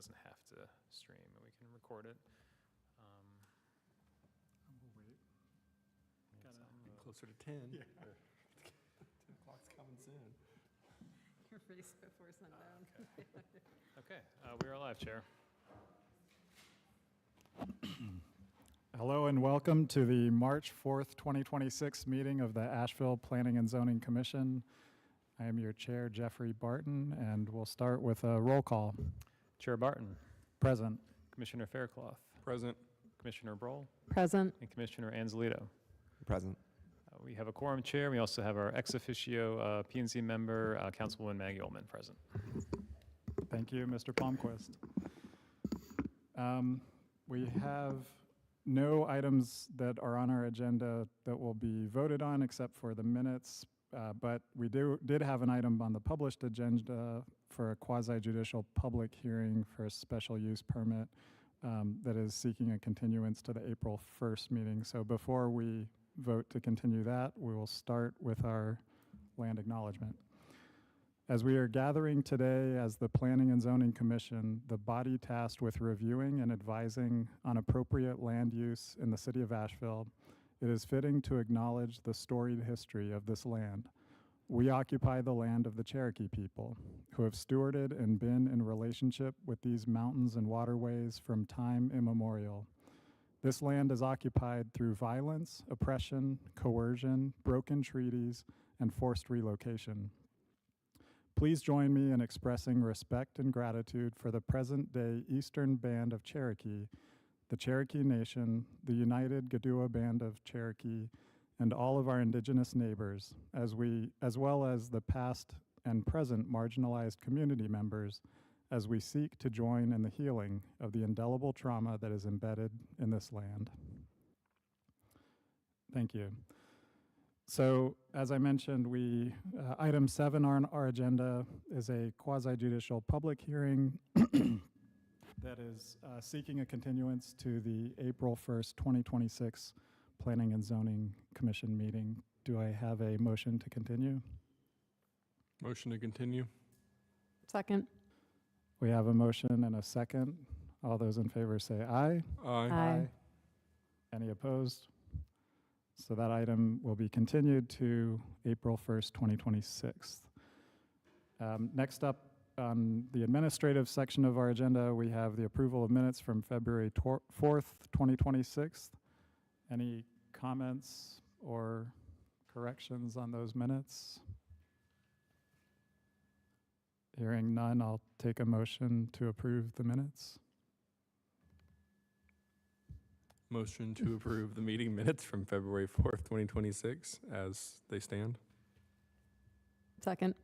doesn't have to stream, and we can record it. We'll wait. Gotta be closer to 10. Yeah. 10 o'clock's coming soon. Your face before sundown. Okay, we are live, Chair. Hello and welcome to the March 4th, 2026 meeting of the Asheville Planning and Zoning Commission. I am your chair, Jeffrey Barton, and we'll start with a roll call. Chair Barton, Present. Commissioner Faircloth, Present. Commissioner Broll, Present. and Commissioner Anzalito. Present. We have a quorum, Chair. We also have our ex officio P&Z member, Councilwoman Maggie Ullman, present. Thank you, Mr. Palmquist. We have no items that are on our agenda that will be voted on except for the minutes, but we did have an item on the published agenda for a quasi-judicial public hearing for a special use permit that is seeking a continuance to the April 1st meeting. So before we vote to continue that, we will start with our land acknowledgement. As we are gathering today as the Planning and Zoning Commission, the body tasked with reviewing and advising on appropriate land use in the city of Asheville, it is fitting to acknowledge the storied history of this land. We occupy the land of the Cherokee people, who have stewarded and been in relationship with these mountains and waterways from time immemorial. This land is occupied through violence, oppression, coercion, broken treaties, and forced relocation. Please join me in expressing respect and gratitude for the present-day Eastern Band of Cherokee, the Cherokee Nation, the United Gadua Band of Cherokee, and all of our indigenous neighbors, as well as the past and present marginalized community members, as we seek to join in the healing of the indelible trauma that is embedded in this land. Thank you. So, as I mentioned, item 7 on our agenda is a quasi-judicial public hearing that is seeking a continuance to the April 1st, 2026 Planning and Zoning Commission meeting. Do I have a motion to continue? Motion to continue. Second. We have a motion and a second. All those in favor say aye. Aye. Aye. Any opposed? So that item will be continued to April 1st, 2026. Next up on the administrative section of our agenda, we have the approval of minutes from February 4th, 2026. Any comments or corrections on those minutes? Hearing none, I'll take a motion to approve the minutes. Motion to approve the meeting minutes from February 4th, 2026 as they stand. Second.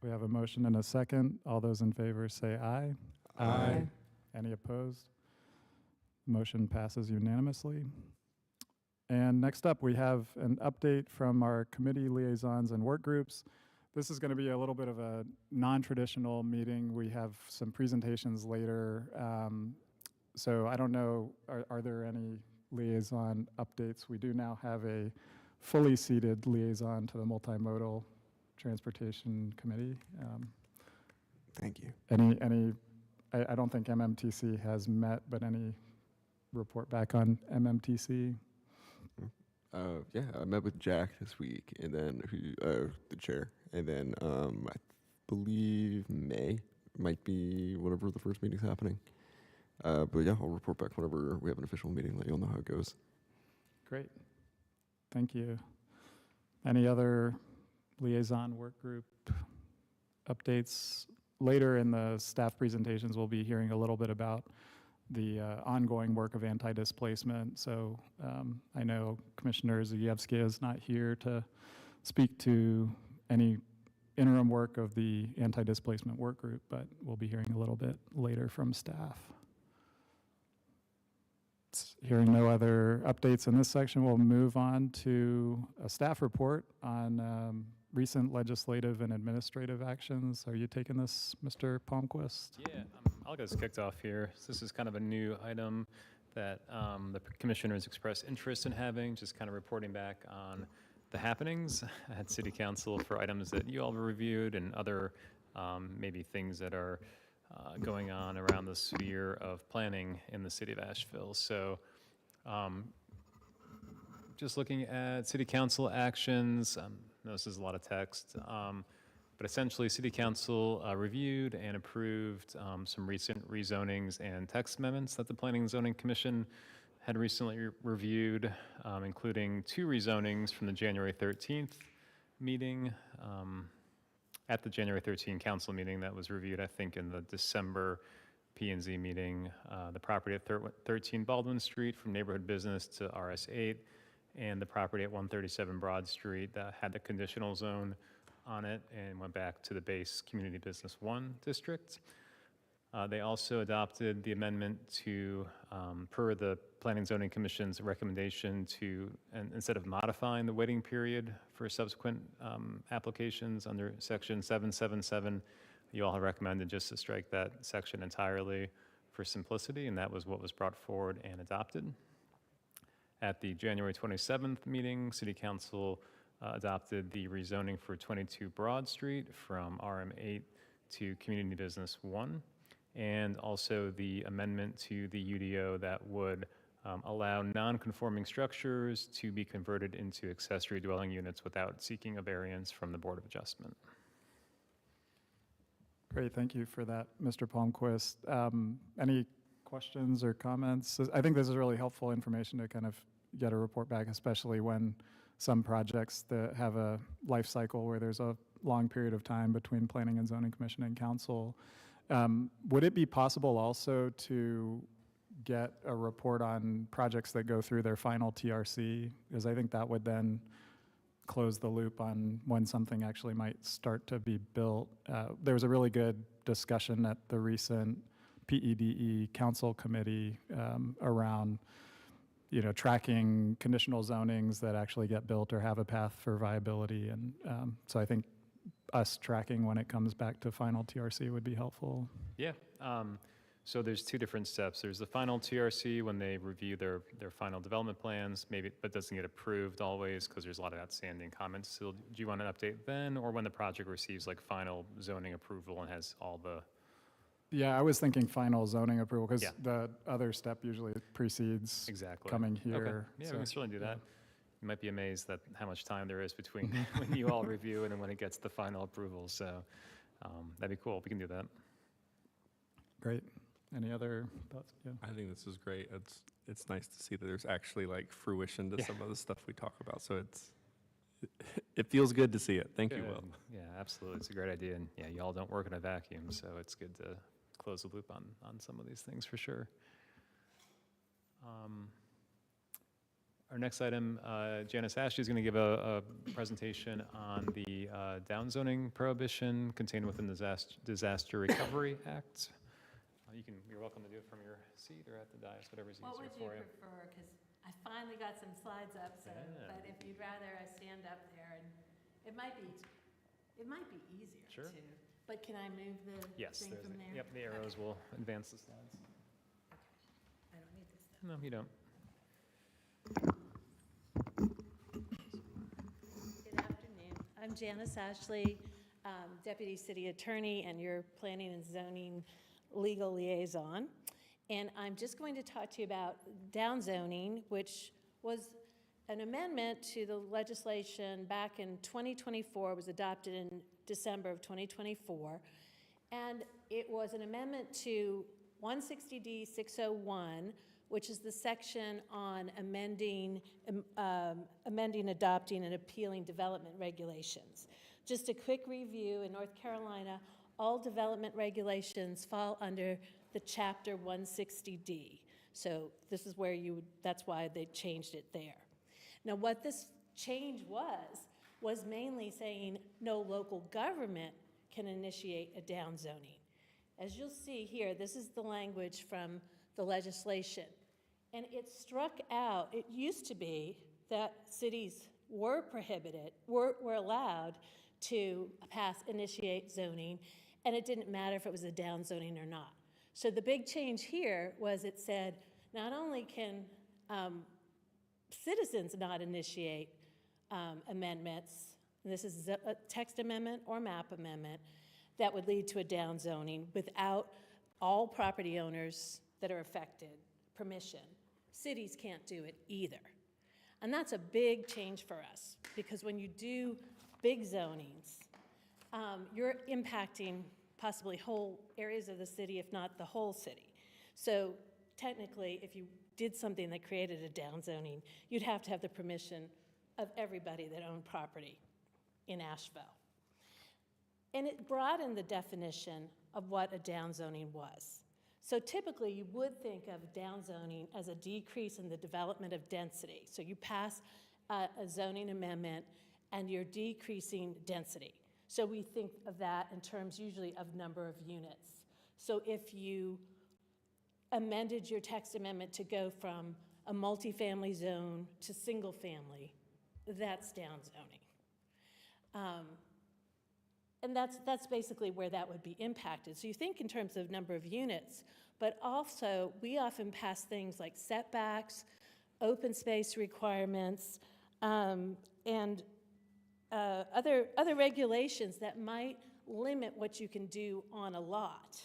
We have a motion and a second. All those in favor say aye. Aye. Any opposed? Motion passes unanimously. And next up, we have an update from our committee liaisons and work groups. This is going to be a little bit of a non-traditional meeting. We have some presentations later. So I don't know, are there any liaison updates? We do now have a fully seated liaison to the Multimodal Transportation Committee. Thank you. I don't think MMTC has met, but any report back on MMTC? Yeah, I met with Jack this week, and then the chair, and then I believe May might be whenever the first meeting's happening. But yeah, I'll report back whenever we have an official meeting, let you all know how it goes. Great. Thank you. Any other liaison work group updates? Later in the staff presentations, we'll be hearing a little bit about the ongoing work of anti-displacement. So I know Commissioner Zajewski is not here to speak to any interim work of the anti-displacement work group, but we'll be hearing a little bit later from staff. Hearing no other updates in this section, we'll move on to a staff report on recent legislative and administrative actions. Are you taking this, Mr. Palmquist? Yeah, I'll get us kicked off here. So this is kind of a new item that the commissioners expressed interest in having, just kind of reporting back on the happenings at City Council for items that you all reviewed and other maybe things that are going on around the sphere of planning in the city of Asheville. So just looking at city council actions, this is a lot of text, but essentially city council reviewed and approved some recent rezonings and text amendments that the Planning and Zoning Commission had recently reviewed, including 2 rezonings from the January 13th meeting. At the January 13 council meeting that was reviewed, I think, in the December P&Z meeting, the property at 13 Baldwin Street from neighborhood business to RS8, and the property at 137 Broad Street that had the conditional zone on it and went back to the base Community Business 1 district. They also adopted the amendment to, per the Planning and Zoning Commission's recommendation to, and instead of modifying the waiting period for subsequent applications under section 777, you all have recommended just to strike that section entirely for simplicity, and that was what was brought forward and adopted. At the January 27th meeting, City Council adopted the rezoning for 22 Broad Street from RM8 to Community Business 1, and also the amendment to the UDO that would allow non-conforming structures to be converted into accessory dwelling units without seeking a variance from the Board of Adjustment. Great, thank you for that, Mr. Palmquist. Any questions or comments? I think this is really helpful information to kind of get a report back, especially when some projects that have a life cycle where there's a long period of time between Planning and Zoning Commission and Council. Would it be possible also to get a report on projects that go through their final TRC? Because I think that would then close the loop on when something actually might start to be built. There was a really good discussion at the recent PEDE Council Committee around tracking conditional zonings that actually get built or have a path for viability. And so I think us tracking when it comes back to final TRC would be helpful. Yeah, so there's 2 different steps. There's the final TRC when they review their final development plans, maybe, but doesn't get approved always because there's a lot of outstanding comments. So do you want an update then, or when the project receives like final zoning approval and has all the? Yeah, I was thinking final zoning approval because Yeah. the other step usually precedes Exactly. coming Okay. here. Yeah, So, we can certainly do that. You might be amazed at how much time there is between when you all review and then when it gets the final approval. So that'd be cool. We can do that. Great. Any other thoughts? Yeah. I think this is great. It's nice to see that there's actually like fruition to Yeah. some of the stuff we talk about. So it feels good to see it. Thank you, Good. Will. Yeah, absolutely. It's a great idea. And yeah, you all don't work in a vacuum, so it's good to close the loop on some of these things for sure. Our next item, Janice Ashley is going to give a presentation on the downzoning prohibition contained within the Disaster Recovery Act. You're welcome to do it from your seat or at the dais, whatever's easier What would for you you. prefer? Because I finally got some slides up, so, Yeah. but if you'd rather I stand up there, and it might be easier Sure. too. But can I move the Yes, thing there's from there? yep, the arrows will advance the slides. I don't need this stuff. No, you don't. Good afternoon. I'm Janice Ashley, Deputy City Attorney and your Planning and Zoning Legal Liaison. And I'm just going to talk to you about downzoning, which was an amendment to the legislation back in 2024, was adopted in December of 2024. And it was an amendment to 160D 601, which is the section on amending, adopting, and appealing development regulations. Just a quick review, in North Carolina, all development regulations fall under the Chapter 160D. So this is where that's why they changed it there. Now, what this change was mainly saying no local government can initiate a downzoning. As you'll see here, this is the language from the legislation. And it struck out, it used to be that cities were prohibited, were allowed to initiate zoning, and it didn't matter if it was a downzoning or not. So the big change here was it said not only can citizens not initiate amendments, and this is a text amendment or map amendment, that would lead to a downzoning without all property owners that are affected permission. Cities can't do it either. And that's a big change for us, because when you do big zonings, you're impacting possibly whole areas of the city, if not the whole city. So technically, if you did something that created a downzoning, you'd have to have the permission of everybody that owned property in Asheville. And it broadened the definition of what a downzoning was. So typically, you would think of downzoning as a decrease in the development of density. So you pass a zoning amendment, and you're decreasing density. So we think of that in terms usually of number of units. So if you amended your text amendment to go from a multifamily zone to single family, that's downzoning. And that's basically where that would be impacted. So you think in terms of number of units, but also we often pass things like setbacks, open space requirements, and other regulations that might limit what you can do on a lot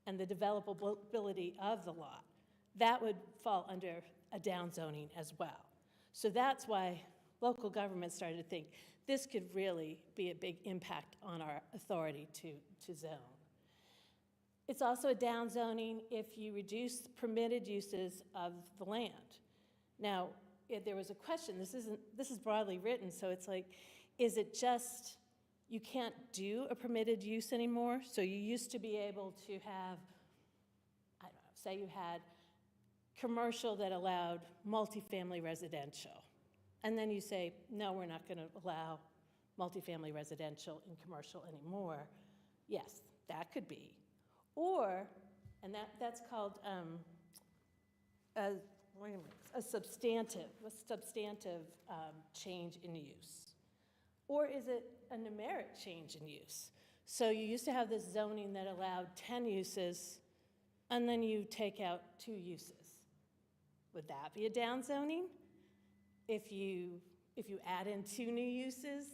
and the developability of the lot. That would fall under a downzoning as well. So that's why local government started to think this could really be a big impact on our authority to zone. It's also a downzoning if you reduce permitted uses of the land. Now, if there was a question, this is broadly written, so it's like, is it just you can't do a permitted use anymore? So you used to be able to have, I don't know, say you had commercial that allowed multifamily residential. And then you say, no, we're not going to allow multifamily residential and commercial anymore. Yes, that could be. Or, and that's called a substantive change in use. Or is it a numeric change in use? So you used to have this zoning that allowed 10 uses, and then you take out 2 uses. Would that be a downzoning? If you add in 2 new uses,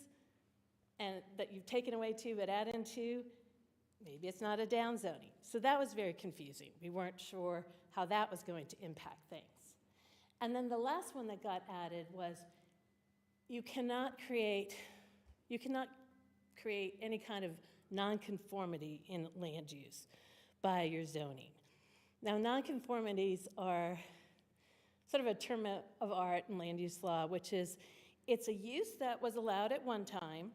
and that you've taken away 2 but add in 2, maybe it's not a downzoning. So that was very confusing. We weren't sure how that was going to impact things. And then the last one that got added was you cannot create any kind of nonconformity in land use by your zoning. Now, nonconformities are sort of a term of art in land use law, which is it's a use that was allowed at one time,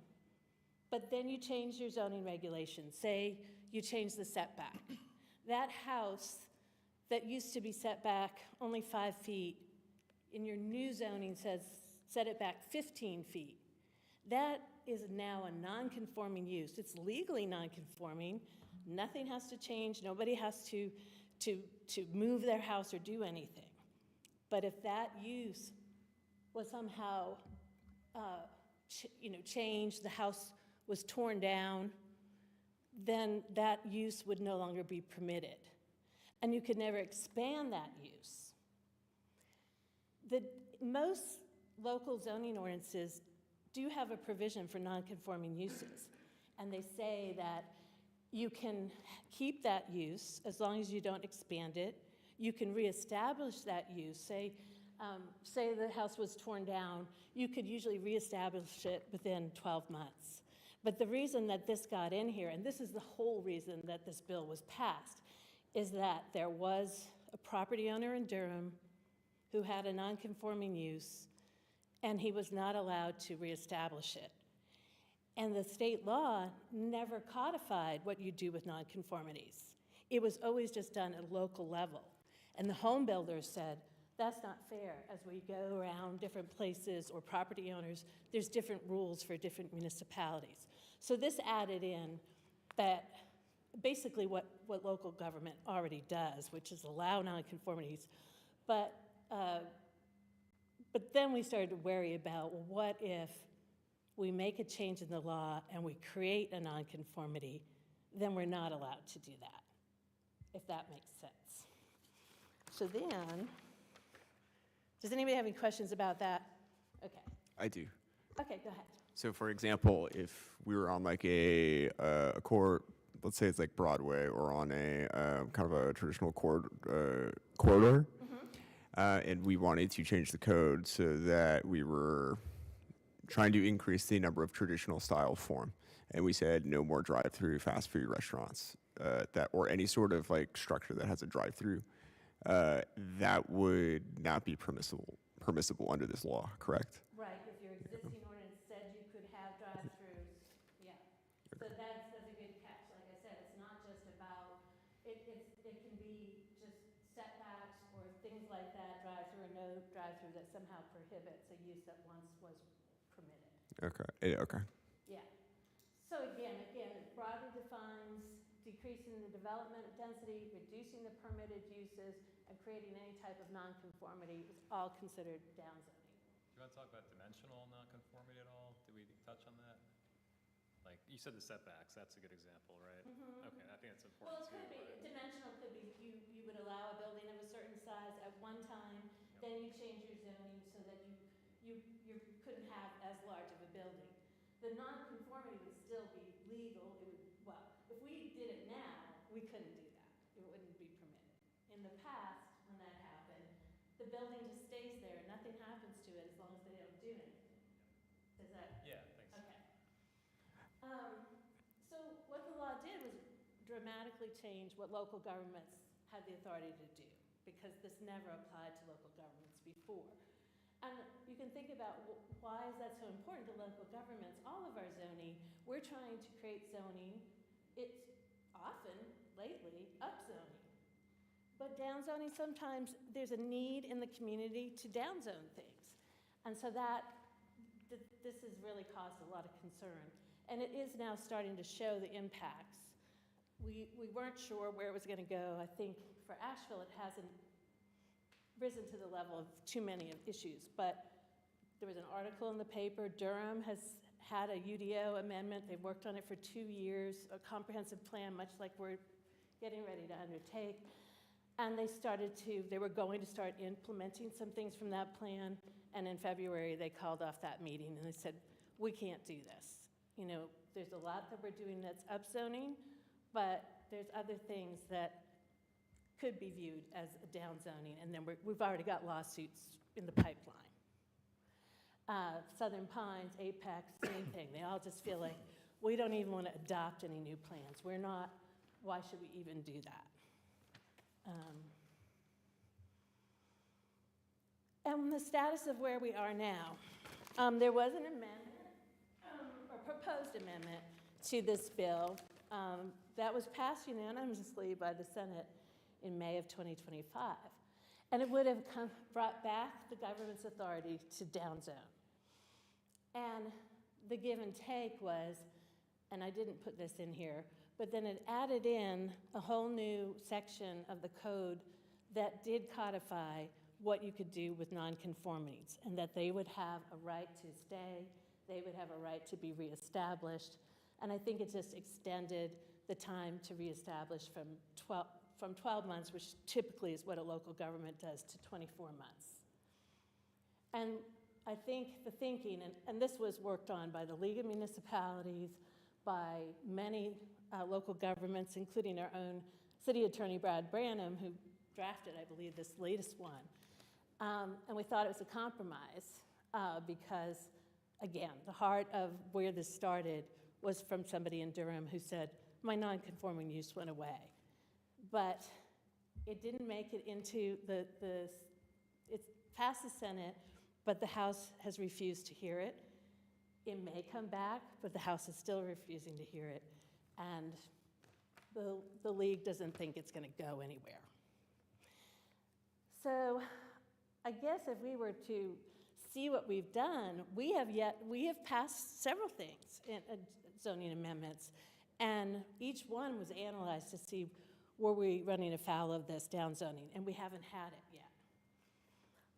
but then you change your zoning regulations. Say you change the setback. That house that used to be set back only 5 feet, in your new zoning says set it back 15 feet. That is now a non-conforming use. It's legally non-conforming. Nothing has to change. Nobody has to move their house or do anything. But if that use was somehow changed, the house was torn down, then that use would no longer be permitted. And you could never expand that use. Most local zoning ordinances do have a provision for nonconforming uses. And they say that you can keep that use as long as you don't expand it. You can reestablish that use. Say the house was torn down, you could usually reestablish it within 12 months. But the reason that this got in here, and this is the whole reason that this bill was passed, is that there was a property owner in Durham who had a nonconforming use, and he was not allowed to reestablish it. And the state law never codified what you do with nonconformities. It was always just done at a local level. And the home builders said, that's not fair. As we go around different places or property owners, there's different rules for different municipalities. So this added in that basically what local government already does, which is allow nonconformities. But then we started to worry about, well, what if we make a change in the law and we create a nonconformity, then we're not allowed to do that, if that makes sense. So then, does anybody have any questions about that? Okay. I do. Okay, go ahead. So, for example, if we were on like a court let's say it's like Broadway or on a kind of a traditional corridor, and we wanted to change the code so that we were trying to increase the number of traditional style form, and we said no more drive-through fast food restaurants that or any sort of like structure that has a drive-through. That would not be permissible under this law, correct? Right, if your existing ordinance said you could have drive-throughs, yeah. So that's a good catch. Like I said, it's not just about, it can be just setbacks or things like that, drive-through or no drive-through, that somehow prohibits a use that once was permitted. Okay. Okay. Yeah. So again, it broadly defines decreasing the development density, reducing the permitted uses, and creating any type of nonconformity is all considered downzoning. Do you want to talk about dimensional nonconformity at all? Did we touch on that? Like, you said the setbacks, that's a good example, right? Okay, I think that's Well, important it too. could be, dimensional could be, you would allow a building of a certain size at one time, then you change your zoning so that you couldn't have as large of a building. The nonconformity would still be legal, it would, well, if we did it now, we couldn't do that. It wouldn't be permitted. In the past, when that happened, the building just stays there, nothing happens to it as long as they don't do anything. Does that? Yeah, thanks. Okay. So what the law did was dramatically change what local governments had the authority to do, because this never applied to local governments before. And you can think about why is that so important to local governments? All of our zoning, we're trying to create zoning. It's often, lately, upzoning. But downzoning, sometimes there's a need in the community to downzone things. And so this has really caused a lot of concern. And it is now starting to show the impacts. We weren't sure where it was going to go. I think for Asheville, it hasn't risen to the level of too many issues. But there was an article in the paper. Durham has had a UDO amendment. They've worked on it for 2 years, a comprehensive plan, much like we're getting ready to undertake. And they were going to start implementing some things from that plan. And in February, they called off that meeting and they said, we can't do this. You know, there's a lot that we're doing that's upzoning, but there's other things that could be viewed as a downzoning. And then we've already got lawsuits in the pipeline. Southern Pines, Apex, same thing. They all just feel like, we don't even want to adopt any new plans. We're not, why should we even do that? And the status of where we are now. There was an amendment, or proposed amendment to this bill that was passed unanimously by the Senate in May of 2025. And it would have brought back the government's authority to downzone. And the give and take was, and I didn't put this in here, but then it added in a whole new section of the code that did codify what you could do with nonconformities, and that they would have a right to stay, they would have a right to be reestablished. And I think it just extended the time to reestablish from 12 months, which typically is what a local government does, to 24 months. And I think the thinking, and this was worked on by the League of Municipalities, by many local governments, including our own City Attorney Brad Branham, who drafted, I believe, this latest one. And we thought it was a compromise because, again, the heart of where this started was from somebody in Durham who said, my non-conforming use went away. But it didn't make it into it passed the Senate, but the House has refused to hear it. It may come back, but the House is still refusing to hear it. And the League doesn't think it's going to go anywhere. So I guess if we were to see what we've done, we have passed several things in zoning amendments, and each one was analyzed to see, were we running afoul of this downzoning, and we haven't had it yet.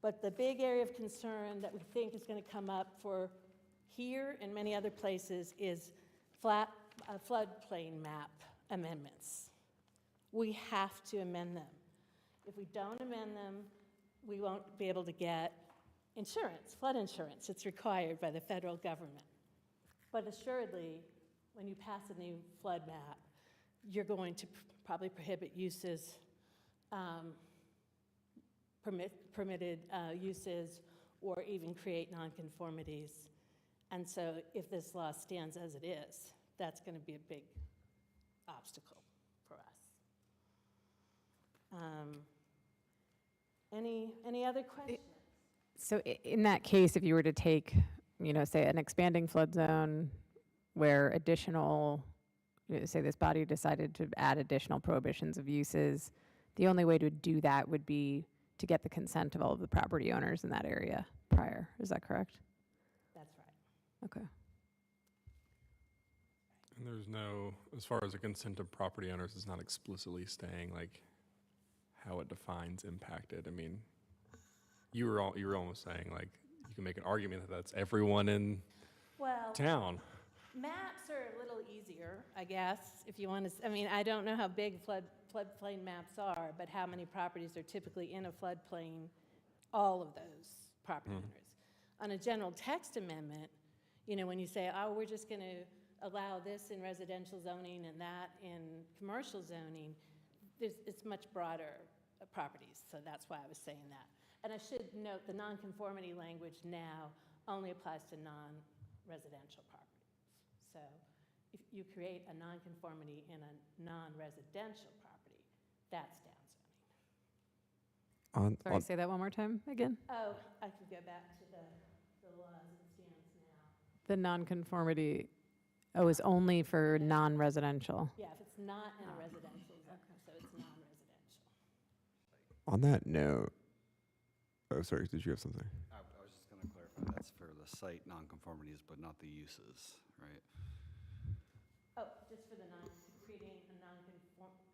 But the big area of concern that we think is going to come up for here and many other places is floodplain map amendments. We have to amend them. If we don't amend them, we won't be able to get insurance, flood insurance. It's required by the federal government. But assuredly, when you pass a new flood map, you're going to probably prohibit uses, permitted uses, or even create nonconformities. And so if this law stands as it is, that's going to be a big obstacle for us. Any other questions? So in that case, if you were to take, say an expanding flood zone where additional, say this body decided to add additional prohibitions of uses, the only way to do that would be to get the consent of all of the property owners in that area prior. Is that correct? That's right. Okay. And there's no, as far as the consent of property owners, it's not explicitly saying like how it defines impacted. I mean, you were almost saying like you can make an argument that that's everyone in Well, town. maps are a little easier, I guess, if you want to, I mean, I don't know how big floodplain maps are, but how many properties are typically in a floodplain, all of those property owners. On a general text amendment, when you say, oh, we're just going to allow this in residential zoning and that in commercial zoning, it's much broader properties, so that's why I was saying that. And I should note, the nonconformity language now only applies to non-residential properties. So if you create a nonconformity in a non-residential property, that's downzoning. Sorry, say that one more time again. Oh, I could go back to the law as it stands now. The nonconformity, is only for non-residential. Yeah, if it's not in a residential zone, so it's non-residential. On that note, oh, sorry, did you have something? I was just going to clarify, that's for the site nonconformities, but not the uses, right? Oh, just for the creating a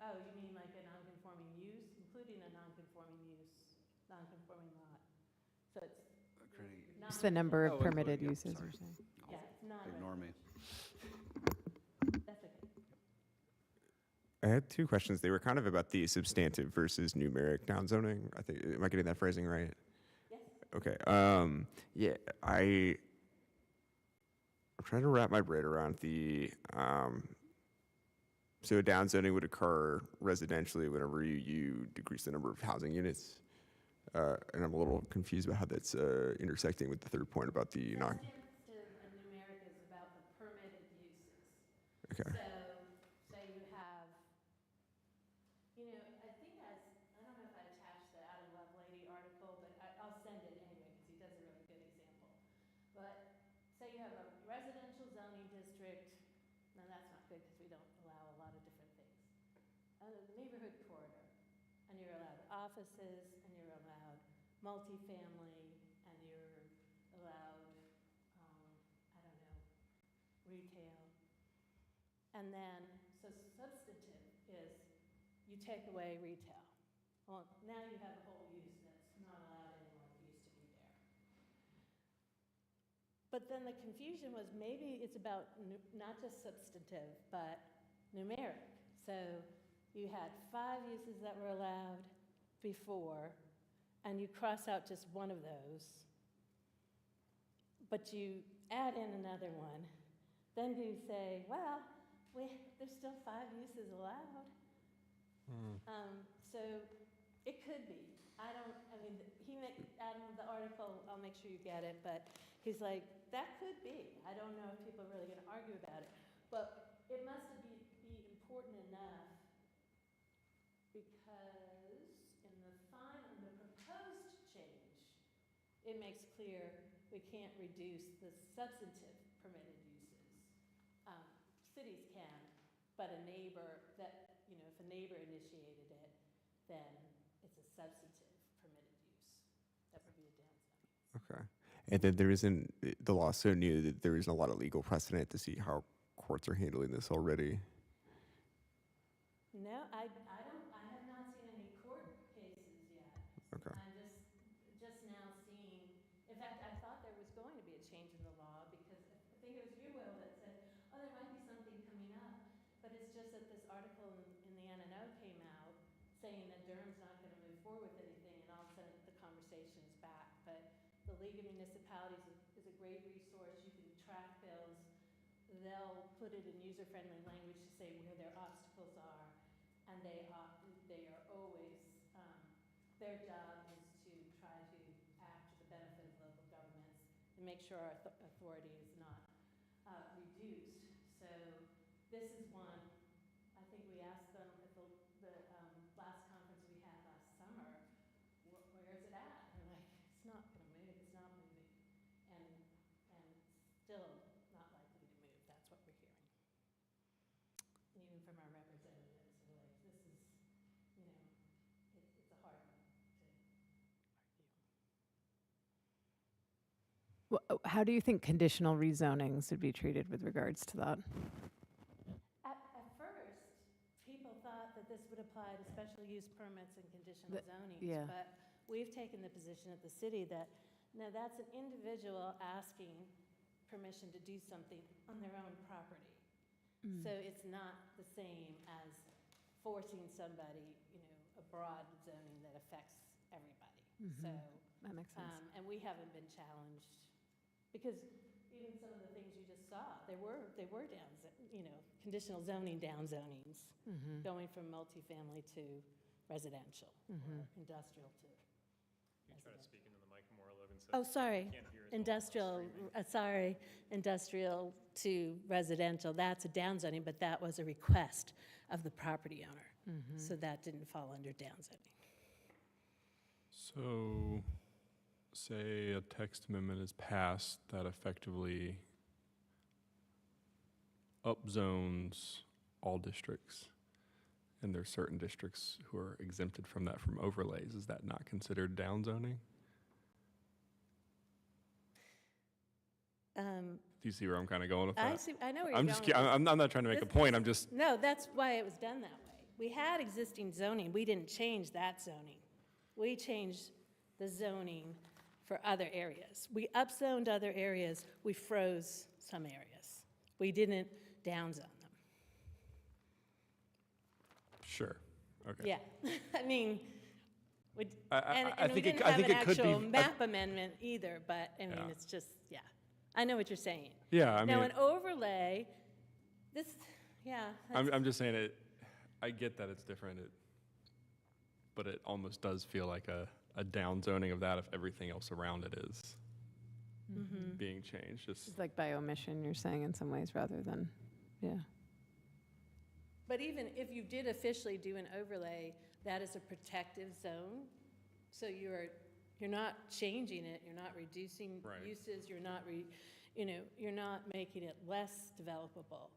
oh, you mean like a nonconforming use, including a nonconforming lot. So it's Creating, It's the number of Oh, including, permitted yep, uses sorry. you're saying. yeah, it's not. Ignore me. That's okay. I had two questions. They were kind of about the substantive versus numeric downzoning. I think, am I getting that phrasing right? Yes. Okay. Yeah, I'm trying to wrap my brain around the, so downzoning would occur residentially whenever you decrease the number of housing units. And I'm a little confused about how that's intersecting with the third point about the non. Substantive and numeric is about the permitted uses. Okay. So say you have, I think I don't know if I attached the Adam Lovelady article, but I'll send it anyway because he does a really good example. But say you have a residential zoning district, no, that's not good because we don't allow a lot of different things. The neighborhood corridor, and you're allowed offices, and you're allowed multifamily, and you're allowed, I don't know, retail. And then, so substantive is you take away retail. Well, now you have a whole use that's not allowed anymore, it used to be there. But then the confusion was maybe it's about not just substantive, but numeric. So you had 5 uses that were allowed before, and you cross out just one of those, but you add in another one. Then you say, well, there's still 5 uses allowed. So it could be. Adam, the article, I'll make sure you get it, but he's like, that could be. I don't know if people are really going to argue about it, but it must be important enough because in the proposed change, it makes clear we can't reduce the substantive permitted uses. Cities can, but a neighbor that, if a neighbor initiated it, then it's a substantive permitted use. That would be a downside. Okay. And then the law is so new that there isn't a lot of legal precedent to see how courts are handling this already. No, I have not seen any court cases yet. Okay. I'm just now seeing, in fact, I thought there was going to be a change in the law because I think it was you, Will, that said, oh, there might be something coming up. But it's just that this article in the NNO came out saying that Durham's not going to move forward with anything, and all of a sudden the conversation's back. But the League of Municipalities is a great resource. You can track bills. They'll put it in user-friendly language to say where there are obstacles councils are, and they are always, their job is to try to act to the benefit of local governments and make sure our authority is not reduced. So this is one, I think we asked them at the last conference we had last summer, where is it at? And they're like, it's not going to move, it's not moving. And still not likely to move, that's what we're hearing. And even from our representatives, they're like, this is, you know, it's a hard one to argue. How do you think conditional rezonings would be treated with regards to that? At first, people thought that this would apply to special use permits and conditional zonings. yeah. But we've taken the position at the city that, no, that's an individual asking permission to do something on their own property. So it's not the same as forcing somebody, you know, a broad zoning that affects everybody. So, That makes sense. and we haven't been challenged, because even some of the things you just saw, they were you know, conditional zoning downzonings, going from multifamily to residential, or industrial to. You can try to speak into the mic more, Logan. So Oh, sorry, can't hear as well industrial, sorry, industrial to residential, that's a downzoning, but that was a request of the property owner. So that didn't fall under downzoning. So, say a text amendment is passed that effectively upzones all districts, and there's certain districts who are exempted from that from overlays. Is that not considered downzoning? Do you see where I'm kind of going with that? I know where you're I'm going just, with this. I'm not trying to make a point. I'm just, No, that's why it was done that way. We had existing zoning, we didn't change that zoning. We changed the zoning for other areas. We upzoned other areas, we froze some areas. We didn't downzone them. sure, okay. Yeah, I mean, we I we think didn't I have think an it could be. actual map amendment either, but, I mean, Yeah. it's just, yeah. I know what you're saying. Yeah, I Now, mean, an overlay, this, yeah. I'm just saying it, I get that it's different, but it almost does feel like a downzoning of that if everything else around it is being changed. Just It's like by omission, you're saying in some ways, rather than, yeah. But even if you did officially do an overlay, that is a protective zone. So you're not changing it, you're not reducing Right. uses, you're not, you're not making it less developable.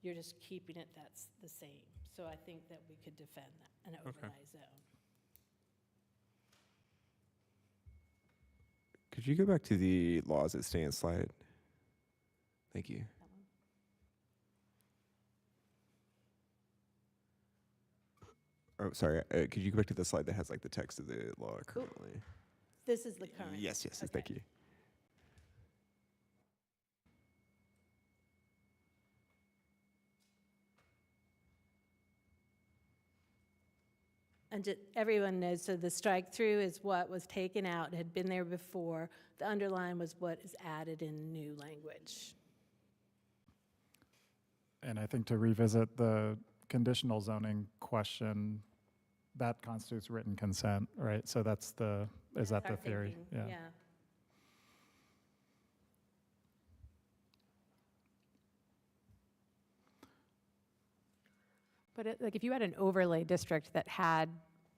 You're just keeping it that's the same. So I think that we could defend that, an overlay zone. Could you go back to the laws that stand slide? Thank you. That one? Oh, sorry. Could you go back to the slide that has like the text of the law currently? This is the current. Yes, yes, yes, thank Okay. you. And everyone knows, so the strike-through is what was taken out, had been there before. The underline was what is added in new language. And I think to revisit the conditional zoning question, that constitutes written consent, right? So that's the, is that the Our theory? thinking, yeah. But like if you had an overlay district that had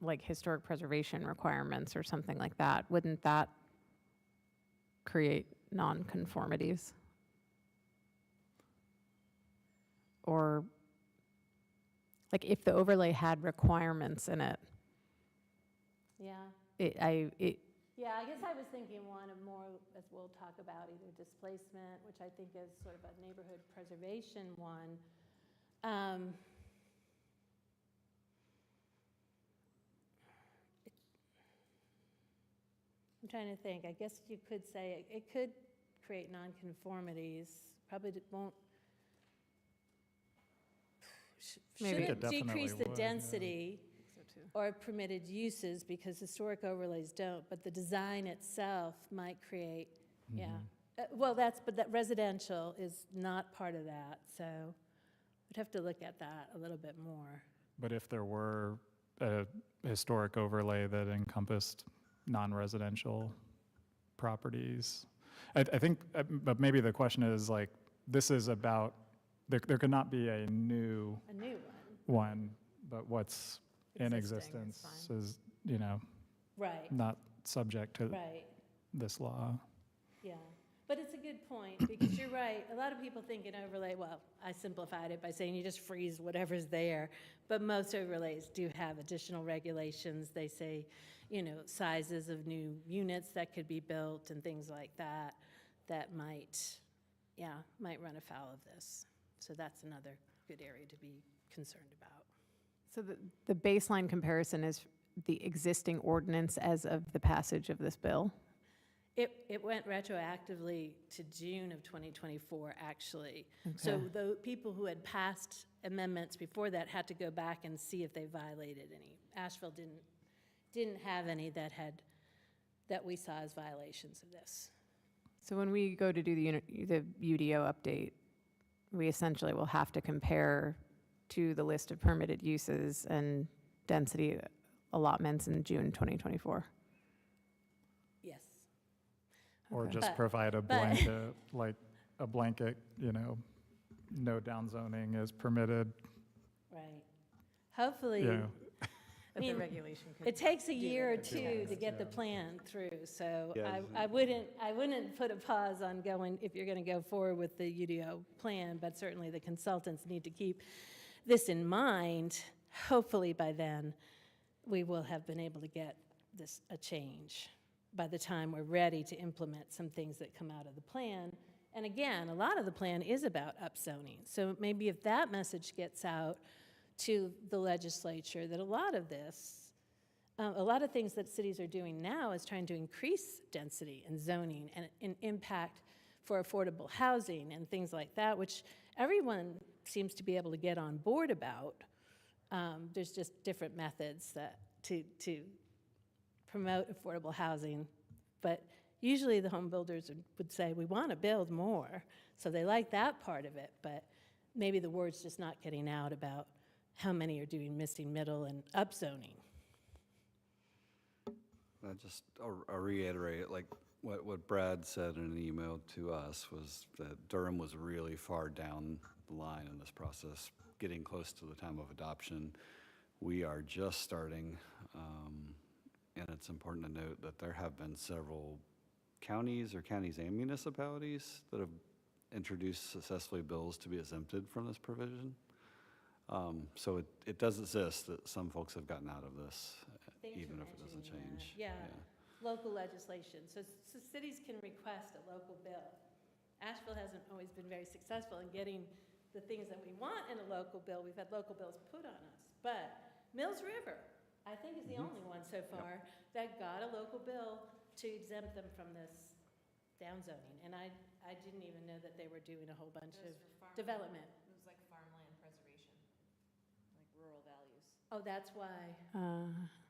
like historic preservation requirements or something like that, wouldn't that create nonconformities? Or like if the overlay had requirements in it, Yeah. it, Yeah, I guess I was thinking one of more, as we'll talk about, either displacement, which I think is sort of a neighborhood preservation one. I'm trying to think. I guess you could say it could create nonconformities. Probably won't. Maybe. Shouldn't It definitely decrease the would, yeah. density or permitted uses, because historic overlays don't, but the design itself might create, yeah. Well, but that residential is not part of that, so We'd have to look at that a little bit more. But if there were a historic overlay that encompassed non-residential properties, I think, but maybe the question is like, this is about, there could not be a new A new one, but what's in Existing is existence fine. is, you know, Right, not subject to right, this law. yeah. But it's a good point, because you're right. A lot of people think an overlay, well, I simplified it by saying you just freeze whatever's there. But most overlays do have additional regulations. They say, you know, sizes of new units that could be built and things like that, that might run afoul of this. So that's another good area to be concerned about. So the baseline comparison is the existing ordinance as of the passage of this bill? It went retroactively to June of 2024, actually. So Okay. the people who had passed amendments before that had to go back and see if they violated any. Asheville didn't have any that we saw as violations of this. So when we go to do the UDO update, we essentially will have to compare to the list of permitted uses and density allotments in June 2024. Yes. Or Okay. just But- provide a but- blanket, like a blanket, you know, no downzoning is permitted, Right. Hopefully, you know. But the mean, regulation could it takes a year or that. two to get the Yeah. plan through, so Yeah, I wouldn't put a pause on going, if you're going to go forward with the UDO plan, but certainly the consultants need to keep this in mind. Hopefully by then, we will have been able to get this a change by the time we're ready to implement some things that come out of the plan. And again, a lot of the plan is about upzoning, so maybe if that message gets out to the legislature, that a lot of this, a lot of things that cities are doing now is trying to increase density and zoning and impact for affordable housing and things like that, which everyone seems to be able to get on board about. There's just different methods to promote affordable housing. But usually the home builders would say, we want to build more. So they like that part of it, but maybe the word's just not getting out about how many are doing missing middle and upzoning. I'll reiterate, like, what Brad said in an email to us was that Durham was really far down the line in this process, getting close to the time of adoption. We are just starting, and it's important to note that there have been several counties and municipalities that have introduced successfully bills to be exempted from this provision. So it does exist that some folks have gotten out of this, Thanks for even if it doesn't mentioning that. change. Yeah. Local legislation. So cities can request a local bill. Asheville hasn't always been very successful in getting the things that we want in a local bill. We've had local bills put on us. But Mills River, I think, is the only one so far that got a local bill to exempt them from this downzoning. And I didn't even know that they were doing a whole bunch of development. It was like farmland preservation, like rural values. Oh, that's why.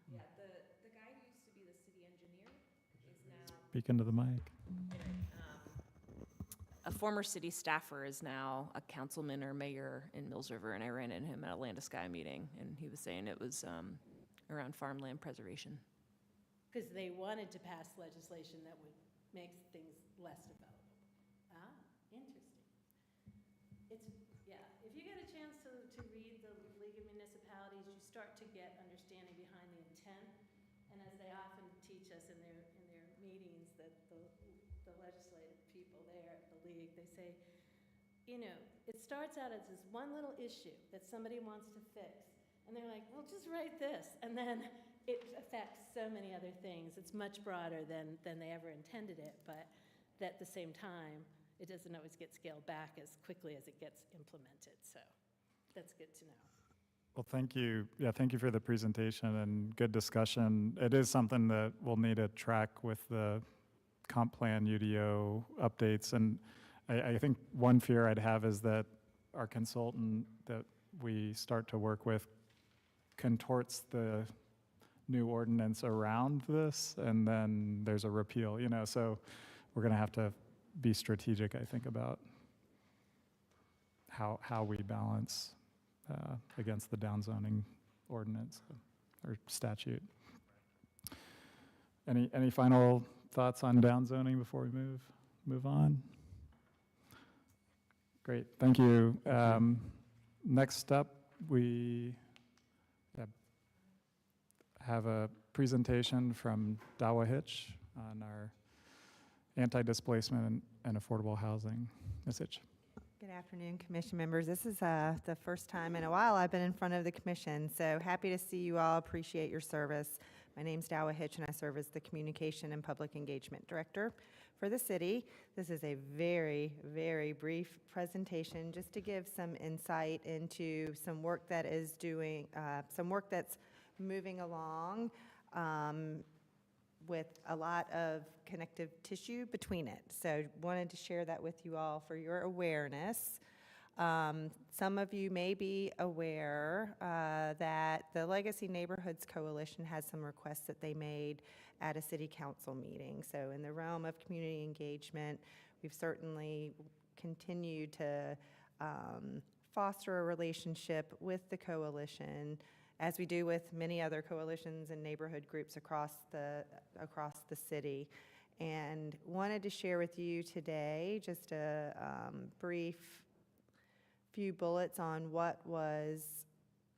Yeah, the guy who used to be the city engineer is now, Speak into the mic. a former city staffer is now a councilman or mayor in Mills River, and I ran into him at a Land of Sky meeting, and he was saying it was around farmland preservation. Because they wanted to pass legislation that would make things less developable. Ah, interesting. If you get a chance to read the League of Municipalities, you start to get understanding behind the intent. And as they often teach us in their meetings, that the legislative people there at the League, they say, you know, it starts out as this one little issue that somebody wants to fix. And they're like, well, just write this. And then it affects so many other things. It's much broader than they ever intended it, but at the same time, it doesn't always get scaled back as quickly as it gets implemented. So that's good to know. Well, thank you. Yeah, thank you for the presentation and good discussion. It is something that we'll need to track with the comp plan UDO updates. And I think one fear I'd have is that our consultant that we start to work with contorts the new ordinance around this, and then there's a repeal, you know, so we're going to have to be strategic, I think, about how we balance against the downzoning ordinance or statute. Any final thoughts on downzoning before we move on? Great, thank you. Next up, we have a presentation from Dawa Hitch on our anti-displacement and affordable housing. Ms. Hitch. Good afternoon, commission members. This is the first time in a while I've been in front of the commission, so happy to see you all, appreciate your service. My name's Dawa Hitch, and I serve as the Communication and Public Engagement Director for the city. This is a very, very brief presentation just to give some insight into some work that is some work that's moving along with a lot of connective tissue between it. So wanted to share that with you all for your awareness. Some of you may be aware that the Legacy Neighborhoods Coalition has some requests that they made at a city council meeting. So in the realm of community engagement, we've certainly continued to foster a relationship with the coalition, as we do with many other coalitions and neighborhood groups across the city. And wanted to share with you today just a brief few bullets on what was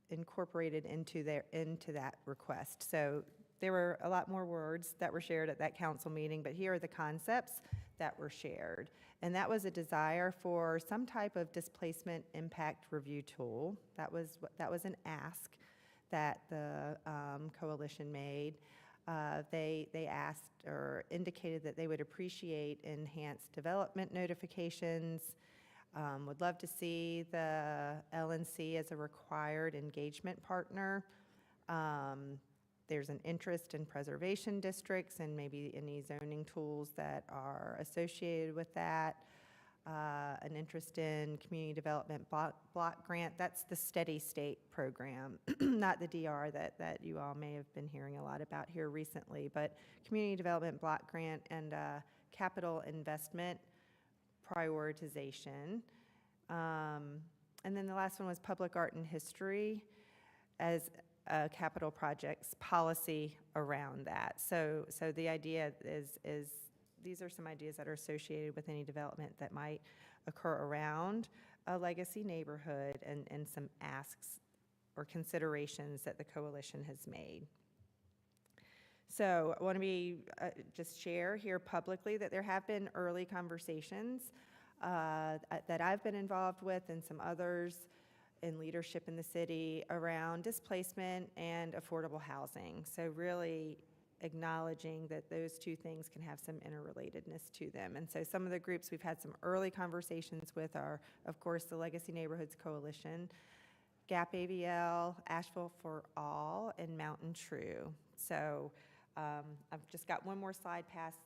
incorporated into that request. So there were a lot more words that were shared at that council meeting, but here are the concepts that were shared. And that was a desire for some type of displacement impact review tool. That was an ask that the coalition made. They asked or indicated that they would appreciate enhanced development notifications, would love to see the LNC as a required engagement partner. There's an interest in preservation districts and maybe any zoning tools that are associated with that. An interest in community development block grant. That's the steady state program, not the DR that you all may have been hearing a lot about here recently, but community development block grant and capital investment prioritization. And then the last one was public art and history as capital projects policy around that. So the idea is these are some ideas that are associated with any development that might occur around a legacy neighborhood and some asks or considerations that the coalition has made. So I want to just share here publicly that there have been early conversations that I've been involved with and some others in leadership in the city around displacement and affordable housing. So really acknowledging that those two things can have some interrelatedness to them. And so some of the groups we've had some early conversations with are, of course, the Legacy Neighborhoods Coalition, GAP AVL, Asheville for All, and Mountain True. So I've just got one more slide past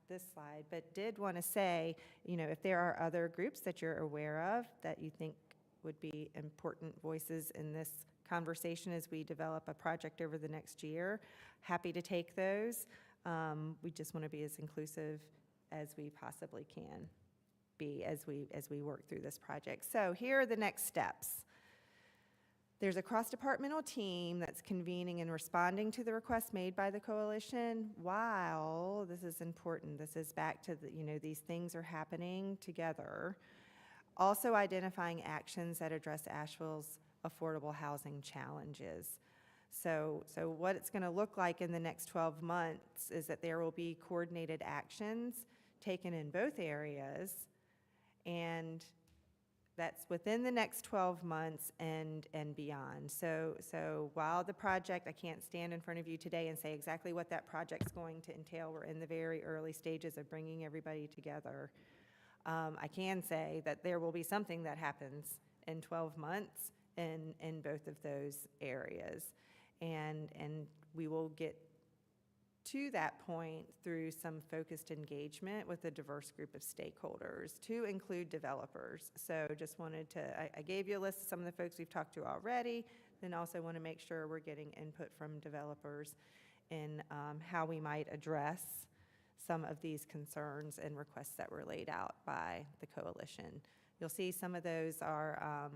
this slide, but did want to say, if there are other groups that you're aware of that you think would be important voices in this conversation as we develop a project over the next year, happy to take those. We just want to be as inclusive as we possibly can be as we work through this project. So here are the next steps. There's a cross-departmental team that's convening and responding to the requests made by the coalition. While this is important, this is back to these things are happening together. Also identifying actions that address Asheville's affordable housing challenges. So what it's going to look like in the next 12 months is that there will be coordinated actions taken in both areas, and that's within the next 12 months and beyond. So while the project, I can't stand in front of you today and say exactly what that project's going to entail. We're in the very early stages of bringing everybody together. I can say that there will be something that happens in 12 months in both of those areas. And we will get to that point through some focused engagement with a diverse group of stakeholders, to include developers. So just wanted to, I gave you a list of some of the folks we've talked to already, then also want to make sure we're getting input from developers in how we might address some of these concerns and requests that were laid out by the coalition. You'll see some of those are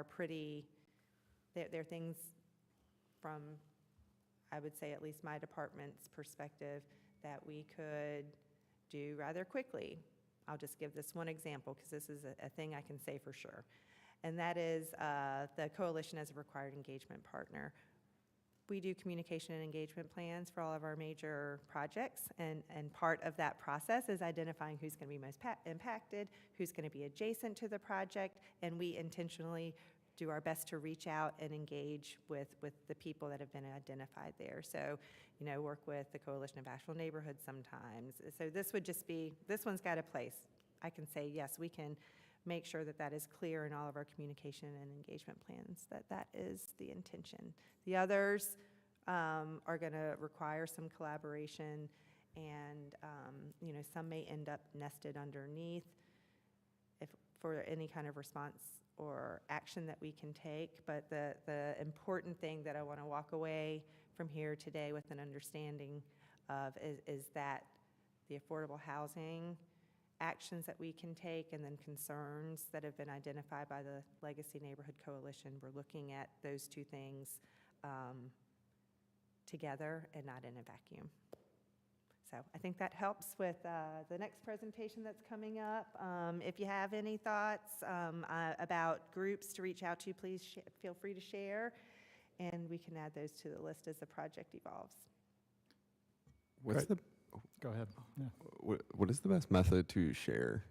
pretty, they're things from, I would say, at least my department's perspective, that we could do rather quickly. I'll just give this one example because this is a thing I can say for sure. And that is the coalition as a required engagement partner. We do communication and engagement plans for all of our major projects, and part of that process is identifying who's going to be most impacted, who's going to be adjacent to the project, and we intentionally do our best to reach out and engage with the people that have been identified there. So, you know, work with the Coalition of Asheville Neighborhoods sometimes. So this would just be, this one's got a place. I can say, yes, we can make sure that that is clear in all of our communication and engagement plans, that that is the intention. The others are going to require some collaboration, and you know, some may end up nested underneath if for any kind of response or action that we can take. But the important thing that I want to walk away from here today with an understanding of is that the affordable housing actions that we can take, and then concerns that have been identified by the Legacy Neighborhood Coalition, we're looking at those two things together and not in a vacuum. So I think that helps with the next presentation that's coming up. If you have any thoughts about groups to reach out to, please feel free to share, and we can add those to the list as the project evolves. What's Great. the Go ahead. Yeah. what is the best method to share?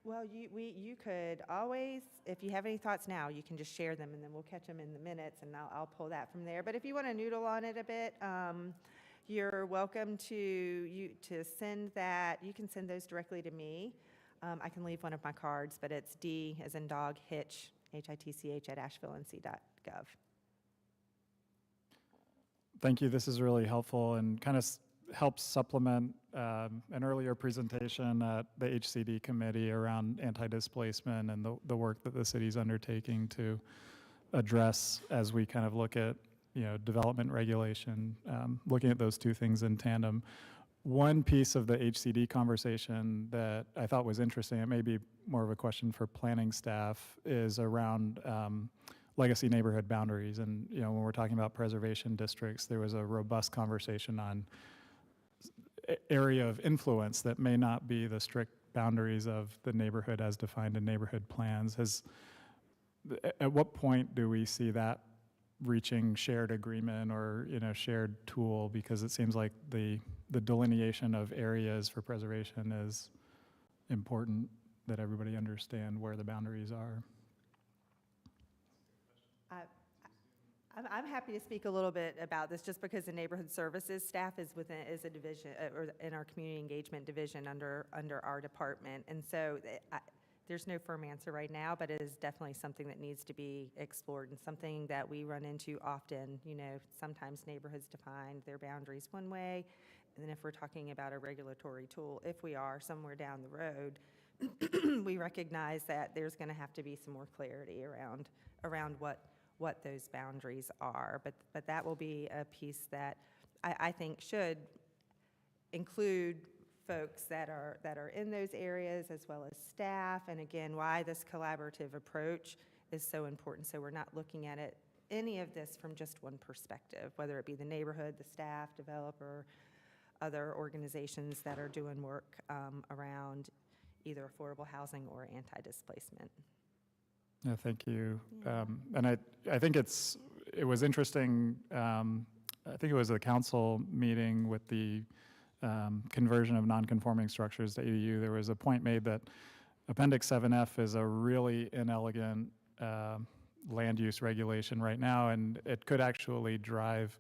Well, you could always, if you have any thoughts now, you can just share them, and then we'll catch them in the minutes, and I'll pull that from there. But if you want to noodle on it a bit, you're welcome to send that. You can send those directly to me. I can leave one of my cards, but it's D as in dog, Hitch, HITCH at ashevillennc.gov. Thank you. This is really helpful and kind of helps supplement an earlier presentation at the HCD committee around anti-displacement and the work that the city's undertaking to address as we kind of look at, you know, development regulation, looking at those two things in tandem. One piece of the HCD conversation that I thought was interesting, it may be more of a question for planning staff, is around legacy neighborhood boundaries. And, you know, when we're talking about preservation districts, there was a robust conversation on area of influence that may not be the strict boundaries of the neighborhood as defined in neighborhood plans. At what point do we see that reaching shared agreement or, you know, shared tool? Because it seems like the delineation of areas for preservation is important, that everybody understand where the boundaries are. I'm happy to speak a little bit about this, just because the neighborhood services staff is a division, or in our community engagement division under our department. And so there's no firm answer right now, but it is definitely something that needs to be explored, and something that we run into often. You know, sometimes neighborhoods define their boundaries one way, and then if we're talking about a regulatory tool, if we are somewhere down the road, we recognize that there's going to have to be some more clarity around what those boundaries are. But that will be a piece that I think should include folks that are in those areas, as well as staff. And again, why this collaborative approach is so important. So we're not looking at any of this from just one perspective, whether it be the neighborhood, the staff, developer, other organizations that are doing work around either affordable housing or anti-displacement. Yeah, thank you. Yeah. And I think it was interesting. I think it was a council meeting with the conversion of non-conforming structures to ADU. There was a point made that Appendix 7F is a really inelegant land use regulation right now, and it could actually drive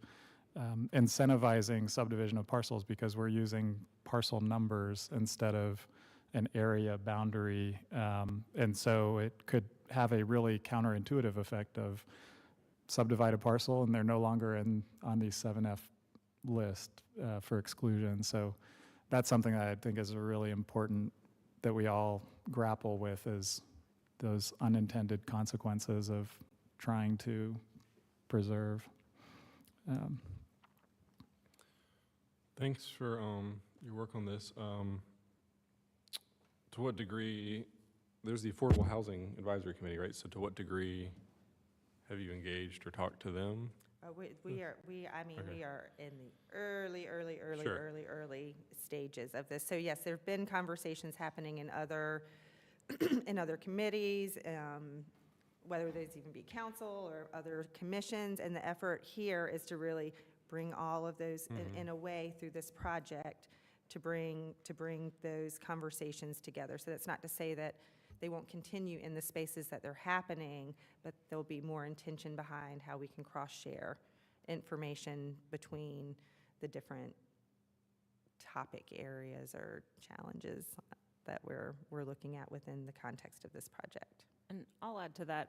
incentivizing subdivision of parcels, because we're using parcel numbers instead of an area boundary. And so it could have a really counterintuitive effect of subdivide a parcel and they're no longer on the 7F list for exclusion. So that's something that I think is a really important that we all grapple with, is those unintended consequences of trying to preserve. Thanks for your work on this. To what degree there's the Affordable Housing Advisory Committee, right? So to what degree have you engaged or talked to them? We are in the early Sure. stages of this. So yes, there've been conversations happening in other, in other committees, whether those even be council or other commissions, and the effort here is to really bring all of those in a way through this project to bring those conversations together. So that's not to say that they won't continue in the spaces that they're happening, but there'll be more intention behind how we can cross-share information between the different topic areas or challenges that we're looking at within the context of this project. And I'll add to that.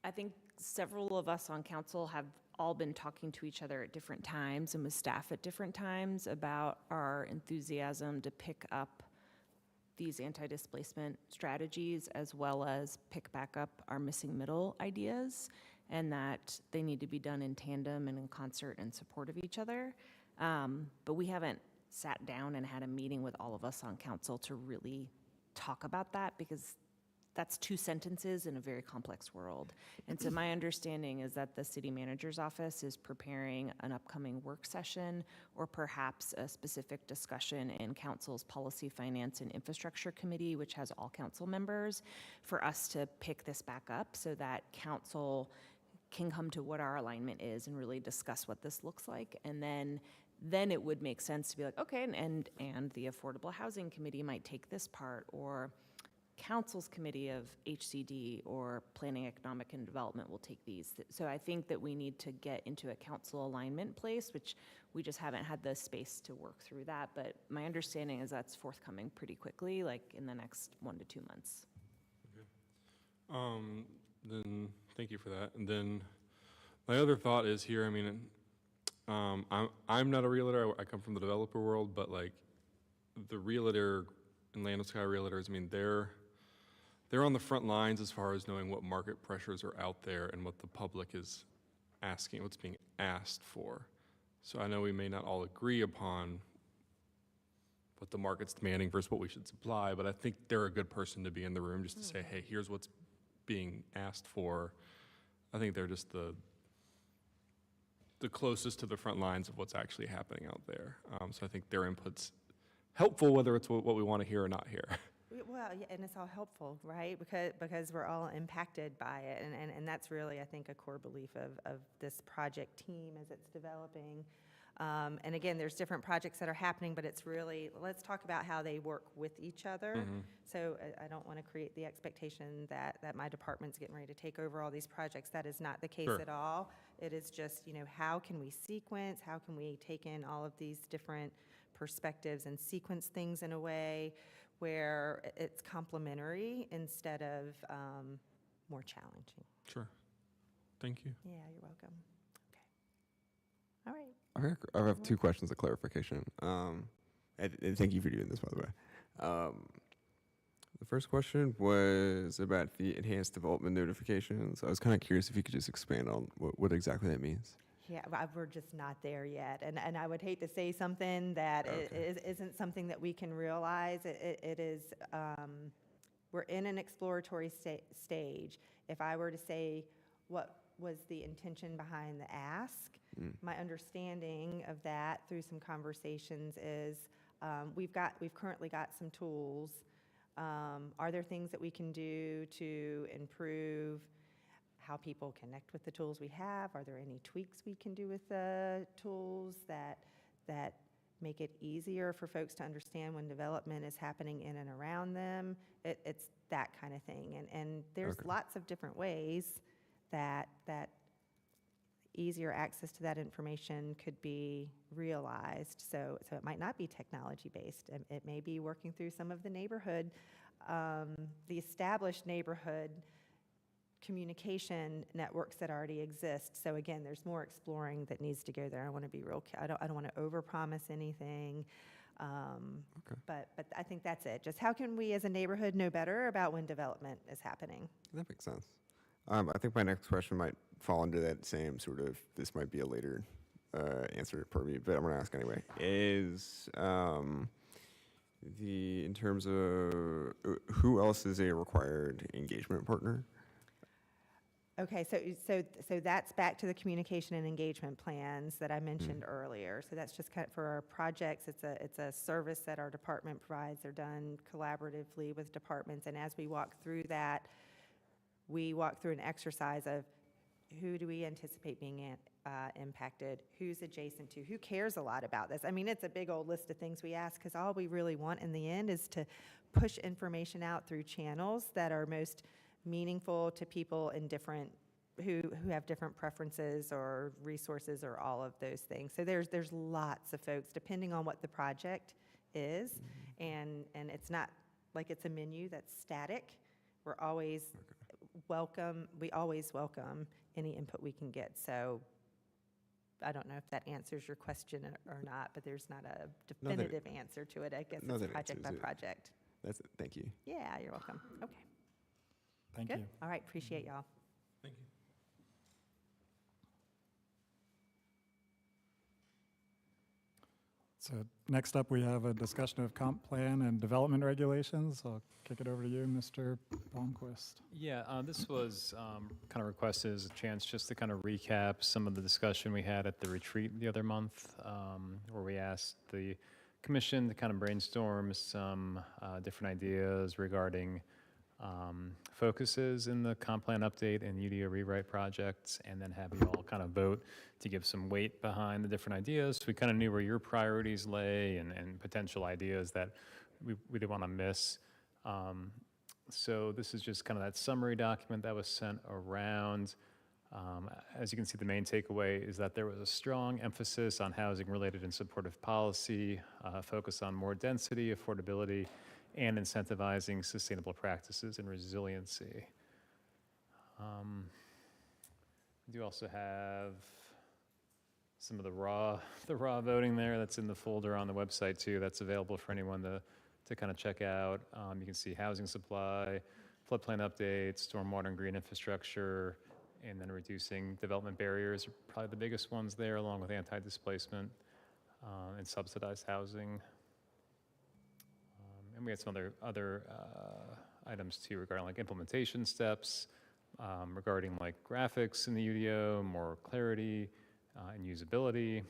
I think several of us on council have all been talking to each other at different times and with staff at different times about our enthusiasm to pick up these anti-displacement strategies, as well as pick back up our missing middle ideas, and that they need to be done in tandem and in concert and support of each other. But we haven't sat down and had a meeting with all of us on council to really talk about that, because that's two sentences in a very complex world. And so my understanding is that the city manager's office is preparing an upcoming work session, or perhaps a specific discussion in council's Policy, Finance, and Infrastructure Committee, which has all council members, for us to pick this back up so that council can come to what our alignment is and really discuss what this looks like. And then it would make sense to be like, okay, and the Affordable Housing Committee might take this part, or Council's Committee of HCD or Planning, Economic, and Development will take these. So I think that we need to get into a council alignment place, which we just haven't had the space to work through that. But my understanding is that's forthcoming pretty quickly, like in the next 1 to 2 months. Then thank you for that. And then my other thought is here, I mean, I'm not a realtor. I come from the developer world, but like the realtor and Land of Sky realtors, I mean, they're on the front lines as far as knowing what market pressures are out there and what the public is asking, what's being asked for. So I know we may not all agree upon what the market's demanding versus what we should supply, but I think they're a good person to be in the room just to say, hey, here's what's being asked for. I think they're just the closest to the front lines of what's actually happening out there. So I think their input's helpful, whether it's what we want to hear or not hear. Well, yeah, and it's all helpful, right? Because we're all impacted by it, and that's really, I think, a core belief of this project team as it's developing. And again, there's different projects that are happening, but it's really, let's talk about how they work with each other. So I don't want to create the expectation that my department's getting ready to take over all these projects. That is not the case Sure. at all. It is just, how can we sequence? How can we take in all of these different perspectives and sequence things in a way where it's complementary instead of more challenging? Sure. Thank you. Yeah, you're welcome. Okay. All right. I have 2 questions of clarification. And thank you for doing this, by the way. The first question was about the enhanced development notifications. I was kind of curious if you could just expand on what exactly that means. Yeah, we're just not there yet. And I would hate to say something that isn't something that we can realize. It is, we're in an exploratory stage. If I were to say what was the intention behind the ask, my understanding of that through some conversations is we've currently got some tools. Are there things that we can do to improve how people connect with the tools we have? Are there any tweaks we can do with the tools that make it easier for folks to understand when development is happening in and around them? It's that kind of thing. And there's lots of different ways that easier access to that information could be realized. So it might not be technology-based. It may be working through some of the neighborhood, the established neighborhood communication networks that already exist. So again, there's more exploring that needs to go there. I want to be real. I don't want to overpromise anything. But I think that's it. Just how can we as a neighborhood know better about when development is happening? That makes sense. I think my next question might fall into that same sort of, this might be a later answer for me, but I'm going to ask anyway, is In terms of who else is a required engagement partner? Okay, so that's back to the communication and engagement plans that I mentioned earlier. So that's just kind of for our projects. It's a service that our department provides. They're done collaboratively with departments, and as we walk through that, we walk through an exercise of who do we anticipate being impacted, who's adjacent to, who cares a lot about this. I mean, it's a big old list of things we ask, because all we really want in the end is to push information out through channels that are most meaningful to people in different, who have different preferences or resources or all of those things. So there's lots of folks, depending on what the project is, and it's not like it's a menu that's static. We're always welcome, we always welcome any input we can get. So I don't know if that answers your question or not, but there's not a definitive answer to it. I guess it's project by project. That's it. Thank you. Yeah, you're welcome. Okay. Thank Good. you. All right, appreciate y'all. Thank you. So next up, we have a discussion of comp plan and development regulations. I'll kick it over to you, Mr. Blomquist. Yeah, this was kind of requested as a chance just to kind of recap some of the discussion we had at the retreat the other month, where we asked the commission to kind of brainstorm some different ideas regarding focuses in the comp plan update and UDO rewrite projects, and then have you all kind of vote to give some weight behind the different ideas. So we kind of knew where your priorities lay and potential ideas that we didn't want to miss. So this is just kind of that summary document that was sent around. As you can see, the main takeaway is that there was a strong emphasis on housing-related and supportive policy, focus on more density, affordability, and incentivizing sustainable practices and resiliency. We do also have some of the raw voting there that's in the folder on the website too. That's available for anyone to kind of check out. You can see housing supply, floodplain updates, stormwater and green infrastructure, and then reducing development barriers are probably the biggest ones there, along with anti-displacement and subsidized housing. And we had some other items too regarding like implementation steps, regarding like graphics in the UDO, more clarity and usability.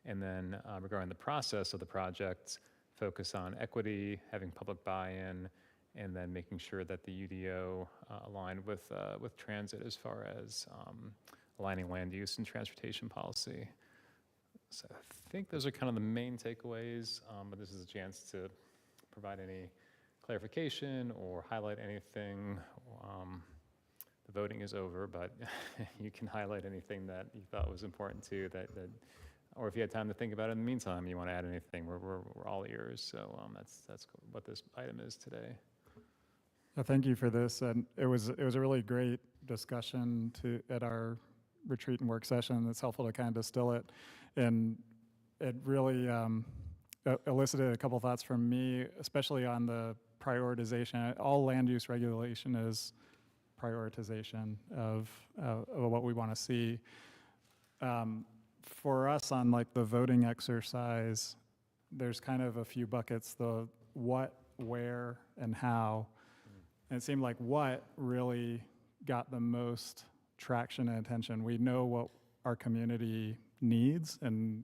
And then regarding the process of the project, focus on equity, having public buy-in, and then making sure that the UDO aligned with transit as far as aligning land use and transportation policy. So I think those are kind of the main takeaways, but this is a chance to provide any clarification or highlight anything. The voting is over, but you can highlight anything that you thought was important too, or if you had time to think about it in the meantime, you want to add anything, we're all ears. So that's what this item is today. Thank you for this, and it was a really great discussion at our retreat and work session. It's helpful to kind of distill it, and it really elicited a couple thoughts from me, especially on the prioritization. All land use regulation is prioritization of what we want to see. For us on like the voting exercise, there's kind of a few buckets: the what, where, and how. And it seemed like what really got the most traction and attention. We know what our community needs, and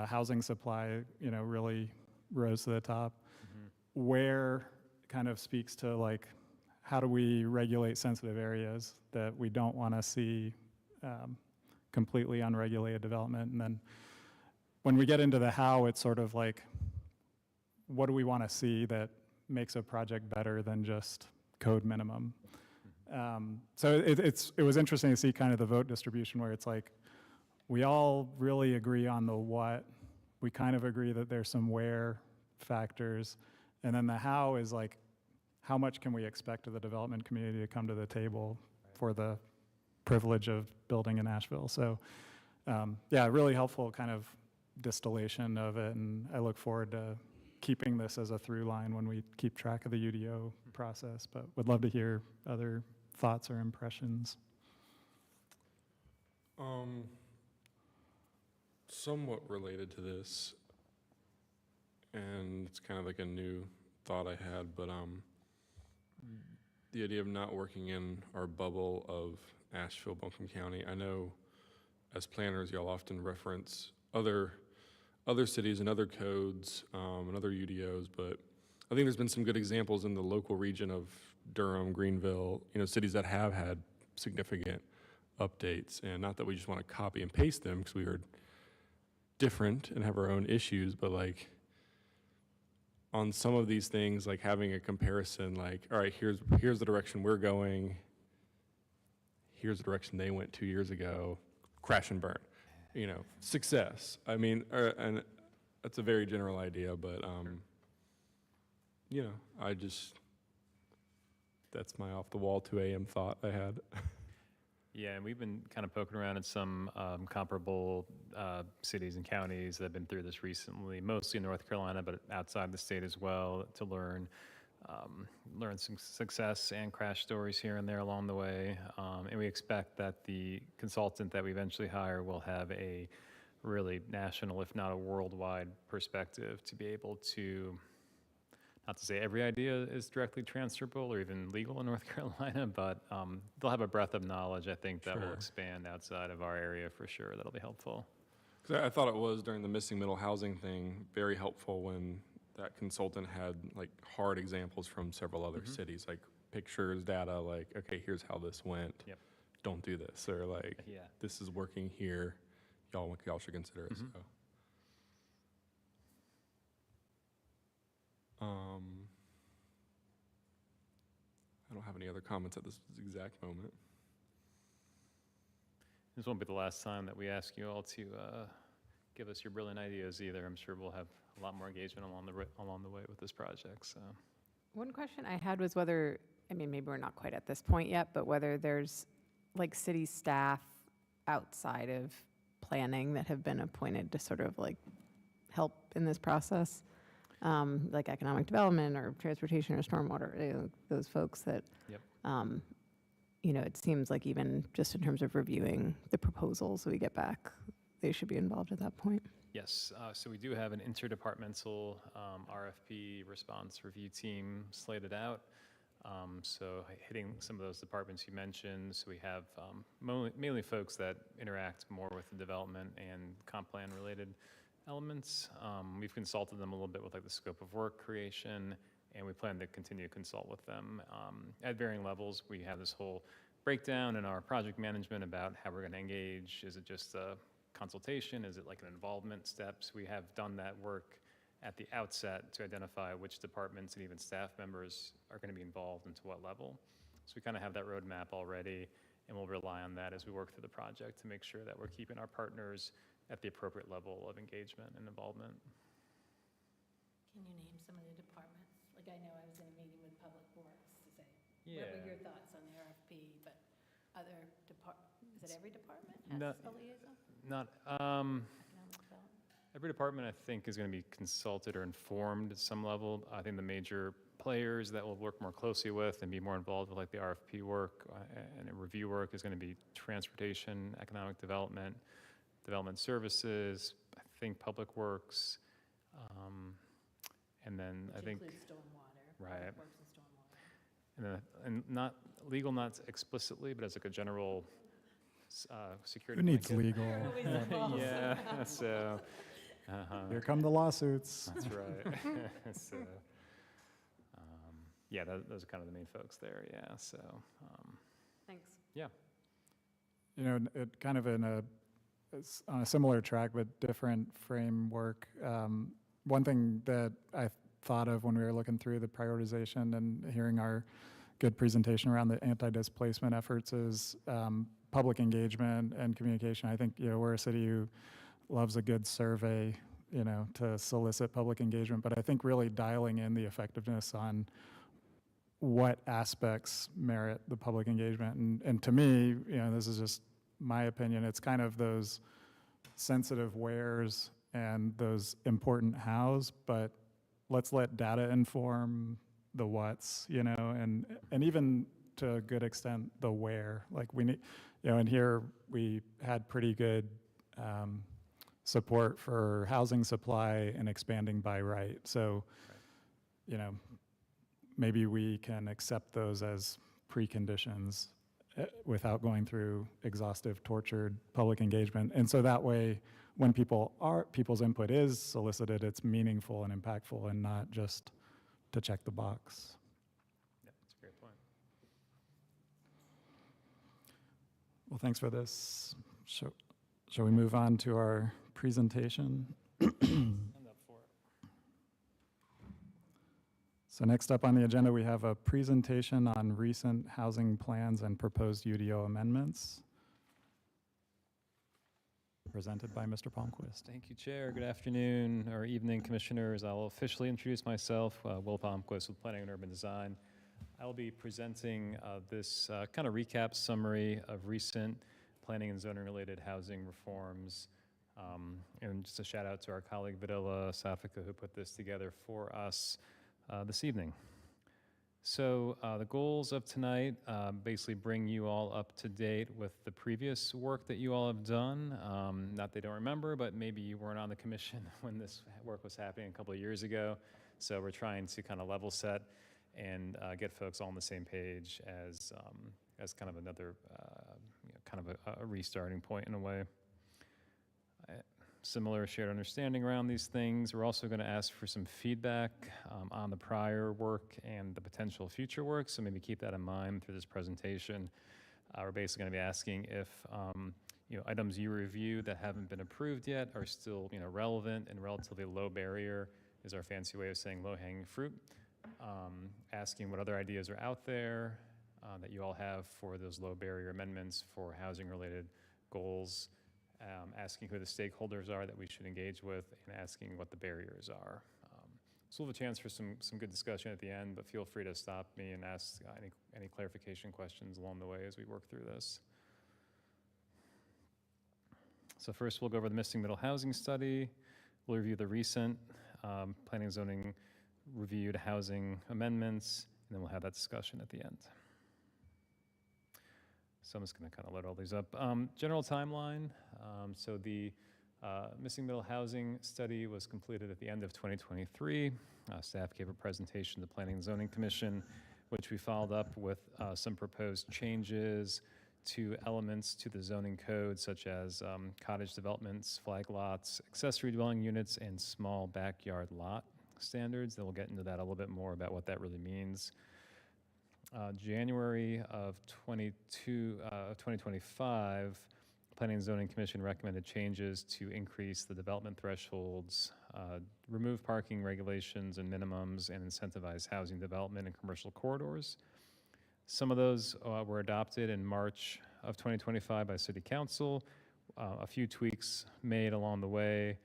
housing supply, really rose to the top. Where kind of speaks to like, how do we regulate sensitive areas that we don't want to see completely unregulated development? And then when we get into the how, it's sort of like, what do we want to see that makes a project better than just code minimum? So it was interesting to see kind of the vote distribution, where it's like, we all really agree on the what. We kind of agree that there's some where factors. And then the how is like, how much can we expect of the development community to come to the table for the privilege of building in Asheville? So yeah, really helpful kind of distillation of it. And I look forward to keeping this as a through line when we keep track of the UDO process, but would love to hear other thoughts or impressions. Somewhat related to this, and it's kind of like a new thought I had, but the idea of not working in our bubble of Asheville, Buncombe County. I know as planners, y'all often reference other cities and other codes and other UDOs, but I think there's been some good examples in the local region of Durham, Greenville, cities that have had significant updates, and not that we just want to copy and paste them because we are different and have our own issues, but like on some of these things, like having a comparison, like, all right, here's the direction we're going, here's the direction they went 2 years ago, crash and burn, success. I mean, and that's a very general idea, but that's my off the wall 2 a.m. thought I had. Yeah, and we've been kind of poking around at some comparable cities and counties that have been through this recently, mostly in North Carolina, but outside the state as well, to learn some success and crash stories here and there along the way. And we expect that the consultant that we eventually hire will have a really national, if not a worldwide perspective to be able to, not to say every idea is directly transferable or even legal in North Carolina, but they'll have a breadth of knowledge, I think, that will Sure. expand outside of our area for sure. That'll be helpful. Because I thought it was, during the missing middle housing thing, very helpful when that consultant had like hard examples from several other cities, like pictures, data, like, okay, here's how this went. Yep. Don't do this, or like, Yeah. this is working here. Y'all should consider it. So. I don't have any other comments at this exact moment. This won't be the last time that we ask you all to give us your brilliant ideas either. I'm sure we'll have a lot more engagement along the way with this project. So, One question I had was whether, maybe we're not quite at this point yet, but whether there's like city staff outside of planning that have been appointed to sort of like help in this process, like economic development or transportation or stormwater, those folks that, Yep. It seems like even just in terms of reviewing the proposals we get back, they should be involved at that point. yes, so we do have an interdepartmental RFP response review team slated out. So hitting some of those departments you mentioned. So we have mainly folks that interact more with the development and comp plan related elements. We've consulted them a little bit with like the scope of work creation, and we plan to continue to consult with them at varying levels. We have this whole breakdown in our project management about how we're going to engage. Is it just a consultation? Is it like an involvement steps? We have done that work at the outset to identify which departments and even staff members are going to be involved and to what level. So we kind of have that roadmap already, and we'll rely on that as we work through the project to make sure that we're keeping our partners at the appropriate level of engagement and involvement. Can you name some of the departments? Like, I know I was in a meeting with Public Works to say, what were your thoughts on the RFP, but other is it every department has a liaison? Not, Economic development? every department, I think, is going to be consulted or informed at some level. I think the major players that we'll work more closely with and be more involved with, like the RFP work and review work, is going to be transportation, economic development, development services, I think Public Works, and then I think, Which includes stormwater. right. Public Works and stormwater. and not legal, not explicitly, but as like a general security. Who needs blanket. legal? Always involved. Yeah, so, Here come the lawsuits. that's right. So, yeah, those are kind of the main folks there, yeah, so, Thanks. yeah. It kind of it's on a similar track but different framework. One thing that I thought of when we were looking through the prioritization and hearing our good presentation around the anti-displacement efforts is public engagement and communication. I think, we're a city who loves a good survey, to solicit public engagement, but I think really dialing in the effectiveness on what aspects merit the public engagement. And to me, this is just my opinion, it's kind of those sensitive wheres and those important hows, but let's let data inform the what's, and even to a good extent, the where. Like we need, and here we had pretty good support for housing supply and expanding by right. So, you know, maybe we can accept those as preconditions without going through exhaustive, tortured public engagement. And so that way, when people's input is solicited, it's meaningful and impactful and not just to check the box. Yeah, that's a great point. Well, thanks for this. Shall we move on to our presentation? Stand up for it. So next up on the agenda, we have a presentation on recent housing plans and proposed UDO amendments, presented by Mr. Palmquist. Thank you, Chair. Good afternoon or evening, Commissioners. I'll officially introduce myself, Will Palmquist with Planning and Urban Design. I will be presenting this kind of recap summary of recent planning and zoning related housing reforms. And just a shout out to our colleague Vidila Safika who put this together for us this evening. So the goals of tonight basically bring you all up to date with the previous work that you all have done. Not they don't remember, but maybe you weren't on the commission when this work was happening a couple of years ago. So we're trying to kind of level set and get folks all on the same page as kind of another kind of a restarting point in a way. Similar shared understanding around these things. We're also going to ask for some feedback on the prior work and the potential future work, so maybe keep that in mind through this presentation. We're basically going to be asking if items you review that haven't been approved yet are still relevant and relatively low barrier is our fancy way of saying low-hanging fruit. Asking what other ideas are out there that you all have for those low barrier amendments for housing related goals. Asking who the stakeholders are that we should engage with, and asking what the barriers are. So we'll have a chance for some good discussion at the end, but feel free to stop me and ask any clarification questions along the way as we work through this. So first we'll go over the missing middle housing study. We'll review the recent planning and zoning reviewed housing amendments, and then we'll have that discussion at the end. So I'm just going to kind of load all these up. General timeline. So the missing middle housing study was completed at the end of 2023. Staff gave a presentation to the Planning and Zoning Commission, which we followed up with some proposed changes to elements to the zoning code, such as cottage developments, flag lots, accessory dwelling units, and small backyard lot standards. Then we'll get into that a little bit more about what that really means. January of 2025, Planning and Zoning Commission recommended changes to increase the development thresholds, remove parking regulations and minimums, and incentivize housing development in commercial corridors. Some of those were adopted in March of 2025 by City Council. A few tweaks made along the way.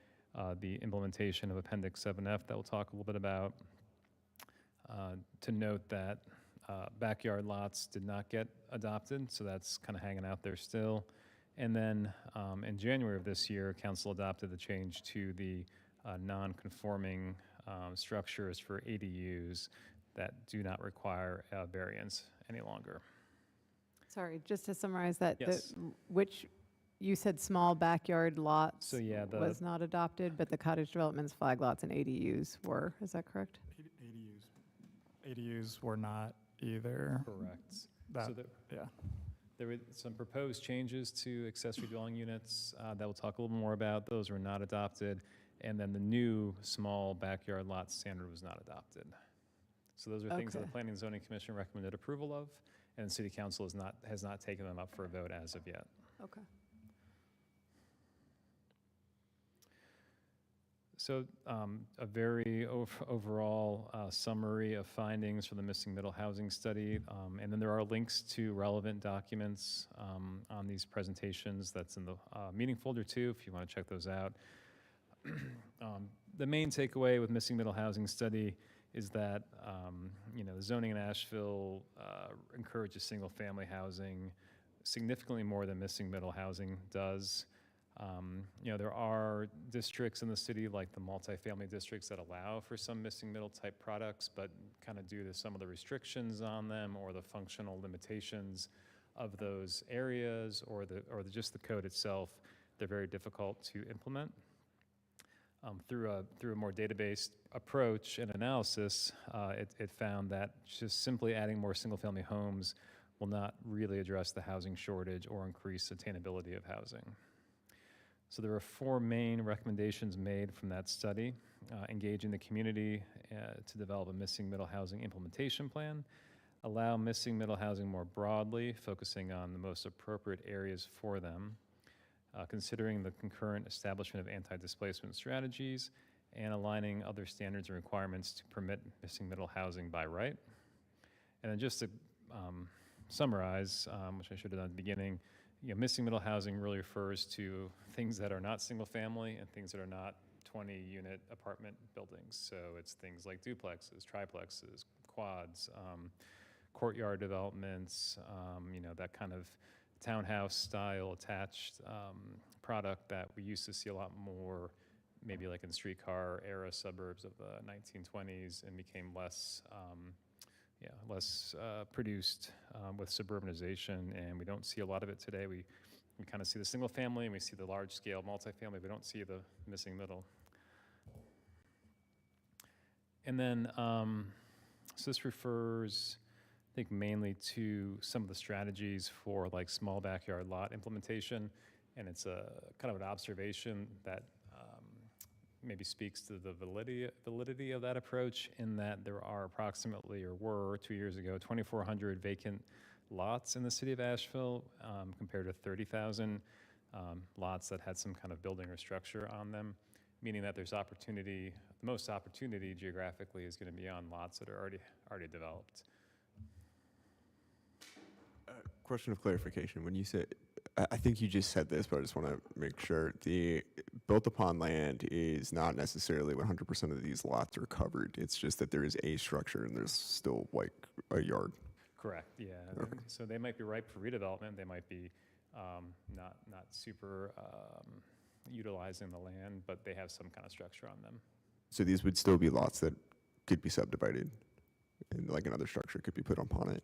The implementation of Appendix 7F that we'll talk a little bit about. To note that backyard lots did not get adopted, so that's kind of hanging out there still. And then in January of this year, Council adopted the change to the non-conforming structures for ADUs that do not require a variance any longer. Sorry, just to summarize that, Yes. which you said small backyard lots So yeah, was not adopted, but the cottage developments, flag lots, and ADUs were. Is that correct? ADUs were not either. Correct. That, So yeah. there were some proposed changes to accessory dwelling units that we'll talk a little more about. Those were not adopted. And then the new small backyard lot standard was not adopted. So those are things that the Okay. Planning and Zoning Commission recommended approval of, and City Council has not taken them up for a vote as of yet. Okay. So a very overall summary of findings for the missing middle housing study. And then there are links to relevant documents on these presentations. That's in the meeting folder too, if you want to check those out. The main takeaway with missing middle housing study is that the zoning in Asheville encourages single family housing significantly more than missing middle housing does. There are districts in the city, like the multifamily districts, that allow for some missing middle type products, but kind of due to some of the restrictions on them or the functional limitations of those areas or just the code itself, they're very difficult to implement. through a more database approach and analysis, it found that just simply adding more single-family homes will not really address the housing shortage or increase attainability of housing. So there were 4 main recommendations made from that study. Engage in the community to develop a missing middle housing implementation plan, allow missing middle housing more broadly, focusing on the most appropriate areas for them, considering the concurrent establishment of anti-displacement strategies, and aligning other standards and requirements to permit missing middle housing by right. And then just to summarize, which I should have done at the beginning, missing middle housing really refers to things that are not single family and things that are not 20-unit apartment buildings. So it's things like duplexes, triplexes, quads, courtyard developments, that kind of townhouse style attached product that we used to see a lot more, maybe like in streetcar era suburbs of the 1920s, and became less produced with suburbanization, and we don't see a lot of it today. We kind of see the single family and we see the large scale multifamily. We don't see the missing middle. And then, so this refers, I think, mainly to some of the strategies for like small backyard lot implementation, and it's a kind of an observation that maybe speaks to the validity of that approach, in that there are approximately, or were 2 years ago, 2,400 vacant lots in the city of Asheville, compared to 30,000 lots that had some kind of building or structure on them, meaning that there's opportunity. The most opportunity geographically is going to be on lots that are already developed. Question of clarification. When you say, I think you just said this, but I just want to make sure. The built upon land is not necessarily 100% of these lots are covered. It's just that there is a structure and there's still like a yard. Correct, yeah. Okay. So they might be ripe for redevelopment. They might be not super utilizing the land, but they have some kind of structure on them. So these would still be lots that could be subdivided and like another structure could be put upon it.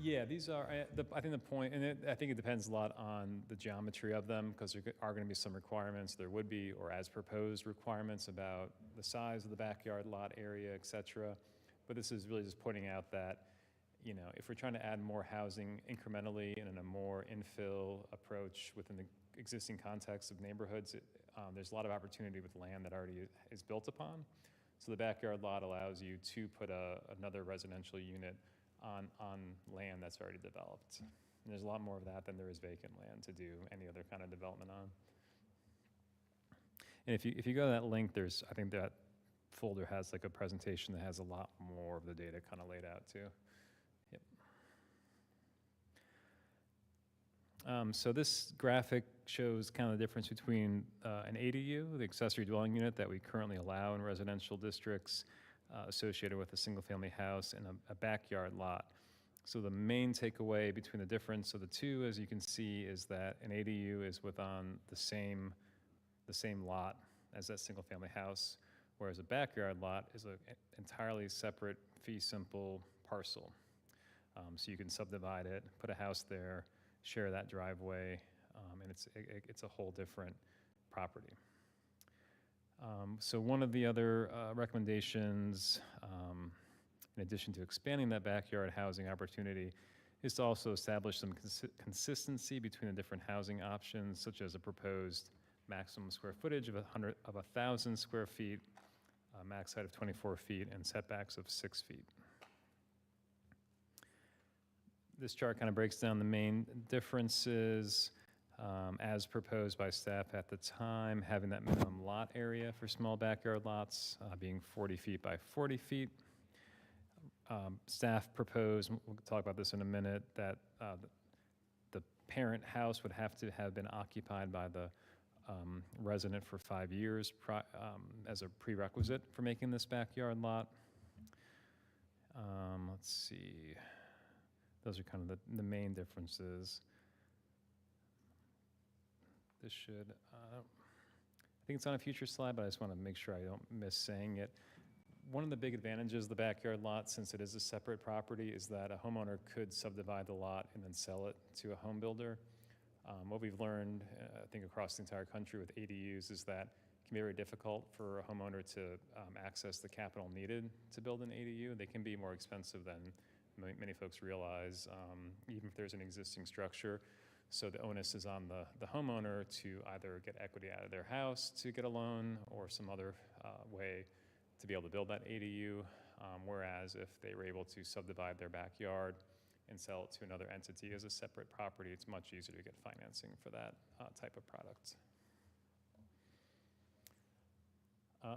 Yeah, these are, I think the point, and I think it depends a lot on the geometry of them, because there are going to be some requirements, there would be, or as proposed requirements about the size of the backyard lot area, et cetera. But this is really just pointing out that, if we're trying to add more housing incrementally and in a more infill approach within the existing context of neighborhoods, there's a lot of opportunity with land that already is built upon. So the backyard lot allows you to put another residential unit on land that's already developed. And there's a lot more of that than there is vacant land to do any other kind of development on. And if you go to that link, I think that folder has like a presentation that has a lot more of the data kind of laid out too. Yep. So this graphic shows kind of the difference between an ADU, the accessory dwelling unit that we currently allow in residential districts, associated with a single-family house, and a backyard lot. So the main takeaway between the difference of the two, as you can see, is that an ADU is within the same lot as that single-family house, whereas a backyard lot is an entirely separate fee simple parcel. So you can subdivide it, put a house there, share that driveway, and it's a whole different property. So one of the other recommendations, in addition to expanding that backyard housing opportunity, is to also establish some consistency between the different housing options, such as a proposed maximum square footage of 1,000 square feet, max height of 24 feet, and setbacks of 6 feet. This chart kind of breaks down the main differences as proposed by staff at the time, having that minimum lot area for small backyard lots being 40 feet by 40 feet. Staff proposed, we'll talk about this in a minute, that the parent house would have to have been occupied by the resident for 5 years as a prerequisite for making this backyard lot. Let's see. Those are kind of the main differences. This should, I think it's on a future slide, but I just want to make sure I don't miss saying it. One of the big advantages of the backyard lot, since it is a separate property, is that a homeowner could subdivide the lot and then sell it to a home builder. What we've learned, I think across the entire country with ADUs, is that it can be very difficult for a homeowner to access the capital needed to build an ADU. They can be more expensive than many folks realize, even if there's an existing structure. So the onus is on the homeowner to either get equity out of their house to get a loan or some other way to be able to build that ADU. Whereas if they were able to subdivide their backyard and sell it to another entity as a separate property, it's much easier to get financing for that type of product.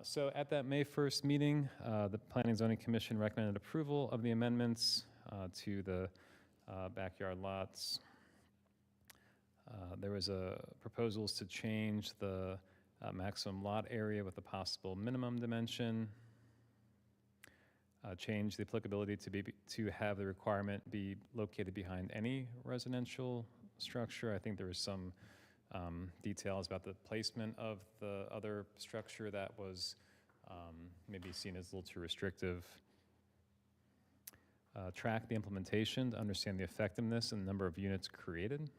So at that May 1st meeting, the Planning and Zoning Commission recommended approval of the amendments to the backyard lots. There was proposals to change the maximum lot area with a possible minimum dimension. Change the applicability to have the requirement be located behind any residential structure. I think there was some details about the placement of the other structure that was maybe seen as a little too restrictive. Track the implementation to understand the effectiveness and the number of units created.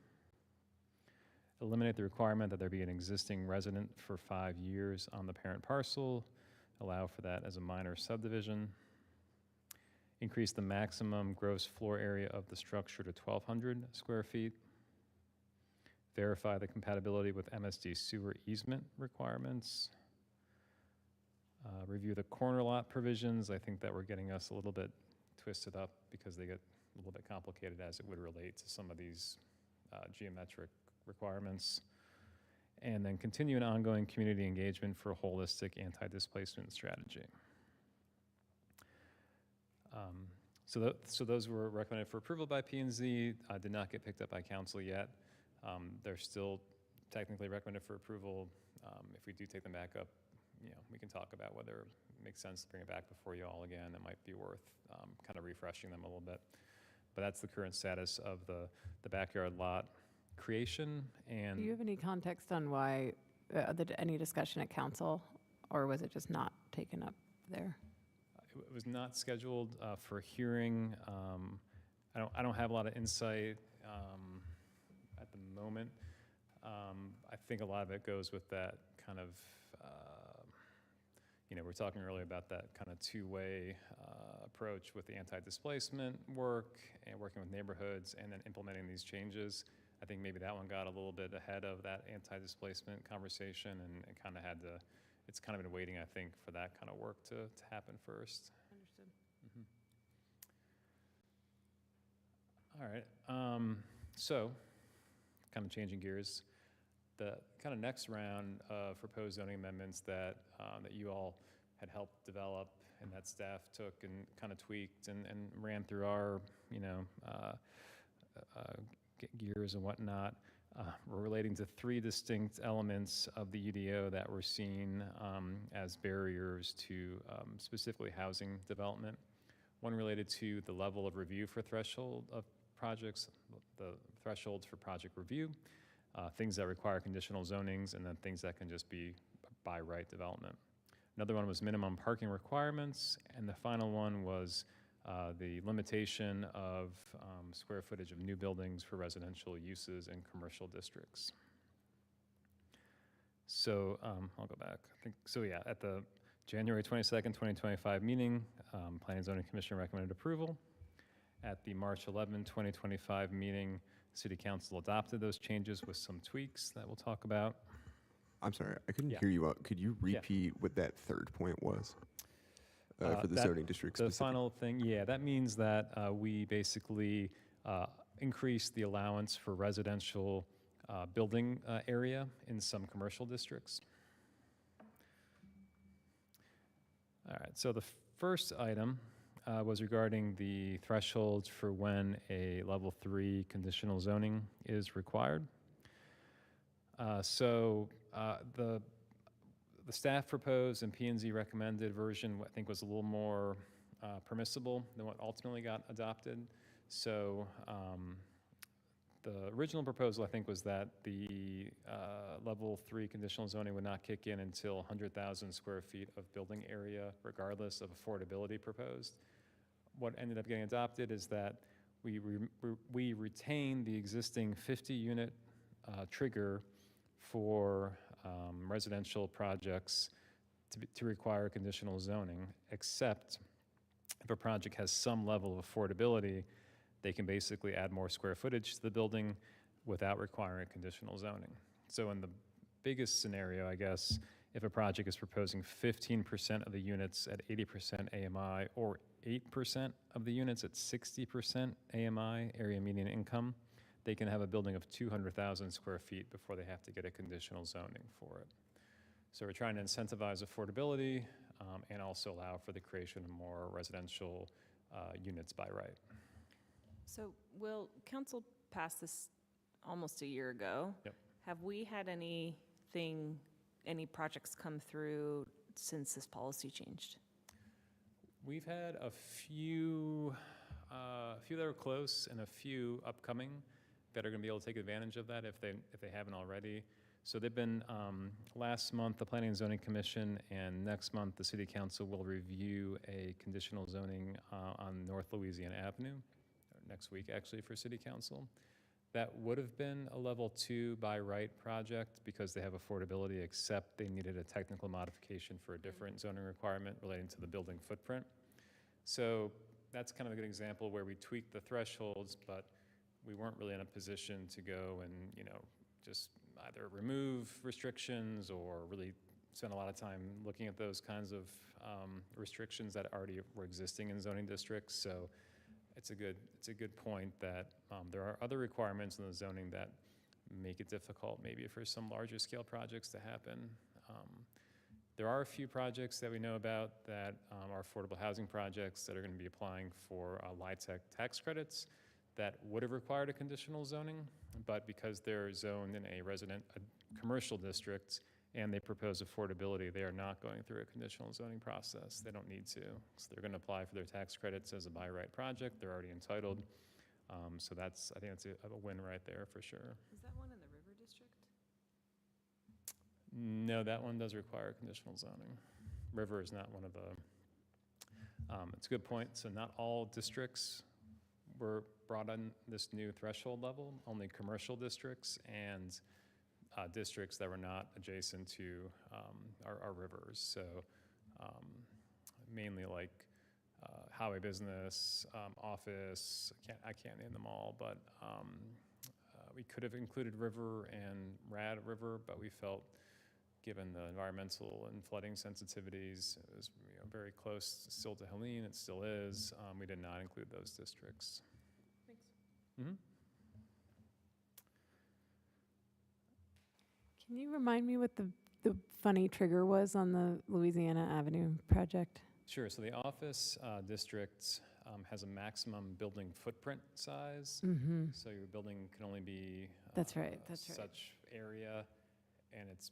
Eliminate the requirement that there be an existing resident for 5 years on the parent parcel. Allow for that as a minor subdivision. Increase the maximum gross floor area of the structure to 1,200 square feet. Verify the compatibility with MSD sewer easement requirements. Review the corner lot provisions. I think that we're getting us a little bit twisted up because they get a little bit complicated as it would relate to some of these geometric requirements. And then continue an ongoing community engagement for a holistic anti-displacement strategy. So those were recommended for approval by P&Z, did not get picked up by council yet. They're still technically recommended for approval. If we do take them back up, we can talk about whether it makes sense to bring it back before you all again. It might be worth kind of refreshing them a little bit. But that's the current status of the backyard lot creation. And Do you have any context on why, any discussion at council, or was it just not taken up there? it was not scheduled for hearing. I don't have a lot of insight at the moment. I think a lot of it goes with that kind of, we were talking earlier about that kind of two-way approach with the anti-displacement work and working with neighborhoods and then implementing these changes. I think maybe that one got a little bit ahead of that anti-displacement conversation and it kind of had to, it's kind of been waiting, I think, for that kind of work to happen first. Understood. All right, so kind of changing gears, the kind of next round of proposed zoning amendments that that you all had helped develop and that staff took and kind of tweaked and ran through our, gears and whatnot, were relating to three distinct elements of the UDO that were seen as barriers to specifically housing development. One related to the level of review for threshold of projects, the thresholds for project review, things that require conditional zonings, and then things that can just be by right development. Another one was minimum parking requirements, and the final one was the limitation of square footage of new buildings for residential uses in commercial districts. So I'll go back. I think so. Yeah, at the January 22nd, 2025 meeting, Planning and Zoning Commission recommended approval. At the March 11, 2025 meeting, City Council adopted those changes with some tweaks that we'll talk about. I'm sorry, I couldn't Yeah. hear you out. Could you repeat what that third point was for the zoning district The specific? final thing, yeah, that means that we basically increase the allowance for residential building area in some commercial districts. All right, so the first item was regarding the thresholds for when a level 3 conditional zoning is required. The staff proposed and P&Z recommended version, I think, was a little more permissible than what ultimately got adopted. So the original proposal, I think, was that the level 3 conditional zoning would not kick in until 100,000 square feet of building area, regardless of affordability proposed. What ended up getting adopted is that we retain the existing 50-unit trigger for residential projects to require conditional zoning, except if a project has some level of affordability, they can basically add more square footage to the building without requiring conditional zoning. So in the biggest scenario, I guess, if a project is proposing 15% of the units at 80% AMI or 8% of the units at 60% AMI, area median income, they can have a building of 200,000 square feet before they have to get a conditional zoning for it. So we're trying to incentivize affordability and also allow for the creation of more residential units by right. So, Will, council passed this almost a year ago. Yep. Have we had any projects come through since this policy changed? We've had a few that are close and a few upcoming that are going to be able to take advantage of that if they haven't already. So they've been, last month, the Planning and Zoning Commission, and next month, the City Council will review a conditional zoning on North Louisiana Avenue, next week, actually, for City Council. That would have been a level 2 by right project because they have affordability, except they needed a technical modification for a different zoning requirement relating to the building footprint. So that's kind of a good example where we tweaked the thresholds, but we weren't really in a position to go and, just either remove restrictions or really spend a lot of time looking at those kinds of restrictions that already were existing in zoning districts. So it's a good point that there are other requirements in the zoning that make it difficult maybe for some larger scale projects to happen. There are a few projects that we know about that are affordable housing projects that are going to be applying for LIHTC tax credits that would have required a conditional zoning, but because they're zoned in a commercial district and they propose affordability, they are not going through a conditional zoning process. They don't need to. So they're going to apply for their tax credits as a by right project. They're already entitled. So I think that's a win right there for sure. Is that one in the River District? No, that one does require conditional zoning. River is not one of the, it's a good point. So not all districts were brought on this new threshold level, only commercial districts and districts that were not adjacent to our rivers. So mainly like highway business, office, I can't name them all, but we could have included river and RAD river, but we felt given the environmental and flooding sensitivities, it was very close still to Helene, it still is. We did not include those districts. Thanks. Mm-hmm. Can you remind me what the funny trigger was on the Louisiana Avenue project? Sure. So the office district has a maximum building footprint size. Mm-hmm. So your building can only be That's right. such area, and it's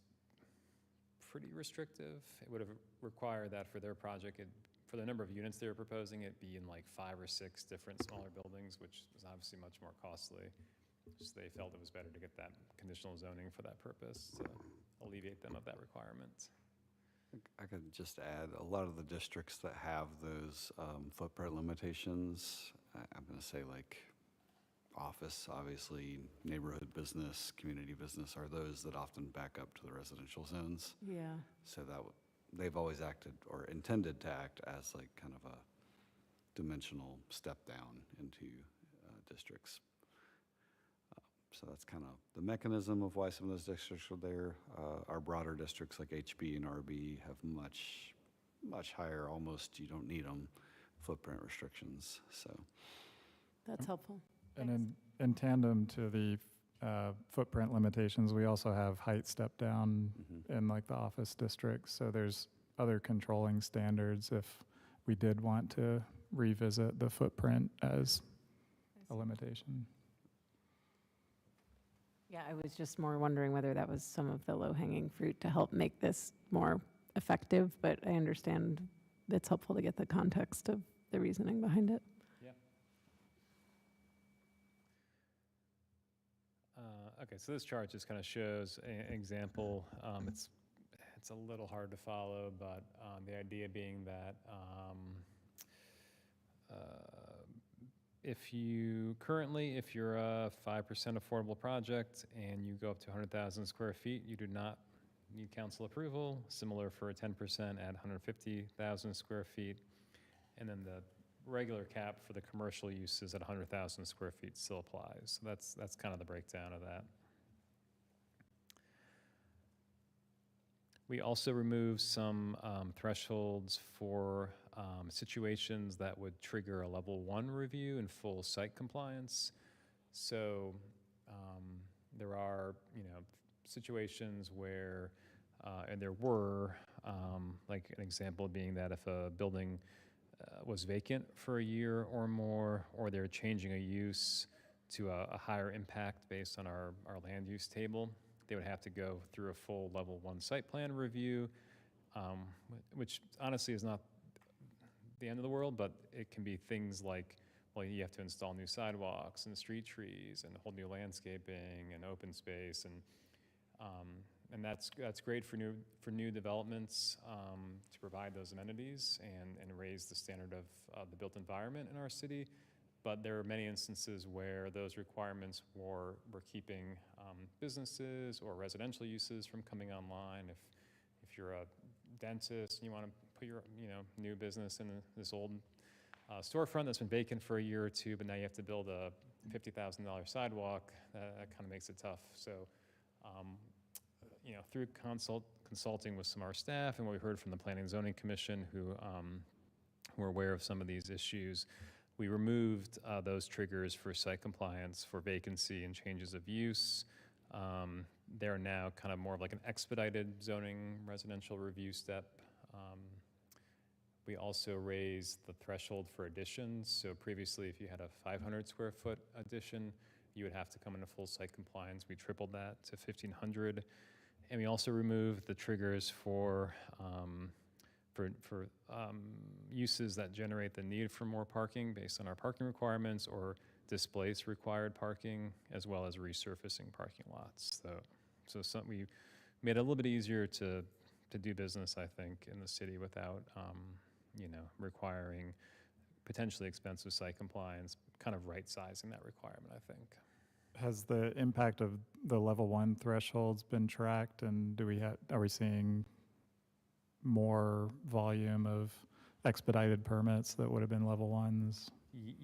pretty restrictive. It would have required that for their project, for the number of units they were proposing, it be in like 5 or 6 different smaller buildings, which is obviously much more costly. So they felt it was better to get that conditional zoning for that purpose to alleviate them of that requirement. I could just add, a lot of the districts that have those footprint limitations, I'm going to say like office, obviously, neighborhood business, community business are those that often back up to the residential zones. Yeah. So they've always acted or intended to act as like kind of a dimensional step down into districts. So that's kind of the mechanism of why some of those districts are there. Our broader districts like HB and RB have much higher, almost you don't need them, footprint restrictions. So That's helpful. And in tandem to the footprint limitations, we also have height step down in like the office districts. So there's other controlling standards if we did want to revisit the footprint as a limitation. Yeah, I was just more wondering whether that was some of the low-hanging fruit to help make this more effective, but I understand it's helpful to get the context of the reasoning behind it. Yeah. Okay, so this chart just kind of shows an example. It's a little hard to follow, but the idea being that if you're a 5% affordable project and you go up to 100,000 square feet, you do not need council approval. Similar for a 10% at 150,000 square feet. And then the regular cap for the commercial uses at 100,000 square feet still applies. So that's kind of the breakdown of that. We also removed some thresholds for situations that would trigger a level 1 review and full site compliance. So there are, situations where, and there were, like an example being that if a building was vacant for a year or more, or they're changing a use to a higher impact based on our land use table, they would have to go through a full level 1 site plan review, which honestly is not the end of the world, but it can be things like, well, you have to install new sidewalks and street trees and whole new landscaping and open space, and that's great for new developments to provide those amenities and raise the standard of the built environment in our city. But there are many instances where those requirements were keeping businesses or residential uses from coming online. If you're a dentist and you want to put your new business in this old storefront that's been vacant for a year or two, but now you have to build a $50,000 sidewalk, that kind of makes it tough. So, through consulting with some of our staff and what we heard from the Planning and Zoning Commission, who were aware of some of these issues, we removed those triggers for site compliance for vacancy and changes of use. They're now kind of more of like an expedited zoning residential review step. We also raised the threshold for additions. So previously, if you had a 500 square foot addition, you would have to come into full site compliance. We tripled that to 1,500. And we also removed the triggers for uses that generate the need for more parking based on our parking requirements or displace required parking, as well as resurfacing parking lots. So we made it a little bit easier to do business, I think, in the city without, requiring potentially expensive site compliance, kind of right-sizing that requirement, I think. Has the impact of the level 1 thresholds been tracked, and are we seeing more volume of expedited permits that would have been level 1s?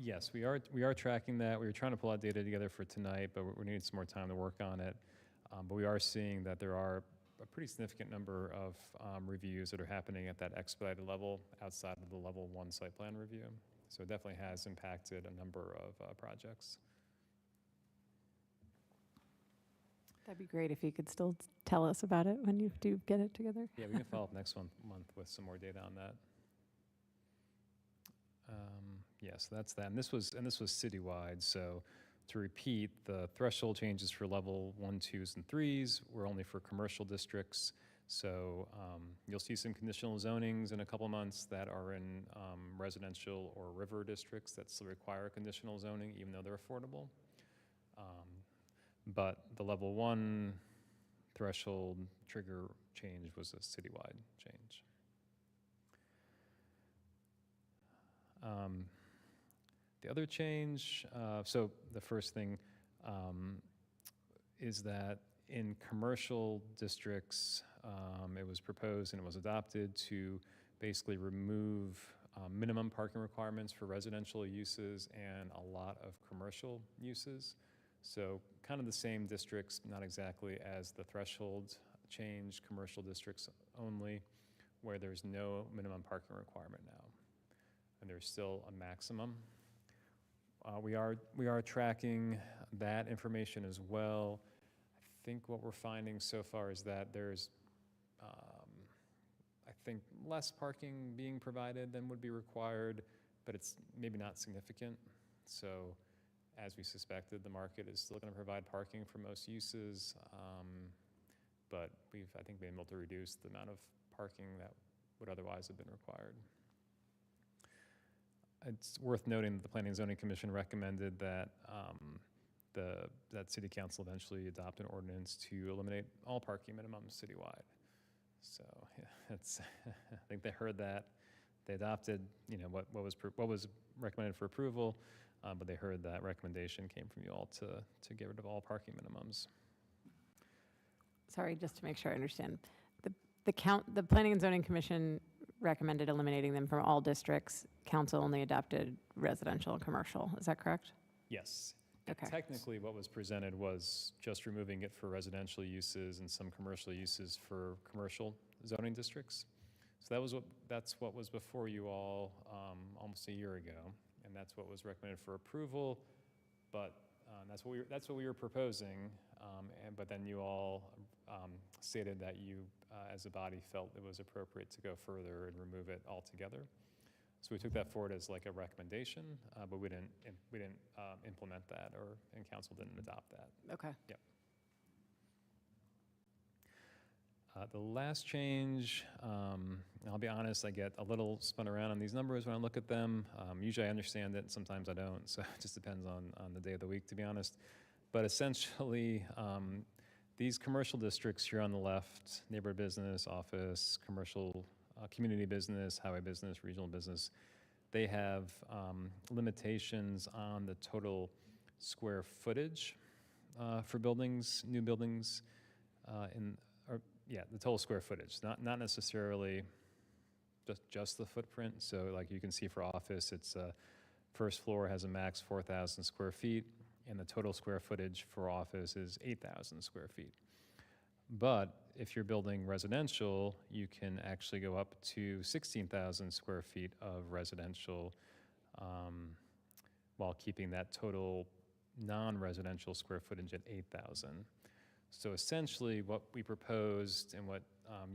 Yes, we are tracking that. We were trying to pull that data together for tonight, but we need some more time to work on it. But we are seeing that there are a pretty significant number of reviews that are happening at that expedited level outside of the level 1 site plan review. So it definitely has impacted a number of projects. That'd be great if you could still tell us about it when you do get it together. Yeah, we can follow up next month with some more data on that. Yes, that's that. And this was citywide. So to repeat, the threshold changes for level 1, 2s, and 3s were only for commercial districts. So you'll see some conditional zonings in a couple months that are in residential or river districts that still require conditional zoning, even though they're affordable. But the level 1 threshold trigger change was a citywide change. The other change, so the first thing is that in commercial districts, it was proposed and it was adopted to basically remove minimum parking requirements for residential uses and a lot of commercial uses. So kind of the same districts, not exactly as the threshold change, commercial districts only, where there's no minimum parking requirement now. And there's still a maximum. We are tracking that information as well. I think what we're finding so far is that there's, I think, less parking being provided than would be required, but it's maybe not significant. So as we suspected, the market is still going to provide parking for most uses, but we've, I think, been able to reduce the amount of parking that would otherwise have been required. It's worth noting that the Planning and Zoning Commission recommended that that City Council eventually adopt an ordinance to eliminate all parking minimums citywide. So yeah, I think they heard that. They adopted, what was recommended for approval, but they heard that recommendation came from you all to get rid of all parking minimums. Sorry, just to make sure I understand. The Planning and Zoning Commission recommended eliminating them from all districts. Council only adopted residential and commercial. Is that correct? Yes. Okay. Technically, what was presented was just removing it for residential uses and some commercial uses for commercial zoning districts. So that's what was before you all almost a year ago, and that's what was recommended for approval. But that's what we were proposing. But then you all stated that you, as a body, felt it was appropriate to go further and remove it altogether. So we took that forward as like a recommendation, but we didn't implement that, and council didn't adopt that. Okay. Yep. The last change, I'll be honest, I get a little spun around on these numbers when I look at them. Usually I understand it, sometimes I don't, so it just depends on the day of the week, to be honest. But essentially, these commercial districts here on the left, neighborhood business, office, commercial, community business, highway business, regional business, they have limitations on the total square footage for buildings, new buildings, the total square footage, not necessarily just the footprint. So like you can see for office, it's first floor has a max 4,000 square feet, and the total square footage for office is 8,000 square feet. But if you're building residential, you can actually go up to 16,000 square feet of residential while keeping that total non-residential square footage at 8,000. So essentially what we proposed and what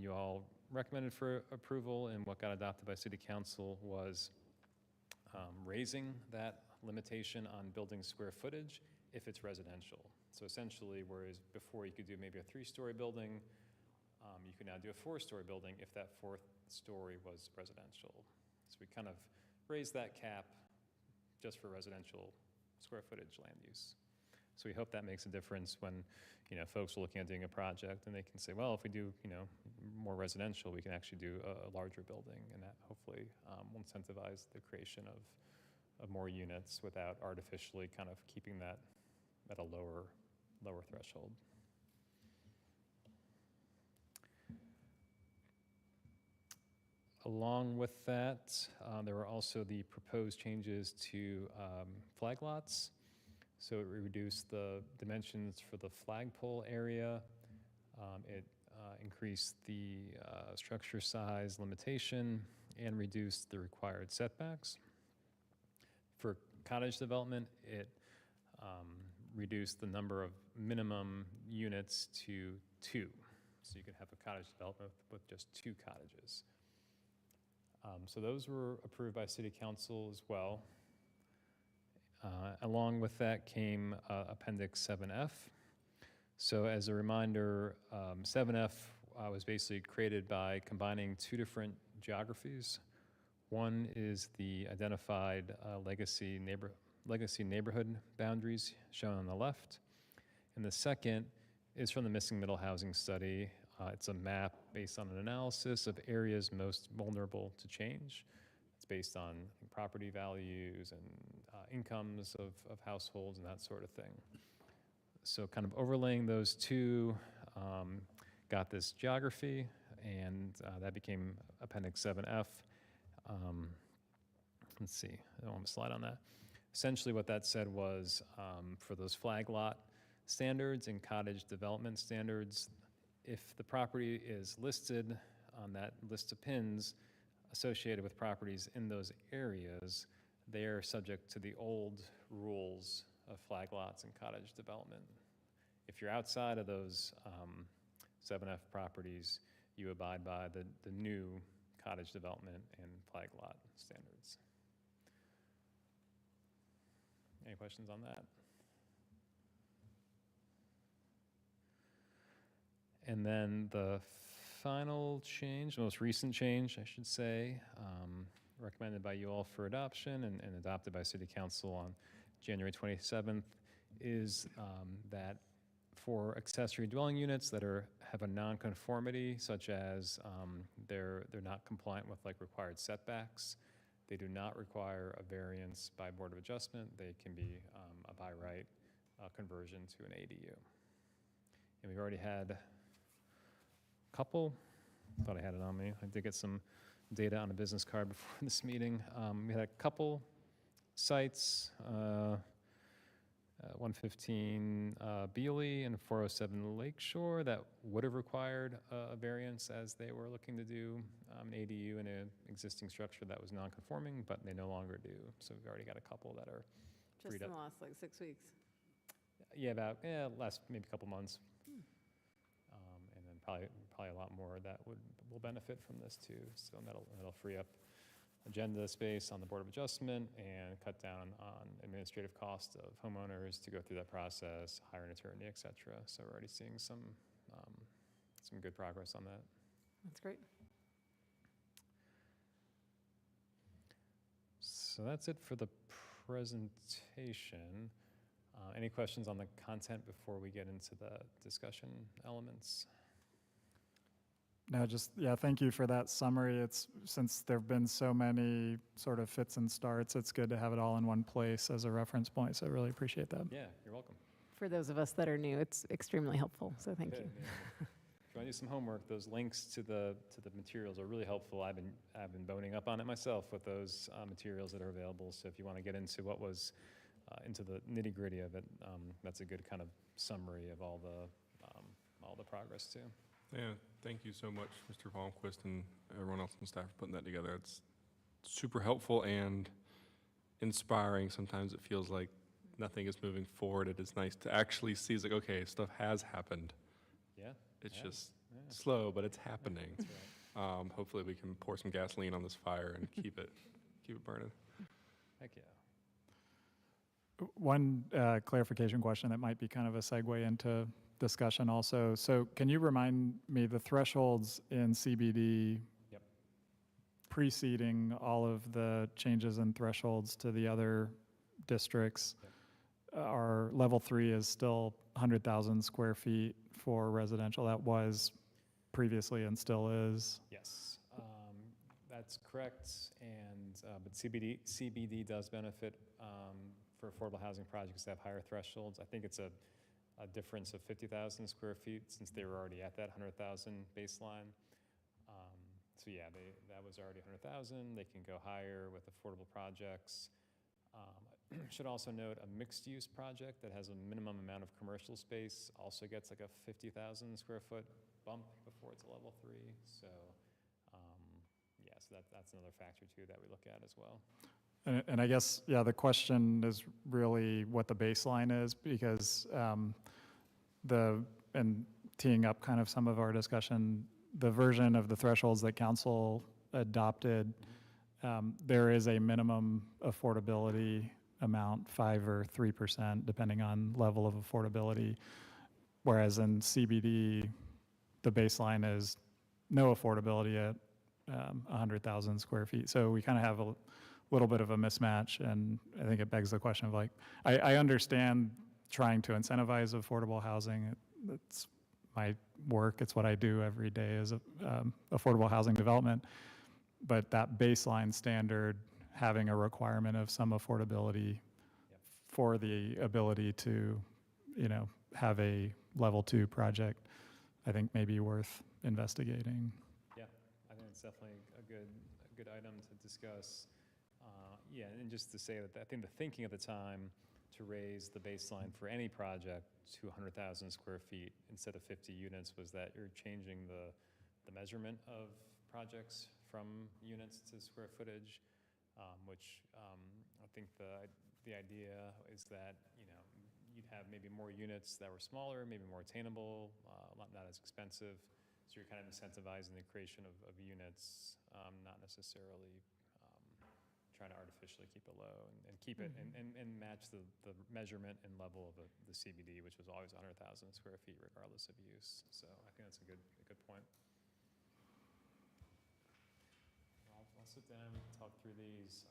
you all recommended for approval and what got adopted by City Council was raising that limitation on building square footage if it's residential. So essentially, whereas before you could do maybe a 3-story building, you can now do a 4-story building if that 4th story was residential. So we kind of raised that cap just for residential square footage land use. So we hope that makes a difference when, folks are looking at doing a project and they can say, well, if we do, more residential, we can actually do a larger building, and that hopefully will incentivize the creation of more units without artificially kind of keeping that at a lower threshold. Along with that, there were also the proposed changes to flag lots. So it reduced the dimensions for the flagpole area. It increased the structure size limitation and reduced the required setbacks. For cottage development, it reduced the number of minimum units to 2. So you could have a cottage development with just 2 cottages. So those were approved by City Council as well. Along with that came Appendix 7F. So as a reminder, 7F was basically created by combining 2 different geographies. One is the identified legacy neighborhood boundaries shown on the left. And the second is from the Missing Middle Housing Study. It's a map based on an analysis of areas most vulnerable to change. It's based on property values and incomes of households and that sort of thing. So kind of overlaying those 2 got this geography, and that became Appendix 7F. Let's see, I don't want to slide on that. Essentially what that said was for those flag lot standards and cottage development standards, if the property is listed on that list of pins associated with properties in those areas, they are subject to the old rules of flag lots and cottage development. If you're outside of those 7F properties, you abide by the new cottage development and flag lot standards. Any questions on that? And then the final change, most recent change, I should say, recommended by you all for adoption and adopted by City Council on January 27th, is that for accessory dwelling units that have a nonconformity, such as they're not compliant with like required setbacks, they do not require a variance by Board of Adjustment. They can be a by right conversion to an ADU. And we've already had a couple thought I had it on me. I did get some data on a business card before this meeting. We had a couple sites, 115 Bealey and 407 Lakeshore, that would have required a variance as they were looking to do an ADU in an existing structure that was non-conforming, but they no longer do. So we've already got a couple that are Just freed in up. the last, like, 6 weeks. Yeah, about last maybe a couple months, and then probably a lot more that will benefit from this too. So that'll free up agenda space on the Board of Adjustment and cut down on administrative cost of homeowners to go through that process, hire an attorney, et cetera. So we're already seeing some good progress on that. That's great. So that's it for the presentation. Any questions on the content before we get into the discussion elements? No, just, yeah, thank you for that summary. It's, since there've been so many sort of fits and starts, it's good to have it all in one place as a reference point, so I really appreciate that. Yeah, you're welcome. For those of us that are new, it's extremely helpful, so thank you. Good, yeah. If you want to do some homework, those links to the materials are really helpful. I've been boning up on it myself with those materials that are available. So if you want to get into what was into the nitty-gritty of it, that's a good kind of summary of all the progress too. Yeah, thank you so much, Mr. Palmquist, and everyone else on staff for putting that together. It's super helpful and inspiring. Sometimes it feels like nothing is moving forward. It is nice to actually see, it's like, okay, stuff has happened. Yeah. It's Yeah. just Yeah. slow, but it's happening. That's right. Hopefully we can pour some gasoline on this fire and keep it burning. Heck yeah. One clarification question that might be kind of a segue into discussion also. So can you remind me the thresholds in CBD Yep. preceding all of the changes in thresholds to the other districts? Our level 3 is still 100,000 square feet for residential. That was previously and still is. Yes, that's correct. And but CBD does benefit for affordable housing projects that have higher thresholds. I think it's a difference of 50,000 square feet since they were already at that 100,000 baseline. So yeah, that was already 100,000. They can go higher with affordable projects. Should also note a mixed-use project that has a minimum amount of commercial space also gets like a 50,000 square foot bump before it's a level 3. So yeah, so that's another factor too that we look at as well. And I guess, yeah, the question is really what the baseline is, because and teeing up kind of some of our discussion, the version of the thresholds that council adopted, there is a minimum affordability amount, 5 or 3%, depending on level of affordability. Whereas in CBD, the baseline is no affordability at 100,000 square feet. So we kind of have a little bit of a mismatch, and I think it begs the question of, like, I understand trying to incentivize affordable housing. It's my work. It's what I do every day as affordable housing development. But that baseline standard, having a requirement of some affordability for the ability to, have a level 2 project, I think may be worth investigating. Yeah, I think it's definitely a good item to discuss. Yeah, and just to say that I think the thinking at the time to raise the baseline for any project to 100,000 square feet instead of 50 units was that you're changing the measurement of projects from units to square footage, which I think the idea is that, you'd have maybe more units that were smaller, maybe more attainable, not as expensive. So you're kind of incentivizing the creation of units, not necessarily trying to artificially keep it low and keep it and match the measurement and level of the CBD, which was always 100,000 square feet regardless of use. So I think that's a good point. I'll sit down, we can talk through these.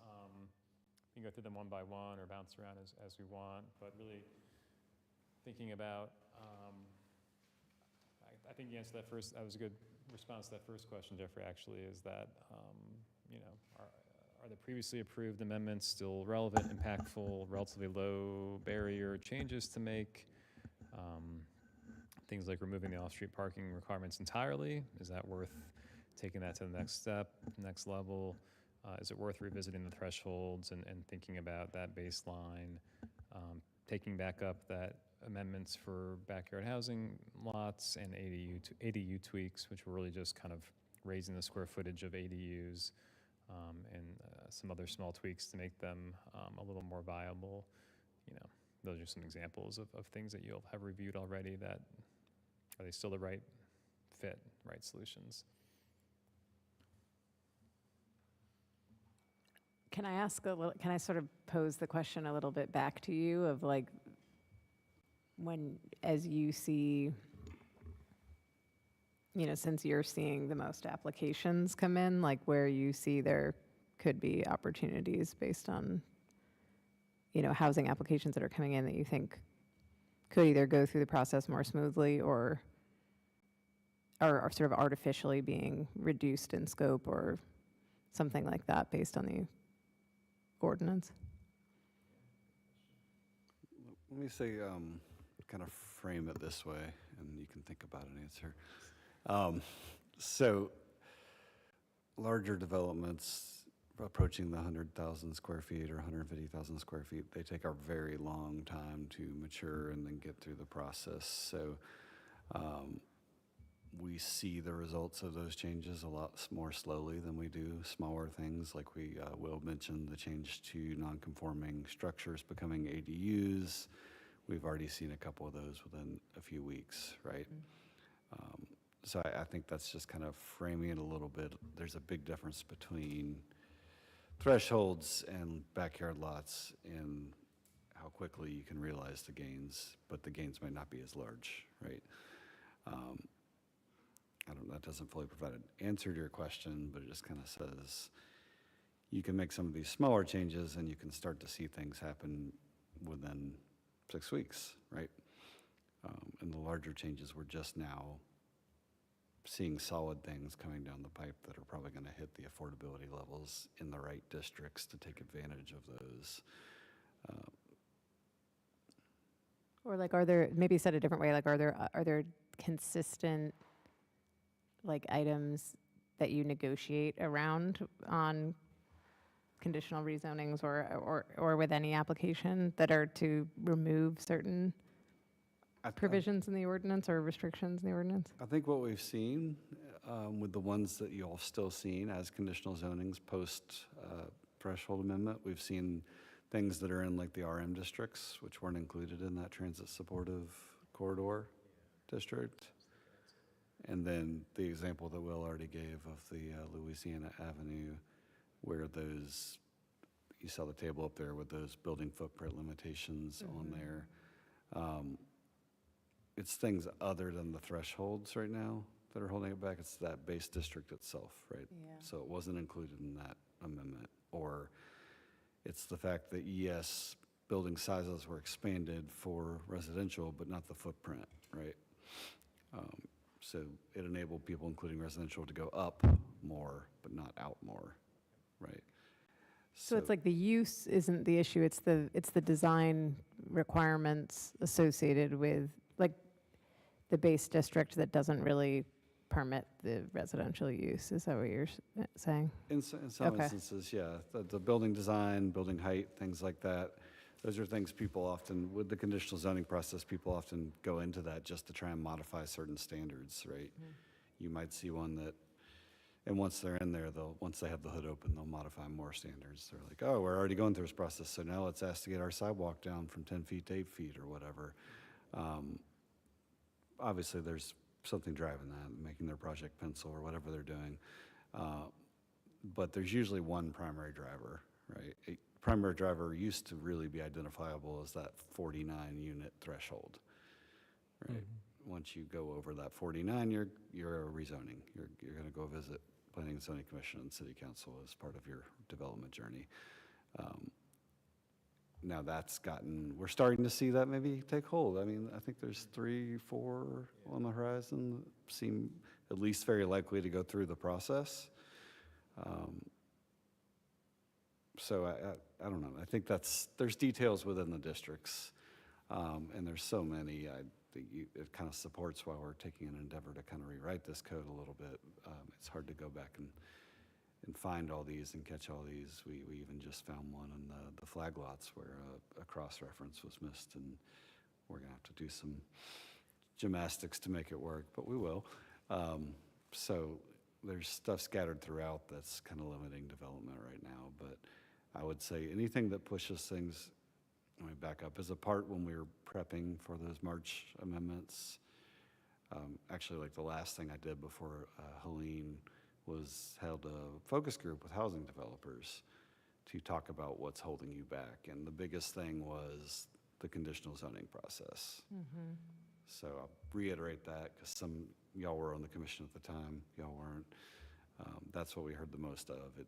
We can go through them one by one or bounce around as we want, but really thinking about, I think the answer to that was a good response to that first question, Jeffrey, actually, is that, are the previously approved amendments still relevant, impactful, relatively low barrier changes to make? Things like removing the off-street parking requirements entirely, is that worth taking that to the next step, next level? Is it worth revisiting the thresholds and thinking about that baseline? Taking back up that amendments for backyard housing lots and ADU tweaks, which were really just kind of raising the square footage of ADUs, and some other small tweaks to make them a little more viable. Those are some examples of things that you'll have reviewed already. That are they still the right fit, right solutions? Can I ask a little, can I sort of pose the question a little bit back to you of like, when, as you see, since you're seeing the most applications come in, like where you see there could be opportunities based on, housing applications that are coming in that you think could either go through the process more smoothly or are sort of artificially being reduced in scope or something like that based on the ordinance? Let me say, kind of frame it this way, and you can think about an answer. So larger developments approaching the 100,000 square feet or 150,000 square feet, they take a very long time to mature and then get through the process. So we see the results of those changes a lot more slowly than we do smaller things, like Will mentioned the change to non-conforming structures becoming ADUs. We've already seen a couple of those within a few weeks, right? So I think that's just kind of framing it a little bit. There's a big difference between thresholds and backyard lots in how quickly you can realize the gains, but the gains might not be as large, right? That doesn't fully provide an answer to your question, but it just kind of says you can make some of these smaller changes and you can start to see things happen within 6 weeks, right? And the larger changes, we're just now seeing solid things coming down the pipe that are probably going to hit the affordability levels in the right districts to take advantage of those. Or like, are there, maybe said a different way, like, are there consistent like items that you negotiate around on conditional rezonings or with any application that are to remove certain provisions in the ordinance or restrictions in the ordinance? I think what we've seen with the ones that you all still seen as conditional zonings post threshold amendment, we've seen things that are in like the RM districts, which weren't included in that transit supportive corridor district. And then the example that Will already gave of the Louisiana Avenue, where those, you saw the table up there with those building footprint limitations on there. It's things other than the thresholds right now that are holding it back. It's that base district itself, right? Yeah. So it wasn't included in that amendment. Or it's the fact that, yes, building sizes were expanded for residential, but not the footprint, right? So it enabled people, including residential, to go up more, but not out more, right? So it's like the use isn't the issue, it's the design requirements associated with, like, the base district that doesn't really permit the residential use. Is that what you're saying? In some Okay. instances, yeah. The building design, building height, things like that. Those are things people often, with the conditional zoning process, people often go into that just to try and modify certain standards, right? You might see one that, and once they're in there, once they have the hood open, they'll modify more standards. They're like, oh, we're already going through this process, so now let's ask to get our sidewalk down from 10 feet to 8 feet or whatever. Obviously, there's something driving that, making their project pencil or whatever they're doing. But there's usually one primary driver, right? A primary driver used to really be identifiable as that 49 unit threshold, right? Once you go over that 49, you're a rezoning. You're going to go visit Planning and Zoning Commission and City Council as part of your development journey. Now we're starting to see that maybe take hold. I mean, I think there's 3, 4 on the horizon that seem at least very likely to go through the process. So I don't know. I think there's details within the districts, and there's so many. It kind of supports why we're taking an endeavor to kind of rewrite this code a little bit. It it's hard to go back and find all these and catch all these. We even just found one in the flag lots where a cross-reference was missed, and we're gonna have to do some gymnastics to make it work, but we will. So there's stuff scattered throughout that's kind of limiting development right now, but I would say anything that pushes things, let me back up, as a part when we were prepping for those March amendments. Actually, like the last thing I did before Helene was held a focus group with housing developers to talk about what's holding you back. And the biggest thing was the conditional zoning process. So I'll reiterate that because some y'all were on the commission at the time, y'all weren't. That's what we heard the most of. It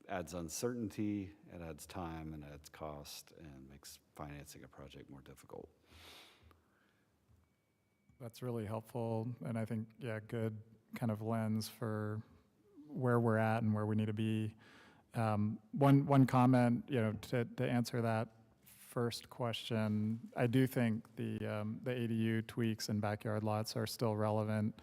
adds uncertainty, it adds time, and adds cost, and makes financing a project more difficult. That's really helpful, and I think, yeah, good kind of lens for where we're at and where we need to be. One comment, to answer that first question, I do think the ADU tweaks and backyard lots are still relevant,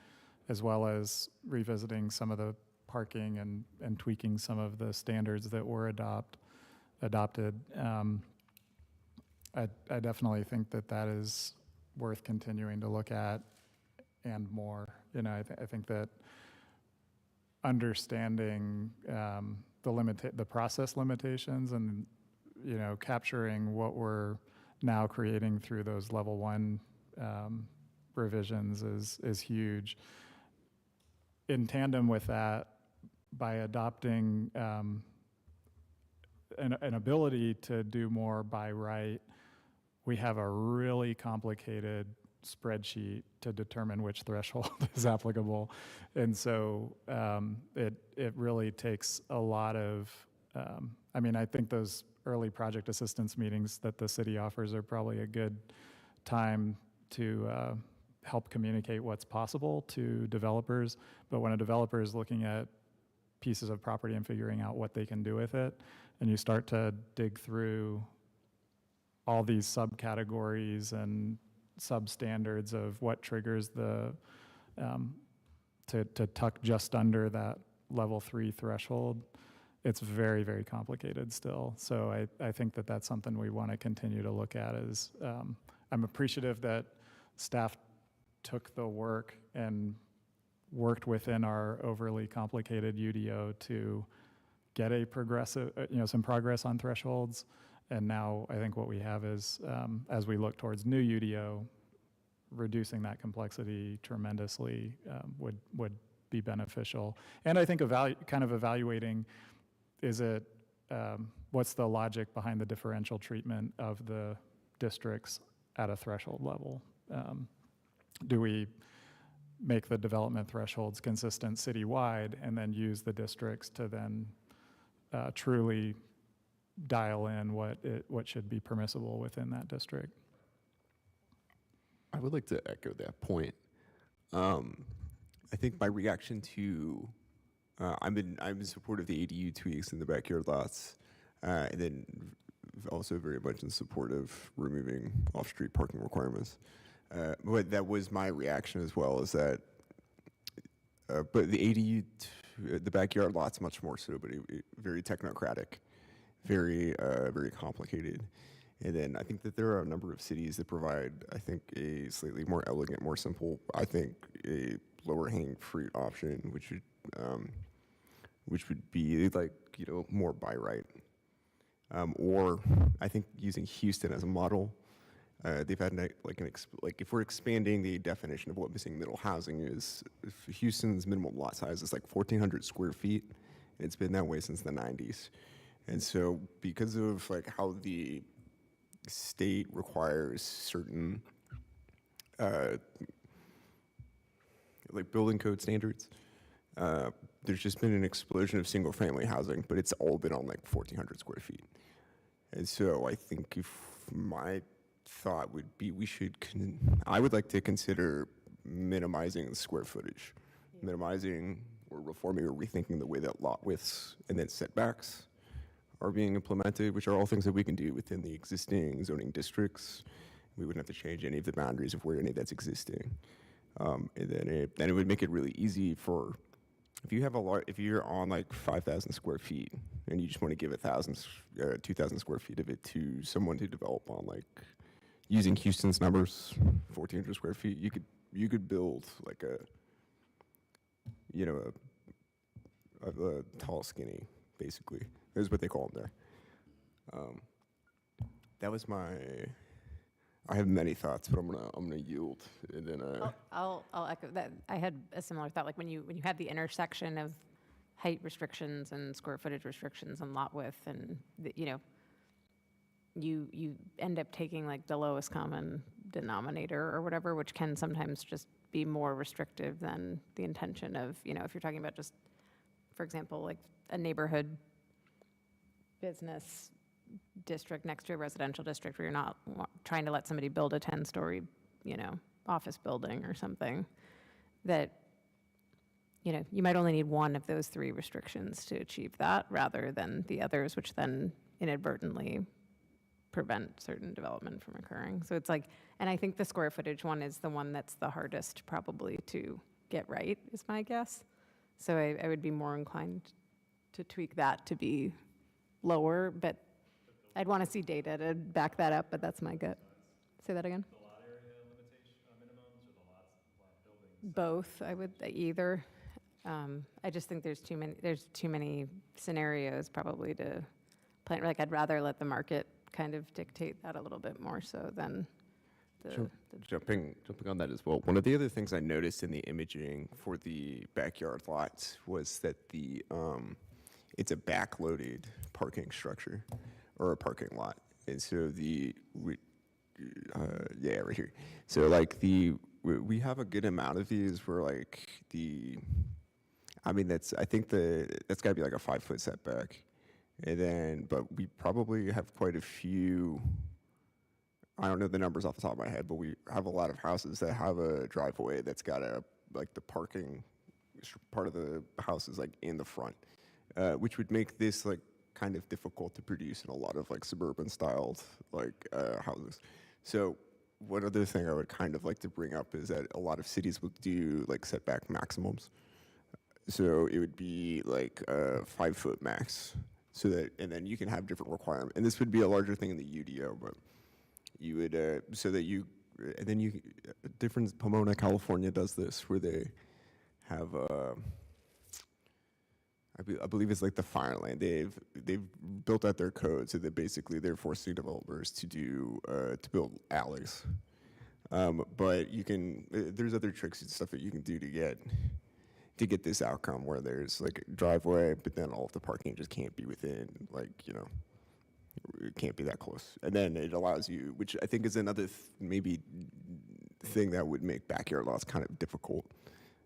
as well as revisiting some of the parking and tweaking some of the standards that were adopted. I definitely think that is worth continuing to look at and more. I think that understanding the process limitations and capturing what we're now creating through those level 1 revisions is huge. In tandem with that, by adopting an ability to do more by right, we have a really complicated spreadsheet to determine which threshold is applicable. And so it really takes a lot of, I think those early project assistance meetings that the city offers are probably a good time to help communicate what's possible to developers. But when a developer is looking at pieces of property and figuring out what they can do with it, and you start to dig through all these subcategories and substandards of what triggers the to tuck just under that level 3 threshold, it's very, very complicated still. So I think that's something we want to continue to look at. Is I'm appreciative that staff took the work and worked within our overly complicated UDO to get a progressive, some progress on thresholds. And now I think what we have is, as we look towards new UDO, reducing that complexity tremendously would be beneficial. And I think kind of evaluating, what's the logic behind the differential treatment of the districts at a threshold level? Do we make the development thresholds consistent citywide and then use the districts to then truly dial in what should be permissible within that district? I would like to echo that point. I think my reaction to I'm in support of the ADU tweaks in the backyard lots, and then also very much in support of removing off-street parking requirements. But that was my reaction as well. Is that, but the ADU, the backyard lot's much more so, but very technocratic, very complicated. And then I think that there are a number of cities that provide, I think, a slightly more elegant, more simple, I think, a lower hanging fruit option, which would be like, more by right. Or I think using Houston as a model, they've had if we're expanding the definition of what missing middle housing is, if Houston's minimum lot size is like 1,400 square feet, and it's been that way since the 90s. And so because of how the state requires certain building code standards, there's just been an explosion of single family housing, but it's all been on 1,400 square feet. And so I think if my thought would be I would like to consider minimizing the square footage, minimizing or reforming or rethinking the way that lot widths and then setbacks are being implemented, which are all things that we can do within the existing zoning districts. We wouldn't have to change any of the boundaries of where any of that's existing. And then it would make it really easy for if you have a lot, if you're on like 5,000 square feet and you just want to give 2,000 square feet of it to someone to develop on, like using Houston's numbers, 1,400 square feet, you could build like a tall, skinny, basically. Is what they call them there. That was my. I have many thoughts, but I'm gonna yield, and then. I'll echo that. I had a similar thought, like when you have the intersection of height restrictions and square footage restrictions and lot width, and you end up taking like the lowest common denominator or whatever, which can sometimes just be more restrictive than the intention of, if you're talking about just, for example, like a neighborhood business district next to a residential district where you're not trying to let somebody build a 10-story, office building or something, that, you might only need one of those three restrictions to achieve that rather than the others, which then inadvertently prevent certain development from occurring. So it's like, and I think the square footage one is the one that's the hardest probably to get right, is my guess. So I would be more inclined to tweak that to be lower, but I'd want to see data to back that up, but that's my gut. Say that again? The lot area limitation, minimums, or the lot buildings? Both, I would, either. I just think there's too many scenarios probably to plan. Like, I'd rather let the market kind of dictate that a little bit more so than Jumping on that as well. One of the other things I noticed in the imaging for the backyard lots was that it's a backloaded parking structure or a parking lot, and so right here. So like we have a good amount of these where like I think that's got to be like a 5-foot setback, and then but we probably have quite a few. I don't know the numbers off the top of my head, but we have a lot of houses that have a driveway that's got the parking part of the house is like in the front, which would make this like kind of difficult to produce in a lot of like suburban styled like houses. So one other thing I would kind of like to bring up is that a lot of cities will do like setback maximums. So it would be like a 5-foot max, so that, and then you can have different requirements. And this would be a larger thing in the UDO, but you would, and then Pomona, California does this, where they have, I believe it's like the Fireland. They've built out their code so that basically they're forcing developers to build alleys. But there's other tricks and stuff that you can do to get this outcome where there's like a driveway, but then all of the parking just can't be within it can't be that close. And then it allows you, which I think is another maybe thing that would make backyard lots kind of difficult.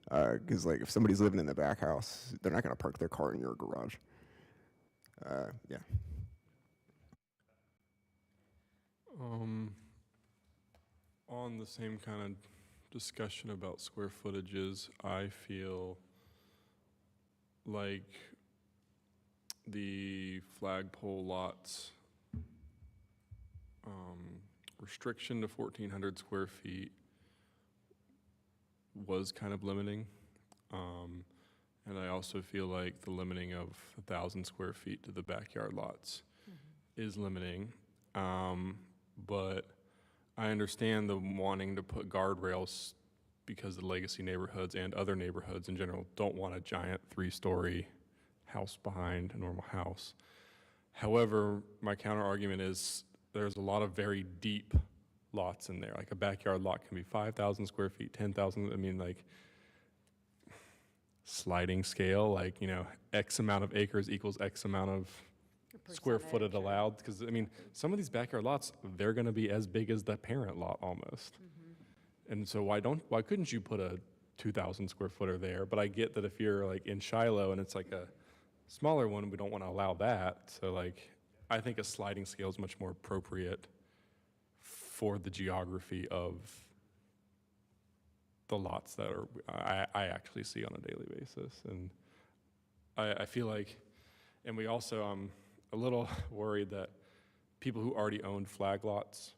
Because like if somebody's living in the back house, they're not going to park their car in your garage. Yeah. On the same kind of discussion about square footages, I feel like the flagpole lots restriction to 1,400 square feet was kind of limiting. And I also feel like the limiting of 1,000 square feet to the backyard lots is limiting. But I understand the wanting to put guardrails because the legacy neighborhoods and other neighborhoods in general don't want a giant 3-story house behind a normal house. However, my counter argument is there's a lot of very deep lots in there. Like a backyard lot can be 5,000 square feet, 10,000. I mean, like sliding scale, like, X amount of acres equals X amount of square footage allowed. Because, I mean, some of these backyard lots, they're going to be as big as the parent lot almost. And so why couldn't you put a 2,000 square footer there? But I get that if you're like in Shiloh and it's like a smaller one, we don't want to allow that. So like, I think a sliding scale is much more appropriate for the geography of the lots that I actually see on a daily basis. And I feel like, and we also, I'm a little worried that people who already owned flag lots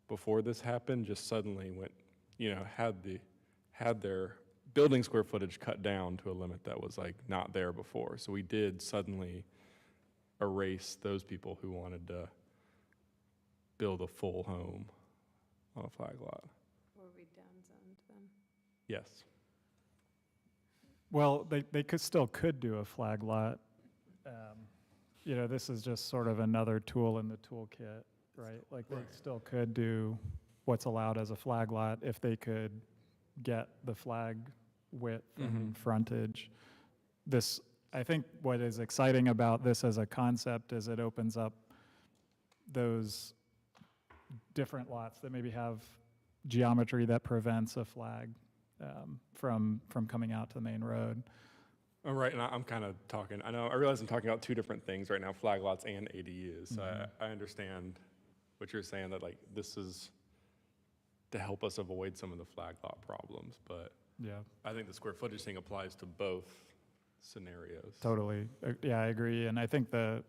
before this happened just suddenly went, had their building square footage cut down to a limit that was like not there before. So we did suddenly erase those people who wanted to build a full home on a flag lot. Were we downzoned them? Yes. Well, they still could do a flag lot. This is just sort of another tool in the toolkit, right? Like they still could do what's allowed as a flag lot if they could get the flag width and frontage. I think what is exciting about this as a concept is it opens up those different lots that maybe have geometry that prevents a flag from coming out to the main road. Oh, right, and I'm kind of talking, I realize I'm talking about two different things right now, flag lots and ADUs. So I understand what you're saying, that like this is to help us avoid some of the flag lot problems, but Yeah, I think the square footage thing applies to both scenarios. totally. Yeah, I agree. And I think the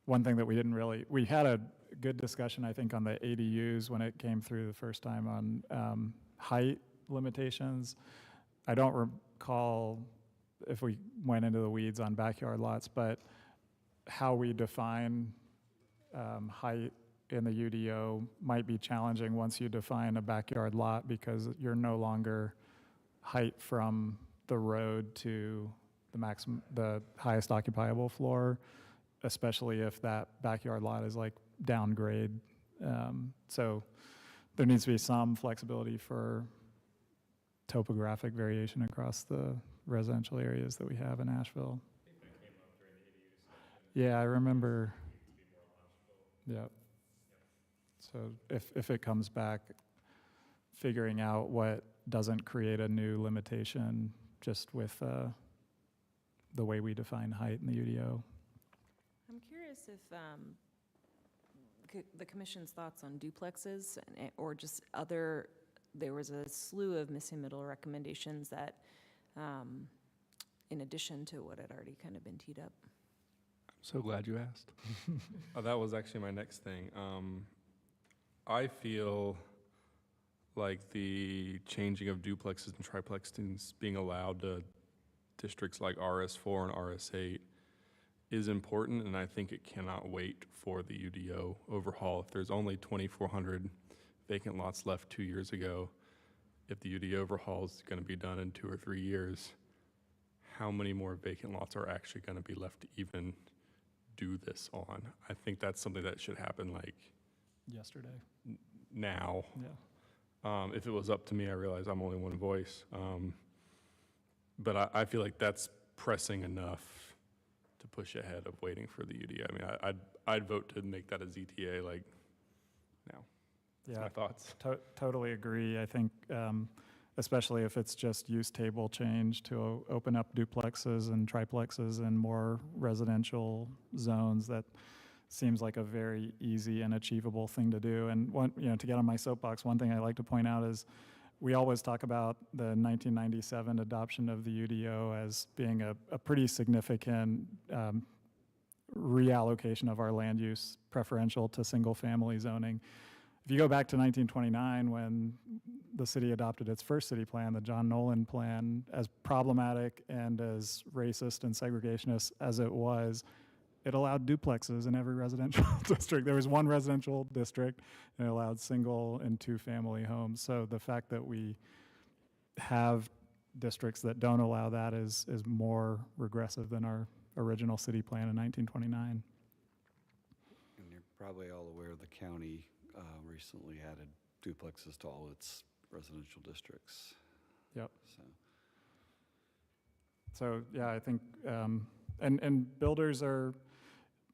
one thing that we had a good discussion, I think, on the ADUs when it came through the first time on height limitations. I don't recall if we went into the weeds on backyard lots, but how we define height in the UDO might be challenging once you define a backyard lot, because you're no longer height from the road to the highest occupiable floor, especially if that backyard lot is like downgrade. So there needs to be some flexibility for topographic variation across the residential areas that we have in Asheville. Yeah, I remember. Yeah. So if it comes back, figuring out what doesn't create a new limitation just with the way we define height in the UDO. I'm curious if the commission's thoughts on duplexes or just other, there was a slew of missing middle recommendations that, in addition to what had already kind of been teed up. I'm so glad you asked. That was actually my next thing. I feel like the changing of duplexes and triplexes being allowed to districts like RS4 and RS8 is important, and I think it cannot wait for the UDO overhaul. If there's only 2,400 vacant lots left 2 years ago, if the UDO overhaul is going to be done in 2 or 3 years, how many more vacant lots are actually going to be left to even do this on? I think that's something that should happen like Yesterday. now. Yeah. If it was up to me, I realize I'm only one voice. But I feel like that's pressing enough to push ahead of waiting for the UDO. I mean, I'd vote to make that a ZTA like now. That's Yeah, my thoughts. Totally agree. I think, especially if it's just use table change to open up duplexes and triplexes in more residential zones, that seems like a very easy and achievable thing to do. And to get on my soapbox, one thing I like to point out is we always talk about the 1997 adoption of the UDO as being a pretty significant reallocation of our land use preferential to single-family zoning. If you go back to 1929, when the city adopted its first city plan, the John Nolan plan, as problematic and as racist and segregationist as it was, it allowed duplexes in every residential district. There was one residential district, and it allowed single and two-family homes. So the fact that we have districts that don't allow that is more regressive than our original city plan in 1929. And you're probably all aware the county recently added duplexes to all its residential districts. Yep. So So yeah, I think, and builders are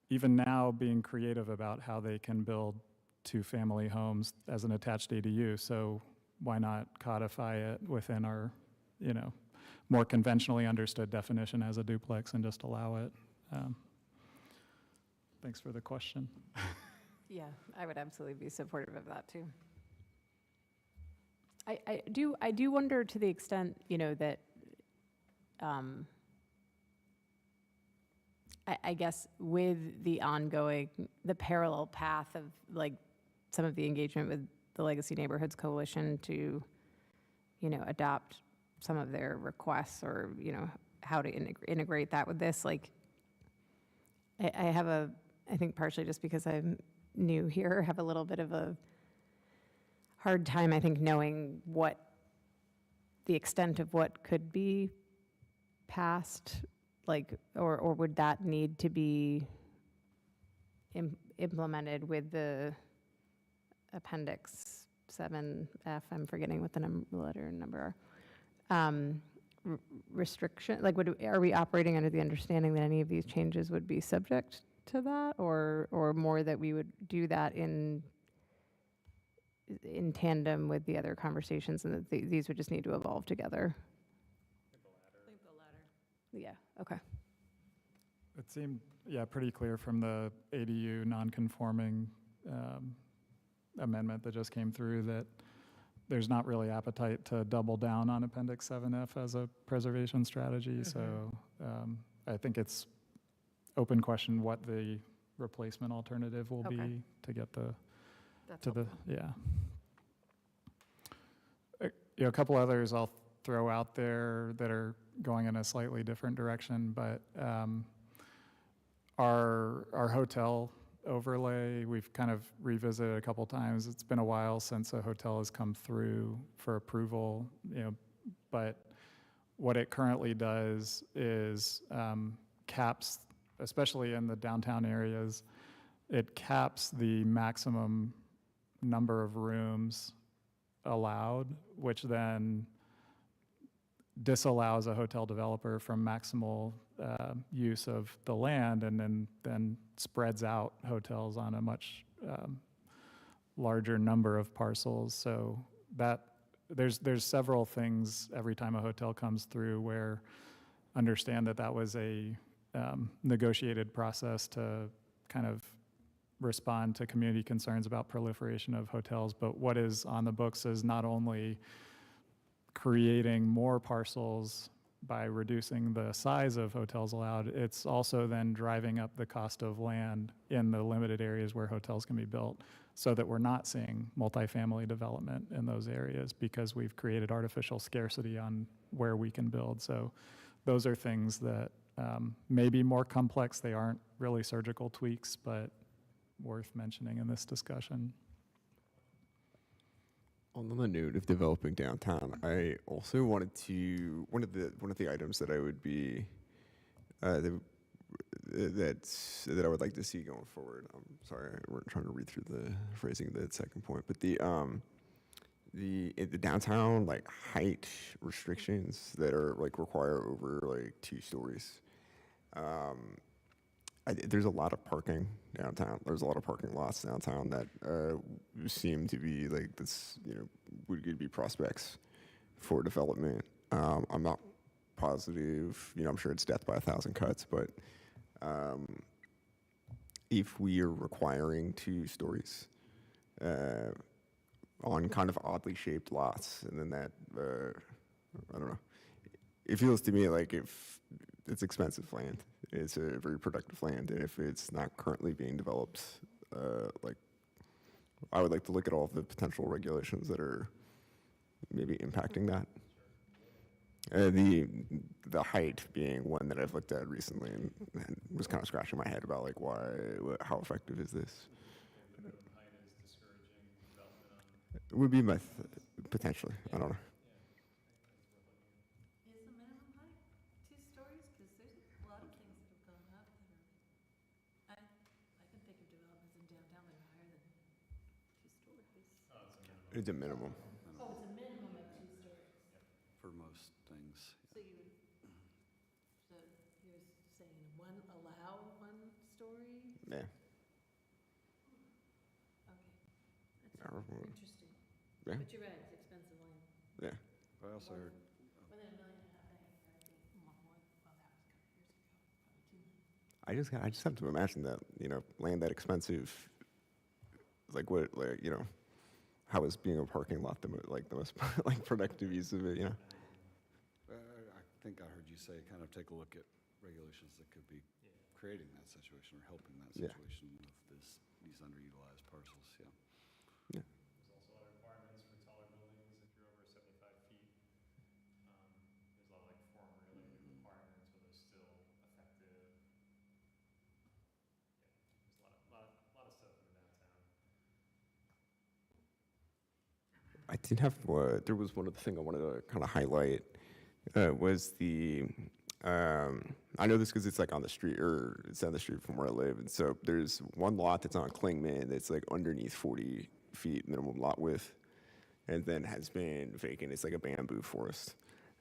even now being creative about how they can build two-family homes as an attached ADU. So why not codify it within our, more conventionally understood definition as a duplex and just allow it? Thanks for the question. Yeah, I would absolutely be supportive of that too. I do wonder to the extent, that I guess with the parallel path of like some of the engagement with the Legacy Neighborhoods Coalition to, adopt some of their requests or, how to integrate that with this. Like, I have I think partially just because I'm new here, have a little bit of a hard time, I think, knowing what the extent of what could be passed, like, or would that need to be implemented with the Appendix 7F, I'm forgetting what the letter and number are. Restriction, like, are we operating under the understanding that any of these changes would be subject to that, or more that we would do that in tandem with the other conversations, and that these would just need to evolve together? I think the latter. Yeah, okay. It seemed, pretty clear from the ADU non-conforming amendment that just came through that there's not really appetite to double down on Appendix 7F as a preservation strategy. So I think it's open question what the replacement alternative will be to get That's to the, helpful. A couple others I'll throw out there that are going in a slightly different direction, but our hotel overlay, we've kind of revisited a couple times. It's been a while since a hotel has come through for approval, but what it currently does is caps, especially in the downtown areas, it caps the maximum number of rooms allowed, which then disallows a hotel developer from maximal use of the land, and then spreads out hotels on a much larger number of parcels. So that there's several things every time a hotel comes through where understand that was a negotiated process to kind of respond to community concerns about proliferation of hotels. But what is on the books is not only creating more parcels by reducing the size of hotels allowed, it's also then driving up the cost of land in the limited areas where hotels can be built, so that we're not seeing multifamily development in those areas because we've created artificial scarcity on where we can build. So those are things that may be more complex. They aren't really surgical tweaks, but worth mentioning in this discussion. On the note of developing downtown, I also wanted to one of the items that I would be that I would like to see going forward. I'm sorry, we're trying to read through the phrasing of the second point, but the downtown like height restrictions that are like require over like 2 stories. There's a lot of parking downtown. There's a lot of parking lots downtown that seem to be like this, would be prospects for development. I'm not positive, I'm sure it's death by 1,000 cuts, but if we are requiring 2 stories on kind of oddly shaped lots, and then that, I don't know, it feels to me like if it's expensive land. It's a very productive land, and if it's not currently being developed, I would like to look at all of the potential regulations that are maybe impacting that. The height being one that I've looked at recently and was kind of scratching my head about like how effective is this? Height is discouraging development on. It would be potentially, I don't know. Is the minimum height 2 stories? Because there's a lot of things that have gone up that are, I can think of developments in downtown that are higher than 2 stories. It's a minimum. Oh, it's a minimum of 2 stories. For most things. So you're saying allow 1 story? Yeah. Okay. That's interesting. Yeah. But you're right, it's expensive land. Yeah. I also heard, Within $1.5 million, right? More, well, that was a couple years ago, probably 2 million. I just have to imagine that, land that expensive, like what, like, how is being a parking lot the most like productive use of it, I think I heard you say kind of take a look at regulations that could be creating that situation or helping that Yeah. situation of these underutilized parcels, yeah. There's also requirements for taller buildings if you're over 75 feet. did have, there was one other thing I wanted to kind of highlight, was the, I know this because it's like on the street, or it's down the street from where I live, and so there's one lot that's on Klingman that's like underneath 40 feet minimum lot width, and then has been vacant. It's like a bamboo forest.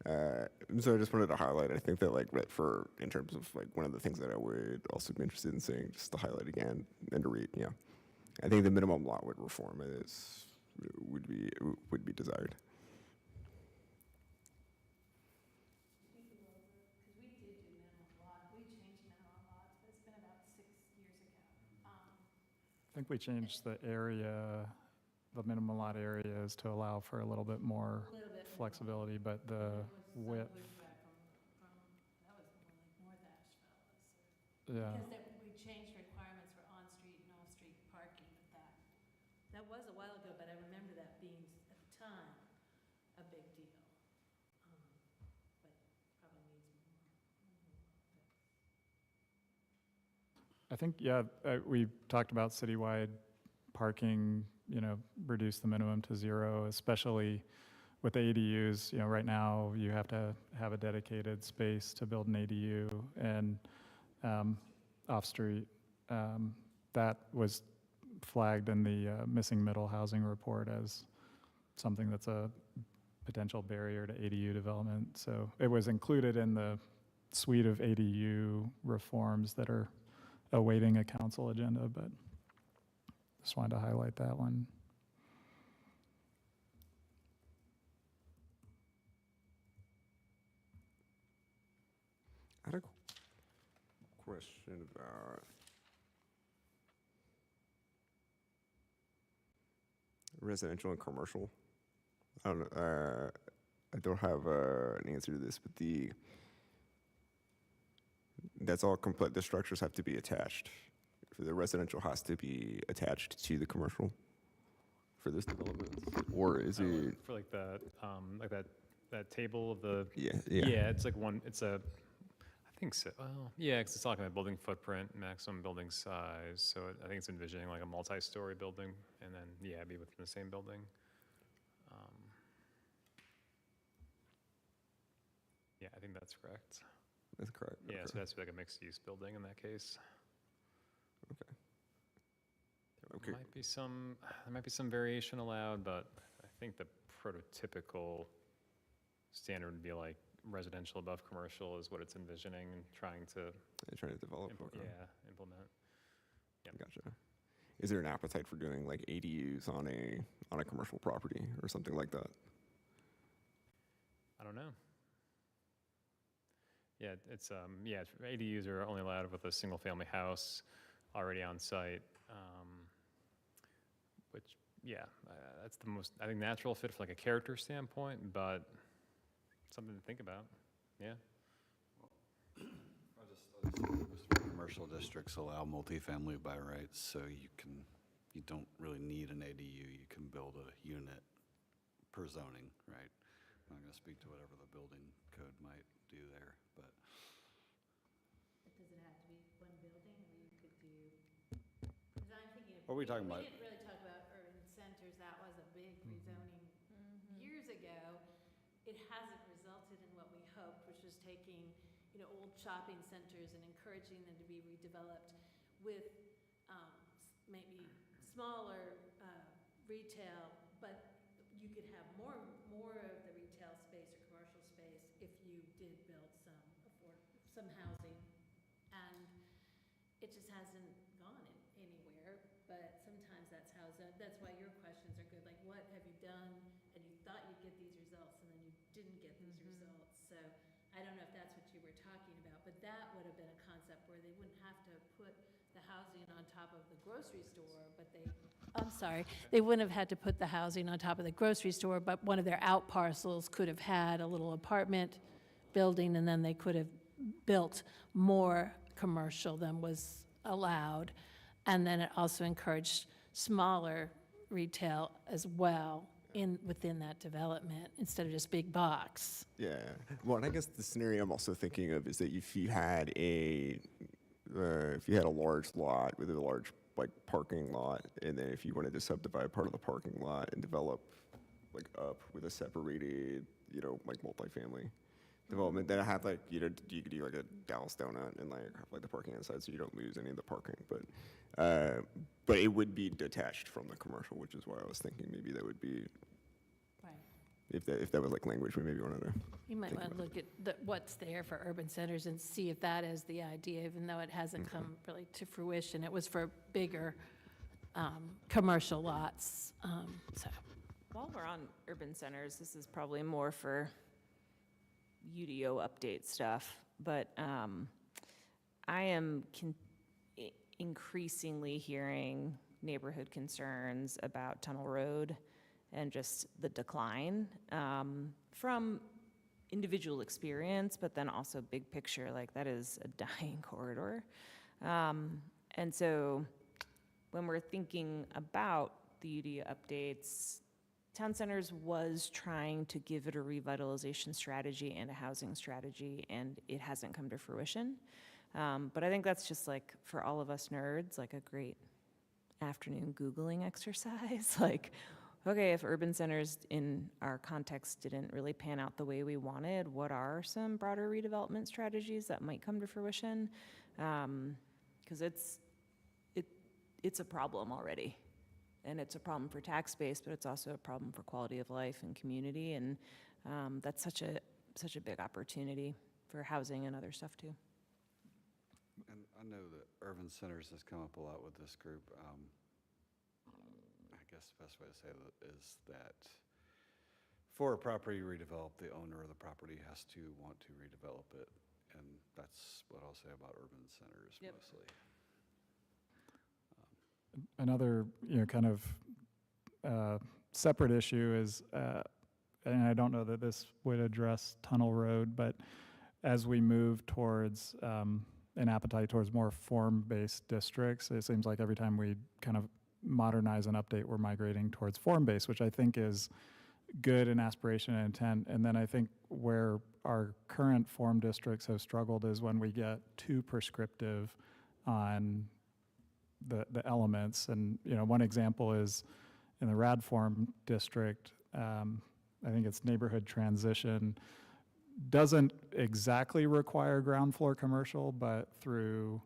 So I just wanted to highlight, I think that like for, in terms of like one of the things that I would also be interested in saying, just to highlight again and to read, yeah. I think the minimum lot width reform would be desired. Because we did do minimum lot, we changed minimum lots, but it's been about 6 years ago. I think we changed the area, the minimum lot areas to allow for a little bit more flexibility, but the width, Pushback from, that was more like North Asheville. yeah. Because we changed requirements for on-street and off-street parking, but that was a while ago, but I remember that being, at the time, a big deal. But probably needs more. I think, yeah, we talked about citywide parking, reduce the minimum to 0, especially with ADUs. Right now, you have to have a dedicated space to build an ADU, and off-street. That was flagged in the missing middle housing report as something that's a potential barrier to ADU development. So it was included in the suite of ADU reforms that are awaiting a council agenda, but just wanted to highlight that one. I had a question about residential and commercial. I don't know. I don't have an answer to this, but that's all complete. The structures have to be attached. For the residential has to be attached to the commercial for this development, or is it? For like that table of the. Yeah. Yeah, it's like one, it's a, I think so, well, yeah, because it's talking about building footprint, maximum building size, so I think it's envisioning like a multi-story building, and then, yeah, be within the same building. Yeah, I think that's correct. That's correct. Yeah, Okay. so it has to be like a mixed-use building in that case. Okay. There might be some variation allowed, but I think the prototypical standard would be like residential above commercial is what it's envisioning and trying to They're trying to develop. Okay. implement. Yep. Gotcha. Is there an appetite for doing like ADUs on a commercial property or something like that? I don't know. Yeah, ADUs are only allowed with a single-family house already on site, which, that's the most, I think, natural fit for like a character standpoint, but something to think about, yeah. Commercial districts allow multifamily by rights, so you don't really need an ADU. You can build a unit per zoning, right? I'm not going to speak to whatever the building code might do there, but. Does it have to be one building, or you could do, because I'm thinking of. What are we talking about? We didn't really talk about urban centers, that was a big rezoning years ago. It hasn't resulted in what we hoped, which was taking, old shopping centers and encouraging them to be redeveloped with maybe smaller retail, but you could have more of the retail space or commercial space if you did build some housing. And it just hasn't gone anywhere, but sometimes that's why your questions are good. Like, what have you done, and you thought you'd get these results, and then you didn't get these results. So I don't know if that's what you were talking about, but that would have been a concept where they wouldn't have to put the housing on top of the grocery store, but they wouldn't have had to put the housing on top of the grocery store, but one of their out parcels could have had a little apartment building, and then they could have built more commercial than was allowed. And then it also encouraged smaller retail as well within that development, instead of just big box. Yeah. Well, and I guess the scenario I'm also thinking of is that if you had a large lot with a large parking lot, and then if you wanted to subdivide part of the parking lot and develop like up with a separated, like multifamily development. Then I have like, you could do like a Dallas donut and like have like the parking inside, so you don't lose any of the parking. But it would be detached from the commercial, which is why I was thinking maybe that would be, Right. if that was like language we maybe wanted to. You might think want to about look at what's there for urban centers and see if that is the idea, even though it hasn't come really to fruition. It was for bigger commercial lots, so. While we're on urban centers, this is probably more for UDO update stuff, but I am increasingly hearing neighborhood concerns about Tunnel Road and just the decline from individual experience, but then also big picture, like that is a dying corridor. And so when we're thinking about the UDO updates, Town Centers was trying to give it a revitalization strategy and a housing strategy, and it hasn't come to fruition. But I think that's just like, for all of us nerds, like a great afternoon Googling exercise. Like, okay, if urban centers in our context didn't really pan out the way we wanted, what are some broader redevelopment strategies that might come to fruition? Because it's a problem already. And it's a problem for tax base, but it's also a problem for quality of life and community. And that's such a big opportunity for housing and other stuff too. And I know that urban centers has come up a lot with this group. I guess the best way to say that is that for a property redeveloped, the owner of the property has to want to redevelop it. And that's what I'll say about urban centers mostly. Another, kind of separate issue is, and I don't know that this would address Tunnel Road, but as we move towards an appetite towards more form-based districts, it seems like every time we kind of modernize and update, we're migrating towards form-based, which I think is good in aspiration and intent. And then I think where our current form districts have struggled is when we get too prescriptive on the elements. And one example is in the RAD form district, I think it's neighborhood transition, doesn't exactly require ground floor commercial, but through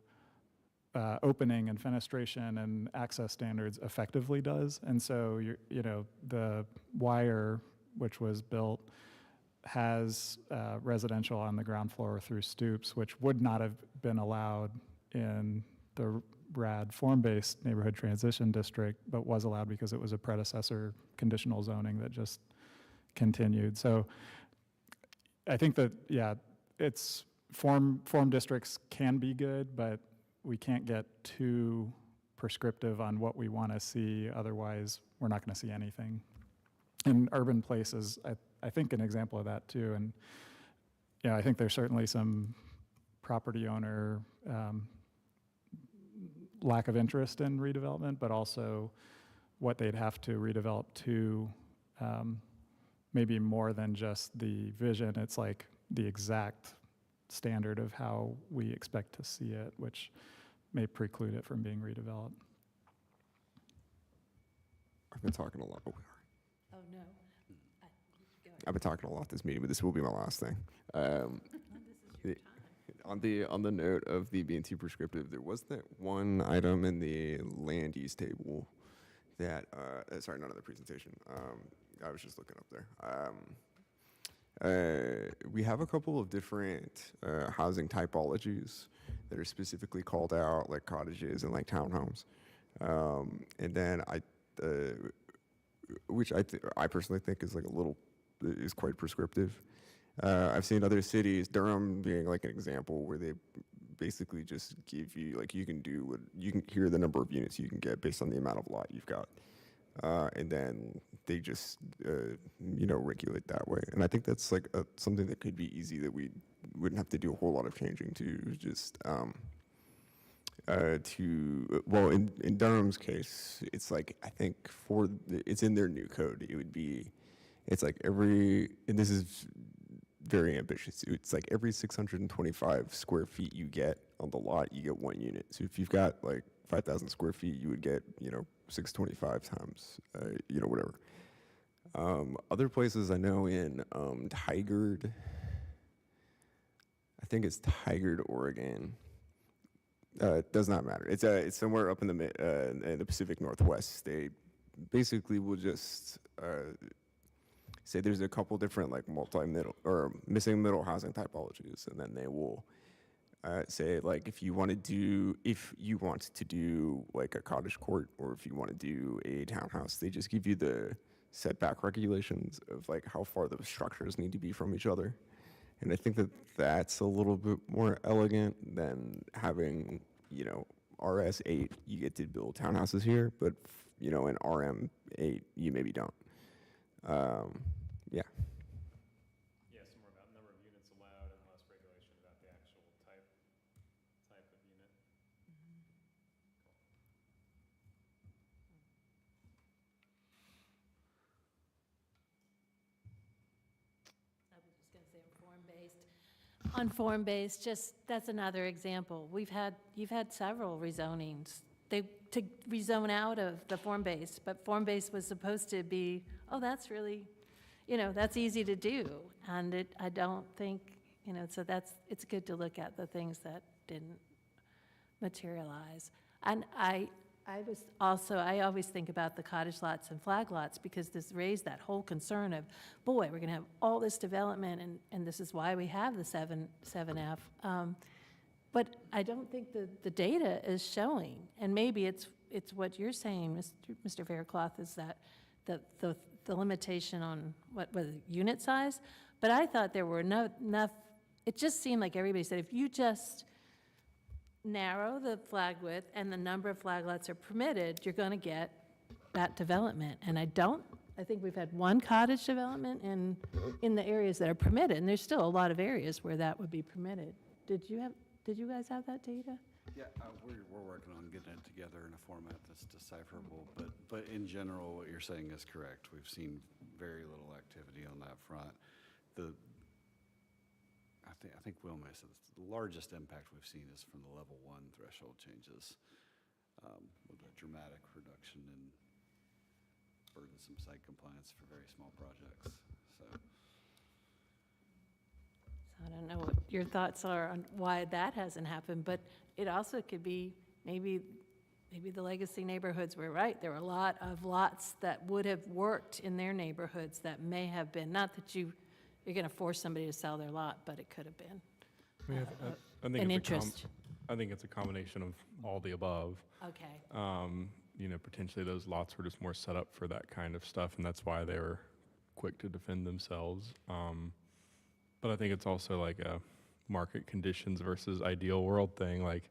opening and fenestration and access standards effectively does. And so the wire, which was built, has residential on the ground floor through stoops, which would not have been allowed in the RAD form-based neighborhood transition district, but was allowed because it was a predecessor conditional zoning that just continued. So I think that, it's form districts can be good, but we can't get too prescriptive on what we want to see. Otherwise, we're not going to see anything. And urban places, I think an example of that too. And I think there's certainly some property owner lack of interest in redevelopment, but also what they'd have to redevelop to maybe more than just the vision. It's like the exact standard of how we expect to see it, which may preclude it from being redeveloped. I've been talking a lot. Oh, no. I've been talking a lot this meeting, but this will be my last thing. On the note of the being too prescriptive, there was that one item in the land use table that, sorry, not in the presentation. I was just looking up there. We have a couple of different housing typologies that are specifically called out, like cottages and like townhomes. And then which I personally think is like is quite prescriptive. I've seen other cities, Durham being like an example, where they basically just give you, like, you can hear the number of units you can get based on the amount of lot you've got. And then they just, regulate that way. And I think that's like something that could be easy, that we wouldn't have to do a whole lot of changing to just, in Durham's case, it's like, I think it's in their new code, it's like and this is very ambitious. It's like every 625 square feet you get on the lot, you get 1 unit. So if you've got like 5,000 square feet, you would get, 625 times, whatever. Other places I know in Tigard, I think it's Tigard, Oregon. It does not matter. It's somewhere up in the Pacific Northwest. They basically will just say there's a couple different like multi-middle or missing middle housing typologies, and then they will say like if you want to do like a cottage court, or if you want to do a townhouse, they just give you the setback regulations of like how far the structures need to be from each other. And I think that that's a little bit more elegant than having, RS8, you get to build townhouses here, but, in RM8, you maybe don't. Yeah. Yeah, some more about number of units allowed and less regulation about the actual type of unit. I was just going to say form-based. On form-based, that's another example. You've had several rezonings. To rezone out of the form-based, but form-based was supposed to be, that's really, that's easy to do. And I don't think, so it's good to look at the things that didn't materialize. And I always think about the cottage lots and flag lots, because this raised that whole concern of, boy, we're going to have all this development, and this is why we have the 7F. But I don't think the data is showing, and maybe it's what you're saying, Mr. Faircloth, is that the limitation on what was unit size. But I thought there were enough. It just seemed like everybody said if you just narrow the flag width and the number of flag lots are permitted, you're going to get that development. And I think we've had one cottage development in the areas that are permitted, and there's still a lot of areas where that would be permitted. Did you guys have that data? Yeah, we're working on getting it together in a format that's decipherable, but in general, what you're saying is correct. We've seen very little activity on that front. I think Will may say this, the largest impact we've seen is from the level 1 threshold changes, with a dramatic reduction in burdensome site compliance for very small projects. So I don't know what your thoughts are on why that hasn't happened, but it also could be maybe the legacy neighborhoods were right. There were a lot of lots that would have worked in their neighborhoods that may have been, not that you're going to force somebody to sell their lot, but it could have been an interest. I think it's a combination of all the above. Okay. Potentially those lots were just more set up for that kind of stuff, and that's why they were quick to defend themselves. But I think it's also like a market conditions versus ideal world thing. Like,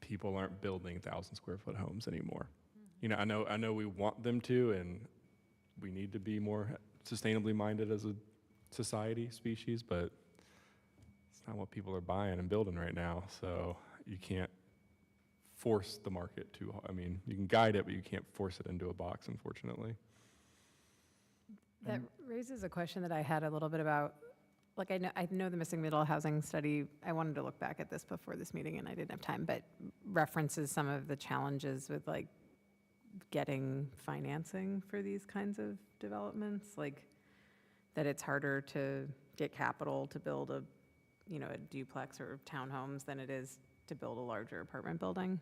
people aren't building 1,000-square-foot homes anymore. I know we want them to, and we need to be more sustainably minded as a society, species, but it's not what people are buying and building right now. So you can't force the market to, you can guide it, but you can't force it into a box, unfortunately. That raises a question that I had a little bit about. Like, I know the missing middle housing study, I wanted to look back at this before this meeting and I didn't have time, but references some of the challenges with like getting financing for these kinds of developments, like that it's harder to get capital to build a duplex or townhomes than it is to build a larger apartment building.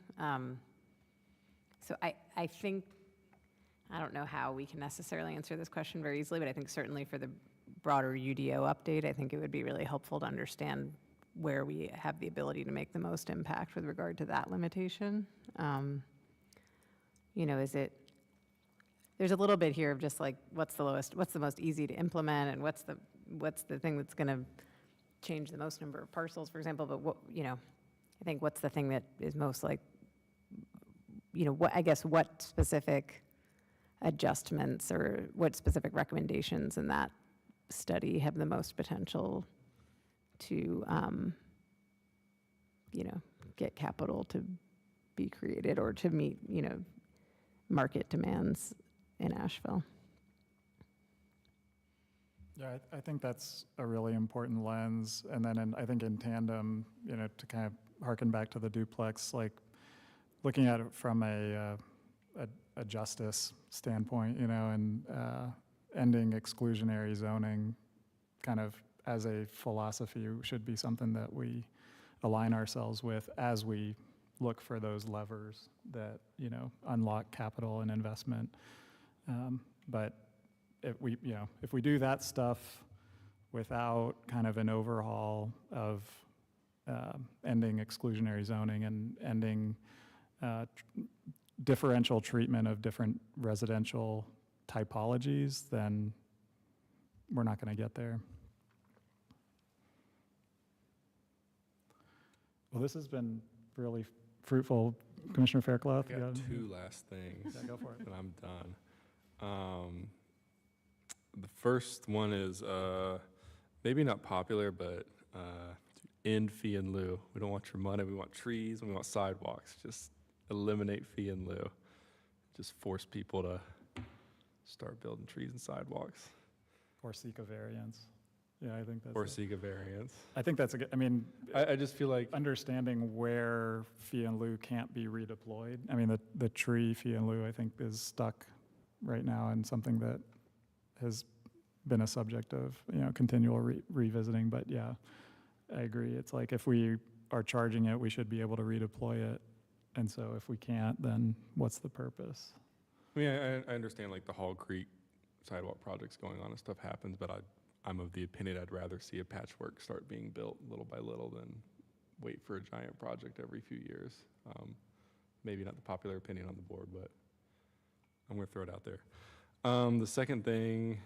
So I think, I don't know how we can necessarily answer this question very easily, but I think certainly for the broader UDO update, I think it would be really helpful to understand where we have the ability to make the most impact with regard to that limitation. There's a little bit here of just like, what's the most easy to implement, and what's the thing that's going to change the most number of parcels, for example, but I think what's the thing that is most like, what specific adjustments or what specific recommendations in that study have the most potential to, get capital to be created or to meet, market demands in Asheville. Yeah, I think that's a really important lens. And then I think in tandem, to kind of harken back to the duplex, like looking at it from a a justice standpoint, you know, and ending exclusionary zoning kind of as a philosophy should be something that we align ourselves with as we look for those levers that, you know, unlock capital and investment. But if we do that stuff without kind of an overhaul of ending exclusionary zoning and ending differential treatment of different residential typologies, then we're not going to get there. Well, this has been really fruitful. Commissioner Faircloth? I got two last things. Yeah, go for it. And I'm done. The first one is maybe not popular, but end fee in lieu. We don't want your money. We want trees and we want sidewalks. Just eliminate fee in lieu. Just force people to start building trees and sidewalks. Or seek a variance. Yeah, I think that's. Or seek a variance. I think that's a good, I mean. I just feel like Understanding where fee in lieu can't be redeployed. I mean, the tree fee in lieu, I think, is stuck right now and something that has been a subject of, you know, continual revisiting. But yeah, I agree. It's like if we are charging it, we should be able to redeploy it. And so if we can't, then what's the purpose? I mean, I understand like the Hall Creek sidewalk projects going on and stuff happens, but I'm of the opinion I'd rather see a patchwork start being built little by little than wait for a giant project every few years. Maybe not the popular opinion on the board, but I'm gonna throw it out there. The second thing,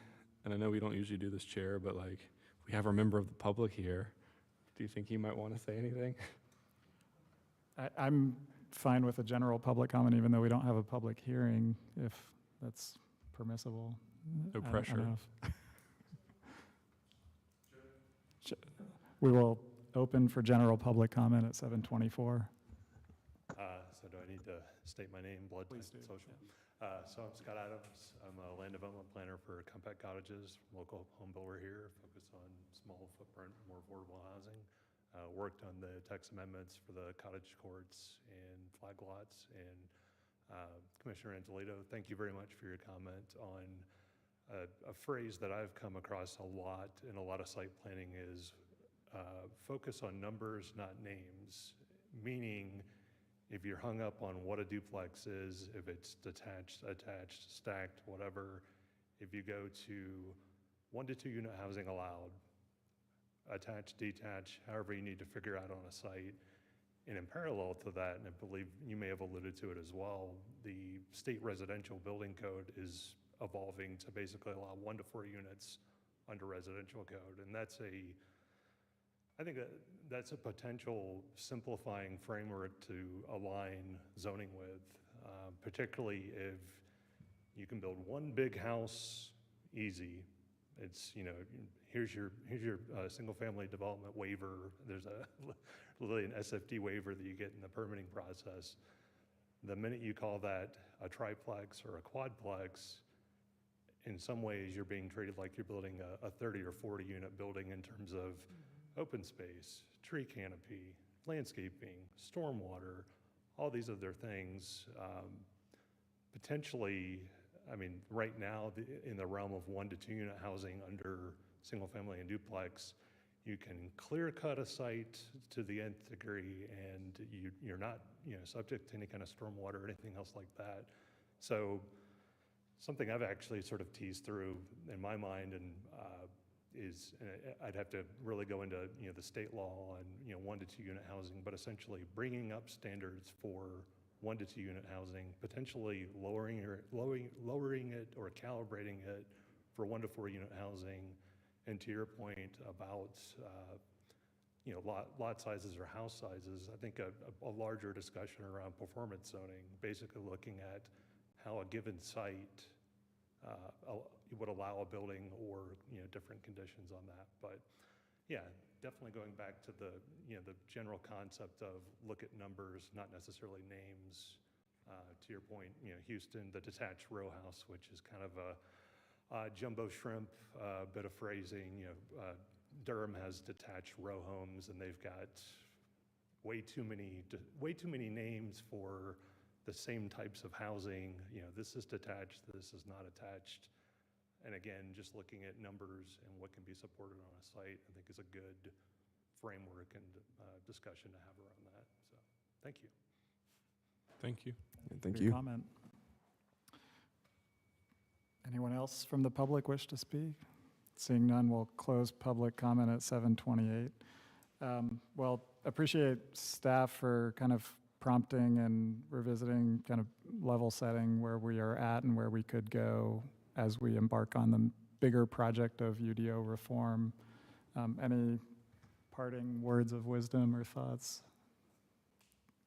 and I know we don't usually do this, Chair, but like we have a member of the public here. Do you think he might want to say anything? I'm fine with a general public comment, even though we don't have a public hearing, if that's permissible. No I don't pressure. know We will open for general public comment at 7:24. So do I need to state my name, blood type, and social? So I'm Scott Adams. I'm a land development planner for Compact Cottages, local home builder here, focused on small footprint, more affordable housing. Worked on the text amendments for the cottage courts and flag lots. And Commissioner Angelito, thank you very much for your comment on a phrase that I've come across a lot in a lot of site planning is focus on numbers, not names, meaning if you're hung up on what a duplex is, if it's detached, attached, stacked, whatever, if you go to 1 to 2 unit housing allowed, attached, detached, however you need to figure out on a site. And in parallel to that, and I believe you may have alluded to it as well, the state residential building code is evolving to basically allow 1 to 4 units under residential code. And I think that's a potential simplifying framework to align zoning with, particularly if you can build one big house easy. It's, you know, here's your single family development waiver. There's literally an SFD waiver that you get in the permitting process. The minute you call that a triplex or a quadplex, in some ways you're being treated like you're building a 30 or 40 unit building in terms of open space, tree canopy, landscaping, stormwater, all these other things. Potentially, I mean, right now, in the realm of 1 to 2 unit housing under single family and duplex, you can clear cut a site to the nth degree and you're not, you know, subject to any kind of stormwater or anything else like that. So something I've actually sort of teased through in my mind and is, I'd have to really go into, you know, the state law on, you know, 1 to 2 unit housing, but essentially bringing up standards for 1 to 2 unit housing, potentially lowering it or calibrating it for 1 to 4 unit housing. And to your point about, you know, lot sizes or house sizes, I think a larger discussion around performance zoning, basically looking at how a given site would allow a building or, you know, different conditions on that. But yeah, definitely going back to the, you know, the general concept of look at numbers, not necessarily names. To your point, you know, Houston, the detached row house, which is kind of a jumbo shrimp bit of phrasing. You know, Durham has detached row homes, and they've got way too many names for the same types of housing, this is detached, this is not attached. And again, just looking at numbers and what can be supported on a site, I think is a good framework and discussion to have around that. So, thank you. Thank you. Thank for your you. comment. Anyone else from the public wish to speak? Seeing none, we'll close public comment at 7:28. Well, appreciate staff for kind of prompting and revisiting, kind of level setting where we are at and where we could go as we embark on the bigger project of UDO reform. Any parting words of wisdom or thoughts?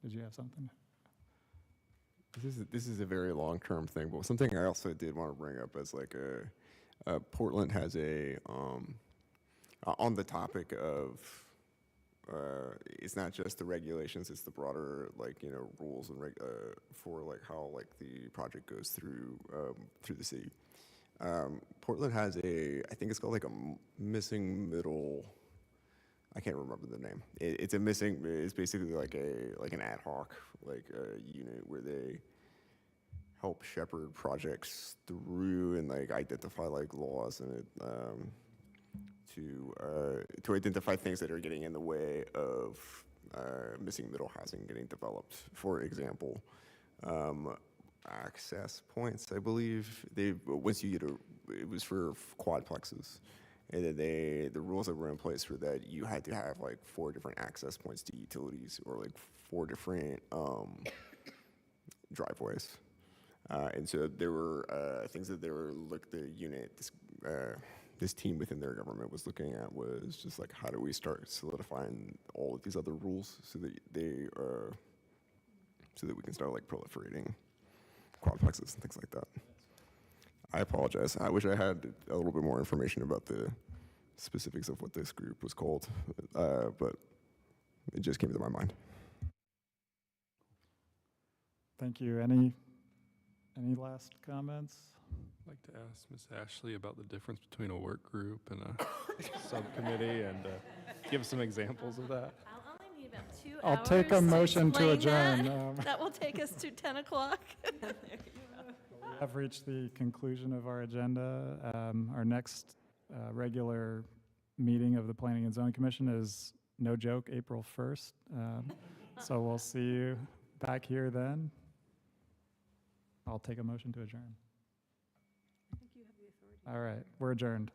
Did you have something? This is a very long-term thing, but something I also did want to bring up as like Portland has a on the topic of it's not just the regulations, it's the broader rules and for like how like the project goes through the city. Portland has I think it's called like a missing middle. I can't remember the name. It's basically like an ad hoc unit where they help shepherd projects through and like identify like laws and to identify things that are getting in the way of missing middle housing getting developed. For example, access points. I believe once you get it was for quadplexes. And then the rules that were in place were that you had to have like 4 different access points to utilities or like 4 different driveways. And so there were things that this team within their government was looking at was just like, how do we start solidifying all of these other rules so that we can start like proliferating quadplexes and things like that. I apologize. I wish I had a little bit more information about the specifics of what this group was called, but it just came to my mind. Thank you. Any last comments? I'd like to ask Ms. Ashley about the difference between a work group and a subcommittee and give some examples of that. I'll only need about 2 hours. I'll take a motion to explain adjourn. That will take us to 10 o'clock. We have reached the conclusion of our agenda. Our next regular meeting of the Planning and Zoning Commission is, no joke, April 1st. So we'll see you back here then. I'll take a motion to adjourn. I think you have the authority. All right, we're adjourned.